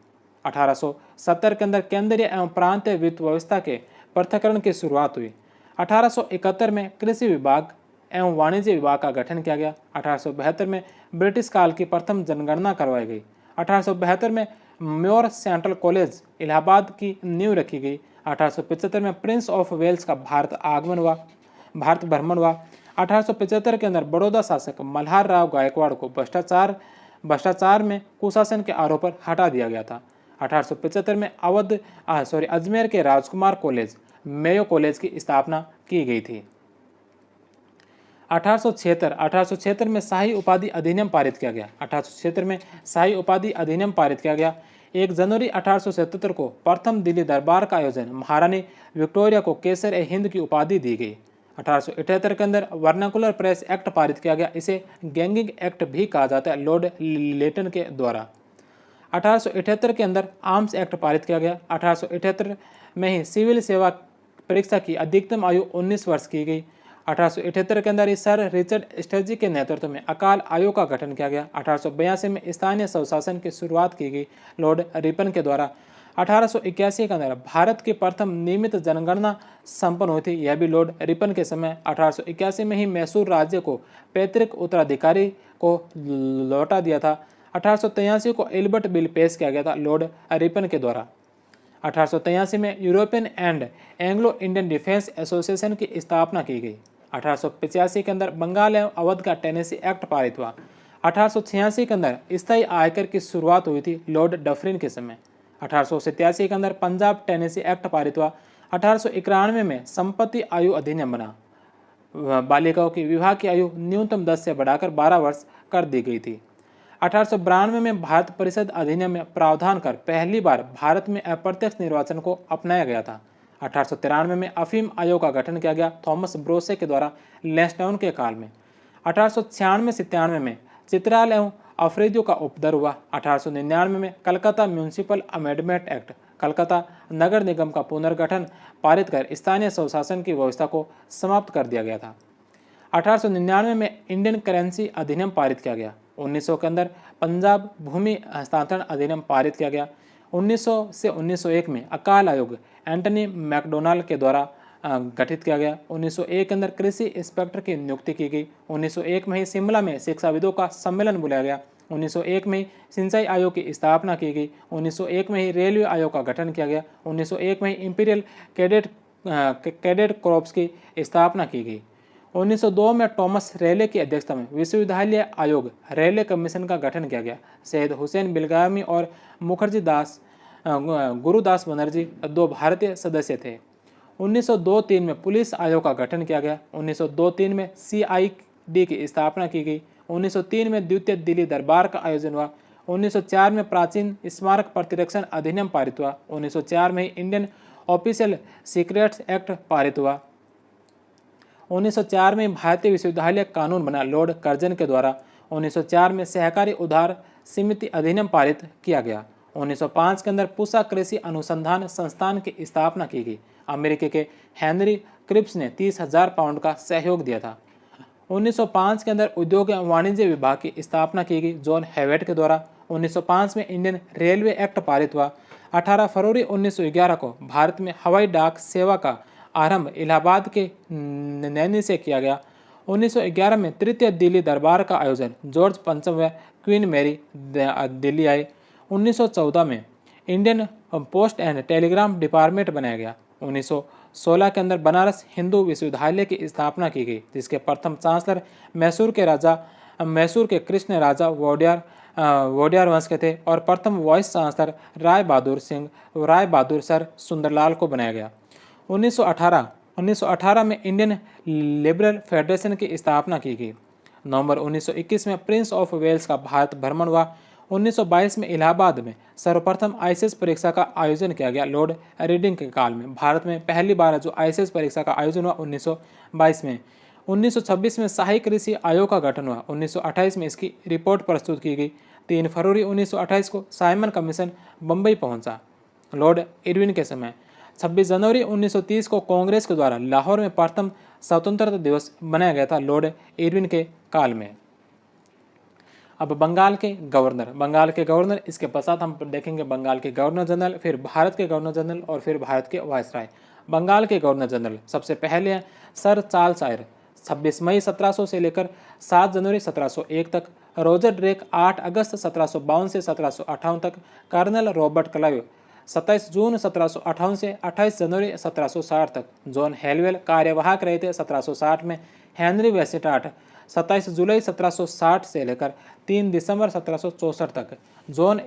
1870 के अंदर केंद्रीय एवं प्रांतीय वित्त व्यवस्था के पृथक्करण की शुरुआत हुई। 1871 में कृषि विभाग एवं वाणिज्य विभाग का गठन किया गया। 1872 में ब्रिटिश काल की प्रथम जनगणना करवाई गई। 1872 में म्योर सेंट्रल कॉलेज इलाहाबाद की नींव रखी गई। 1875 में प्रिंस ऑफ वेल्स का भारत भ्रमण हुआ। 1875 के अंदर बड़ौदा शासक मल्हार राव गायकवाड़ को भ्रष्टाचार में कुशासन के आरोप पर हटा दिया गया था। 1875 में अजमेर के राजकुमार कॉलेज मेयो कॉलेज की स्थापना की गई थी। 1876 में शाही उपाधि अधिनियम पारित किया गया। 1876 में शाही उपाधि अधिनियम पारित किया गया। 1 जनवरी 1877 को प्रथम दिल्ली दरबार का आयोजन महारानी विक्टोरिया को केसर ए हिंद की उपाधि दी गई। 1878 के अंदर वर्नाकुलर प्रेस एक्ट पारित किया गया। इसे गैंगिंग एक्ट भी कहा जाता है लॉर्ड लेटन के द्वारा। 1878 के अंदर आर्म्स एक्ट पारित किया गया। 1878 में ही सिविल सेवा परीक्षा की अधिकतम आयु 19 वर्ष की गई। 1878 के अंदर सर रिचर्ड स्टर्जी के नेतृत्व में अकाल आयोग का गठन किया गया। 1882 में स्थानीय स्वशासन की शुरुआत की गई लॉर्ड रिपन के द्वारा। 1881 के अंदर भारत की प्रथम नियमित जनगणना संपन्न हुई थी, यह भी लॉर्ड रिपन के समय। 1881 में ही मैसूर राज्य को पैतृक उत्तराधिकारी को लौटा दिया था। 1883 को एल्बर्ट बिल पेश किया गया था लॉर्ड रिपन के द्वारा। 1883 में European and Anglo Indian defence association की स्थापना की गई। 1885 के अंदर बंगाल एवं अवध का टेनेसी एक्ट पारित हुआ। 1886 के अंदर स्थायी आयकर की शुरुआत हुई थी लॉर्ड डफरिन के समय। 1887 के अंदर पंजाब टेनेसी एक्ट पारित हुआ। 1891 में संपत्ति आयु अधिनियम बना। बालिकाओं की विवाह की आयु न्यूनतम 10 से बढ़ाकर 12 वर्ष कर दी गई थी। 1892 में भारत परिषद अधिनियम में प्रावधान कर पहली बार भारत में अप्रत्यक्ष निर्वाचन को अपनाया गया था। 1893 में अफीम आयोग का गठन किया गया थॉमस ब्रोसे के द्वारा लैंसडाउन के काल में। 1896-97 में चित्राल एवं अफरीदियों का उपदर हुआ। 1899 में Calcutta municipal amendment act Calcutta नगर निगम का पुनर्गठन पारित कर स्थानीय स्वशासन की व्यवस्था को समाप्त कर दिया गया था। 1899 में इंडियन करेंसी अधिनियम पारित किया गया। 1900 के अंदर पंजाब भूमि हस्तांतरण अधिनियम पारित किया गया। 1900 से 1901 में अकाल आयोग एंटनी मैकडोनाल्ड के द्वारा गठित किया गया। 1901 के अंदर कृषि इंस्पेक्टर की नियुक्ति की गई। 1901 में ही शिमला में शिक्षाविदों का सम्मेलन बुलाया गया। 1901 में ही सिंचाई आयोग की स्थापना की गई। 1901 में ही रेलवे आयोग का गठन किया गया। 1901 में ही इंपीरियल कैडेट कॉर्प्स की स्थापना की गई। 1902 में टॉमस रेले की अध्यक्षता में विश्वविद्यालय आयोग रेले कमीशन का गठन किया गया। सैयद हुसैन बिलगामी और मुखर्जी दास गुरुदास बनर्जी 2 भारतीय सदस्य थे। 1902-03 में पुलिस आयोग का गठन किया गया। 1902-03 में CID की स्थापना की गई। 1903 में द्वितीय दिल्ली दरबार का आयोजन हुआ। 1904 में प्राचीन स्मारक प्रतिरक्षण अधिनियम पारित हुआ। 1904 में इंडियन ऑफिशियल सीक्रेट्स एक्ट पारित हुआ। 1904 में भारतीय विश्वविद्यालय कानून बना लॉर्ड कर्जन के द्वारा। 1904 में सहकारी उधार समिति अधिनियम पारित किया गया। 1905 के अंदर पूसा कृषि अनुसंधान संस्थान की स्थापना की गई। अमेरिका के हेनरी क्रिप्स ने 30,000 पाउंड का सहयोग दिया था। 1905 के अंदर उद्योग एवं वाणिज्य विभाग की स्थापना की गई जॉन हेवेट के द्वारा। 1905 में इंडियन रेलवे एक्ट पारित हुआ। 18 फरवरी 1911 को भारत में हवाई डाक सेवा का आरंभ इलाहाबाद के नैनी से किया गया। 1911 में तृतीय दिल्ली दरबार का आयोजन जॉर्ज पंचम व क्वीन मैरी दिल्ली आए। 1914 में Indian post and Telegram department बनाया गया। 1916 के अंदर बनारस हिंदू विश्वविद्यालय की स्थापना की गई, जिसके प्रथम चांसलर मैसूर के कृष्ण राजा वोडियार वंश के थे और प्रथम vice chancellor Rai Bahadur sir Sundarlal को बनाया गया। 1918 में इंडियन लिबरल फेडरेशन की स्थापना की गई। नवंबर 1921 में प्रिंस ऑफ वेल्स का भारत भ्रमण हुआ। 1922 में इलाहाबाद में सर्वप्रथम ICS परीक्षा का आयोजन किया गया। लॉर्ड रीडिंग के काल में भारत में पहली बार जो ICS परीक्षा का आयोजन हुआ 1922 में। 1926 में शाही कृषि आयोग का गठन हुआ। 1928 में इसकी रिपोर्ट प्रस्तुत की गई। 3 फरवरी 1928 को साइमन कमीशन बम्बई पहुंचा लॉर्ड इरविन के समय। 26 जनवरी 1930 को कांग्रेस के द्वारा लाहौर में प्रथम स्वतंत्रता दिवस मनाया गया था लॉर्ड इरविन के काल में। अब बंगाल के गवर्नर, इसके पश्चात हम देखेंगे बंगाल के गवर्नर जनरल, फिर भारत के गवर्नर जनरल और फिर भारत के वायसराय। बंगाल के गवर्नर जनरल सबसे पहले हैं सर चार्ल्स आयर, 26 मई 1700 से लेकर 7 जनवरी 1701 तक। रोजर ड्रेक 8 अगस्त 1752 से 1758 तक। कर्नल रॉबर्ट क्लाइव 27 जून 1758 से 28 जनवरी 1760 तक। जॉन हेलवेल कार्यवाहक रहे थे 1760 में। हेनरी वेस्टार्ट 27 जुलाई 1760 से लेकर 3 दिसंबर 1764 तक। जॉन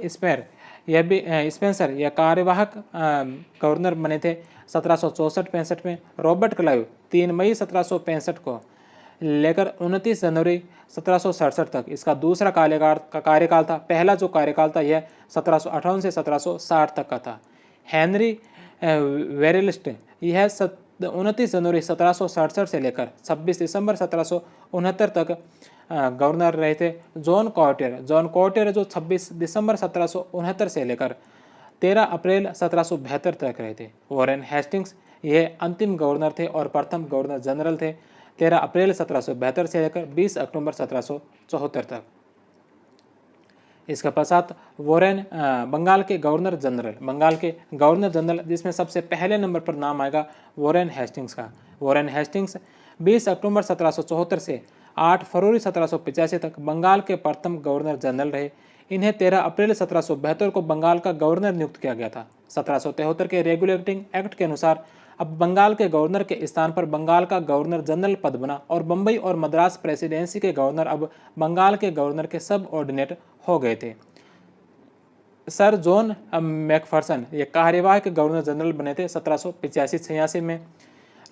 स्पेंसर यह कार्यवाहक गवर्नर बने थे 1764-65 में। रॉबर्ट क्लाइव 3 मई 1765 को लेकर 29 जनवरी 1767 तक इसका दूसरा कार्यकाल था। पहला जो कार्यकाल था यह 1758 से 1760 तक का था। हेनरी वेरेलिस्ट यह 29 जनवरी 1767 से लेकर 26 दिसंबर 1769 तक गवर्नर रहे थे। जॉन कॉर्टियर जो 26 दिसंबर 1769 से लेकर 13 अप्रैल 1772 तक रहे थे। वॉरेन हेस्टिंग्स यह अंतिम गवर्नर थे और प्रथम गवर्नर जनरल थे 13 अप्रैल 1772 से लेकर 20 अक्टूबर 1774 तक। इसके पश्चात बंगाल के गवर्नर जनरल जिसमें सबसे पहले नंबर पर नाम आएगा वॉरेन हेस्टिंग्स का। वॉरेन हेस्टिंग्स 20 अक्टूबर 1774 से 8 फरवरी 1785 तक बंगाल के प्रथम गवर्नर जनरल रहे। इन्हें 13 अप्रैल 1772 को बंगाल का गवर्नर नियुक्त किया गया था। 1773 के रेगुलेटिंग एक्ट के अनुसार अब बंगाल के गवर्नर के स्थान पर बंगाल का गवर्नर जनरल पद बना और बम्बई और मद्रास प्रेसिडेंसी के गवर्नर अब बंगाल के गवर्नर के सब ऑर्डिनेट हो गए थे। सर जॉन मैकफर्सन ये कार्यवाहक गवर्नर जनरल बने थे 1785-86 में।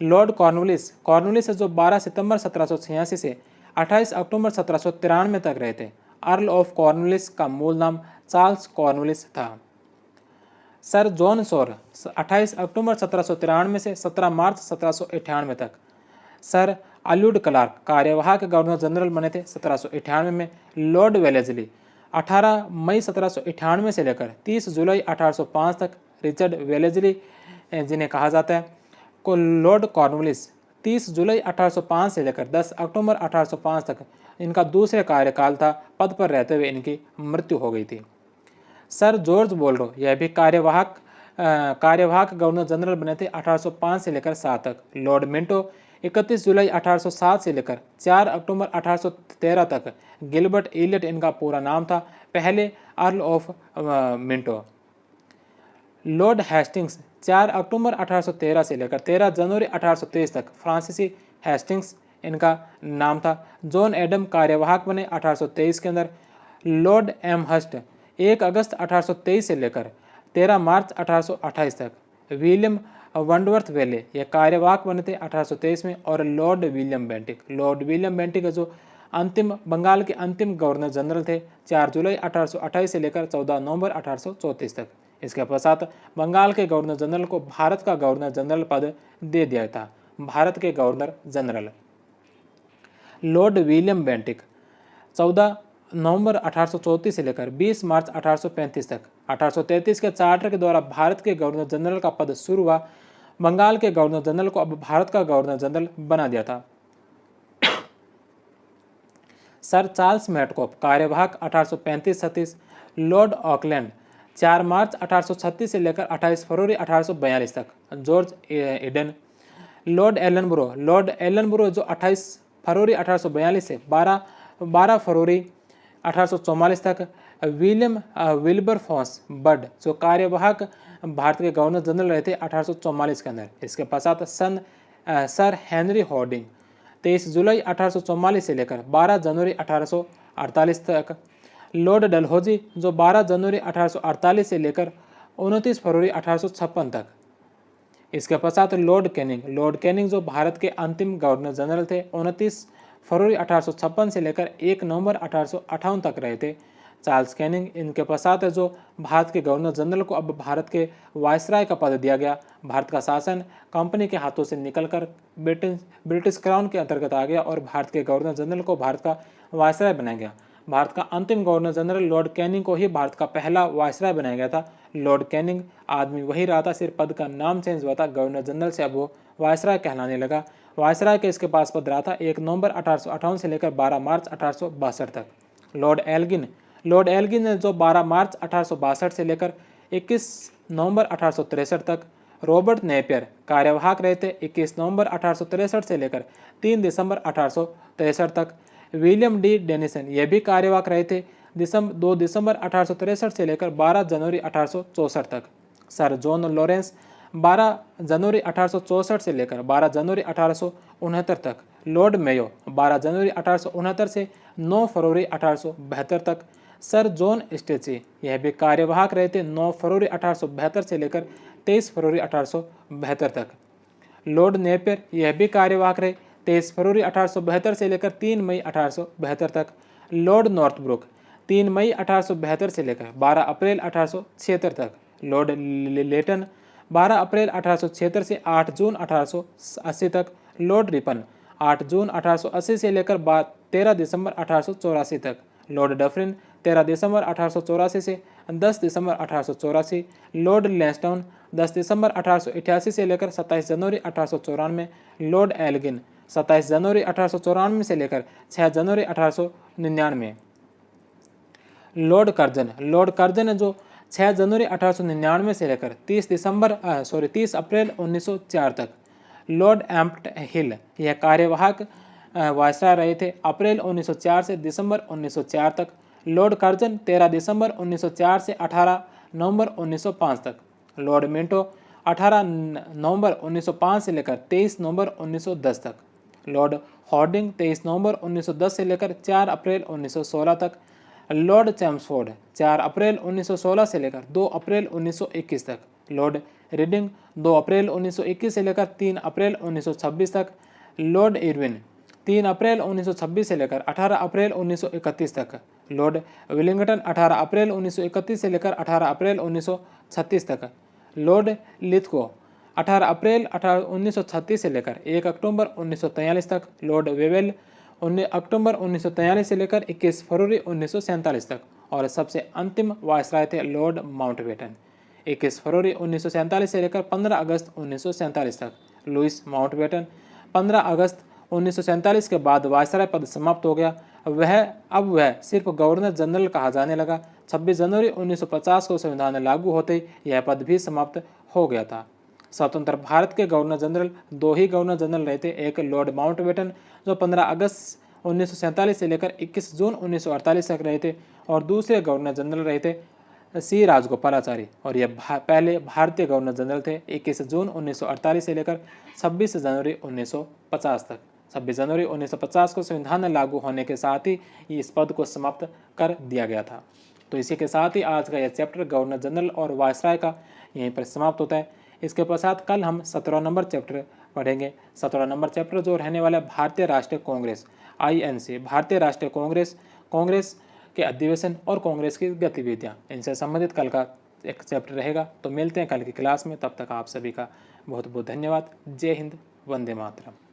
लॉर्ड कॉर्नवालिस जो 12 सितंबर 1786 से 28 अक्टूबर 1793 तक रहे थे। अर्ल ऑफ कॉर्नवालिस का मूल नाम चार्ल्स कॉर्नवालिस था। सर जॉन शोर 28 अक्टूबर 1793 से 17 मार्च 1798 तक। सर अल्यूड क्लार्क कार्यवाहक गवर्नर जनरल बने थे 1798 में। लॉर्ड वेलेस्ली 18 मई 1798 से लेकर 30 जुलाई 1805 तक। रिचर्ड वेलेस्ली जिन्हें कहा जाता है को लॉर्ड कॉर्नवालिस 30 जुलाई 1805 से लेकर 10 अक्टूबर 1805 तक इनका दूसरा कार्यकाल था। पद पर रहते हुए इनकी मृत्यु हो गई थी। सर जॉर्ज बोल्डो यह भी कार्यवाहक गवर्नर जनरल बने थे 1805 से लेकर 7 तक। लॉर्ड मिंटो 31 जुलाई 1807 से लेकर 4 अक्टूबर 1813 तक। गिलबर्ट एलियट इनका पूरा नाम था, पहले earl of Minto. Lord Hastings 4 अक्टूबर 1813 से लेकर 13 जनवरी 1823 तक। फ्रांसीसी हेस्टिंग्स इनका नाम था। जॉन एडम कार्यवाहक बने 1823 के अंदर। लॉर्ड एमहर्स्ट 1 अगस्त 1823 से लेकर 13 मार्च 1828 तक। विलियम वंडवर्थ वेले ये कार्यवाहक बने थे 1823 में। और लॉर्ड विलियम बेंटिक जो अंतिम बंगाल के अंतिम गवर्नर जनरल थे 4 जुलाई 1828 से लेकर 14 नवंबर 1834 तक। इसके पश्चात बंगाल के गवर्नर जनरल को भारत का गवर्नर जनरल पद दे दिया था। भारत के governor general Lord William Bentinck 14 नवंबर 1834 से लेकर 20 मार्च 1835 तक। 1833 के चार्टर के द्वारा भारत के गवर्नर जनरल का पद शुरू हुआ। बंगाल के गवर्नर जनरल को अब भारत का गवर्नर जनरल बना दिया था। सर चार्ल्स मैटकॉफ कार्यवाहक 1835-36। लॉर्ड ऑकलैंड 4 मार्च 1836 से लेकर 28 फरवरी 1842 तक। जॉर्ज ईडन लॉर्ड एलनब्रो जो 28 फरवरी 1842 से 12 फरवरी 1844 तक। विलियम विल्बरफॉर्स बर्ड जो कार्यवाहक भारत के गवर्नर जनरल रहे थे 1844 के अंदर। इसके पश्चात सर हेनरी हॉर्डिंग 23 जुलाई 1844 से लेकर 12 जनवरी 1848 तक। लॉर्ड डलहौजी जो 12 जनवरी 1848 से लेकर 29 फरवरी 1856 तक। इसके पश्चात लॉर्ड कैनिंग जो भारत के अंतिम गवर्नर जनरल थे 29 फरवरी 1856 से लेकर 1 नवंबर 1858 तक रहे थे। चार्ल्स कैनिंग इनके पश्चात जो भारत के गवर्नर जनरल को अब भारत के वायसराय का पद दिया गया। भारत का शासन कंपनी के हाथों से निकलकर ब्रिटिश क्राउन के अंतर्गत आ गया और भारत के गवर्नर जनरल को भारत का वायसराय बनाया गया। भारत का अंतिम गवर्नर जनरल लॉर्ड कैनिंग को ही भारत का पहला वायसराय बनाया गया था। लॉर्ड कैनिंग आदमी वही रहा था, सिर्फ पद का नाम चेंज हुआ था। गवर्नर जनरल से अब वो वायसराय कहलाने लगा। वायसराय के इसके पास पद रहा था 1 नवंबर 1858 से लेकर 12 मार्च 1862 तक। लॉर्ड एल्गिन ने जो 12 मार्च 1862 से लेकर 21 नवंबर 1863 तक। रॉबर्ट नेपियर कार्यवाहक रहे थे 21 नवंबर 1863 से लेकर 3 दिसंबर 1863 तक। विलियम डी डेनिसन ये भी कार्यवाहक रहे थे 2 दिसंबर 1863 से लेकर 12 जनवरी 1864 तक। सर जॉन लॉरेंस 12 जनवरी 1864 से लेकर 12 जनवरी 1869 तक। लॉर्ड मेयो 12 जनवरी 1869 से 9 फरवरी 1872 तक। सर जॉन स्टेची यह भी कार्यवाहक रहे थे 9 फरवरी 1872 से लेकर 23 फरवरी 1872 तक। लॉर्ड नेपियर यह भी कार्यवाहक रहे 23 फरवरी 1872 से लेकर 3 मई 1872 तक। लॉर्ड नॉर्थब्रुक 3 मई 1872 से लेकर 12 अप्रैल 1876 तक। लॉर्ड लेटन 12 अप्रैल 1876 से 8 जून 1880 तक। लॉर्ड रिपन 8 जून 1880 से लेकर 13 दिसंबर 1884 तक। लॉर्ड डफरिन 13 दिसंबर 1884 से 10 दिसंबर 1884। लॉर्ड लैंसडाउन 10 दिसंबर 1888 से लेकर 27 जनवरी 1894। लॉर्ड एल्गिन 27 जनवरी 1894 से लेकर 6 जनवरी 1899। लॉर्ड कर्जन जो 6 जनवरी 1899 से लेकर 30 अप्रैल 1904 तक। लॉर्ड एम्प्ट हिल यह कार्यवाहक वायसराय रहे थे अप्रैल 1904 से दिसंबर 1904 तक। लॉर्ड कर्जन 13 दिसंबर 1904 से 18 नवंबर 1905 तक। लॉर्ड मिंटो 18 नवंबर 1905 से लेकर 23 नवंबर 1910 तक। लॉर्ड हॉर्डिंग 23 नवंबर 1910 से लेकर 4 अप्रैल 1916 तक। लॉर्ड चैम्सफोर्ड 4 अप्रैल 1916 से लेकर 2 अप्रैल 1921 तक। लॉर्ड रीडिंग 2 अप्रैल 1921 से लेकर 3 अप्रैल 1926 तक। लॉर्ड इरविन 3 अप्रैल 1926 से लेकर 18 अप्रैल 1931 तक। लॉर्ड विलिंगटन 18 अप्रैल 1931 से लेकर 18 अप्रैल 1936 तक। लॉर्ड लिथगो 18 अप्रैल 1936 से लेकर 1 अक्टूबर 1943 तक। लॉर्ड वेवेल 19 अक्टूबर 1943 से लेकर 21 फरवरी 1947 तक। और सबसे अंतिम वायसराय थे लॉर्ड माउंटबेटन 21 फरवरी 1947 से लेकर 15 अगस्त 1947 तक। लुइस माउंटबेटन 15 अगस्त 1947 के बाद वायसराय पद समाप्त हो गया। वह सिर्फ गवर्नर जनरल कहा जाने लगा। 26 जनवरी 1950 को संविधान लागू होते ही यह पद भी समाप्त हो गया था। स्वतंत्र भारत के गवर्नर जनरल 2 ही गवर्नर जनरल रहे थे, एक लॉर्ड माउंटबेटन जो 15 अगस्त 1947 से लेकर 21 जून 1948 तक रहे थे, और दूसरे गवर्नर जनरल रहे थे सी राजगोपालाचारी, और यह पहले भारतीय गवर्नर जनरल थे 21 जून 1948 से लेकर 26 जनवरी 1950 तक। 26 जनवरी 1950 को संविधान लागू होने के साथ ही इस पद को समाप्त कर दिया गया था। तो इसी के साथ ही आज का यह चैप्टर गवर्नर जनरल और वायसराय का यहीं पर समाप्त होता है। इसके पश्चात कल हम 17 नंबर चैप्टर पढ़ेंगे। 17 नंबर चैप्टर जो रहने वाला भारतीय राष्ट्रीय कांग्रेस INC, भारतीय राष्ट्रीय कांग्रेस के अधिवेशन और कांग्रेस की गतिविधियां, इनसे संबंधित कल का एक चैप्टर रहेगा। तो मिलते हैं कल की क्लास में, तब तक आप सभी का बहुत बहुत धन्यवाद। जय हिंद, वंदे मातरम।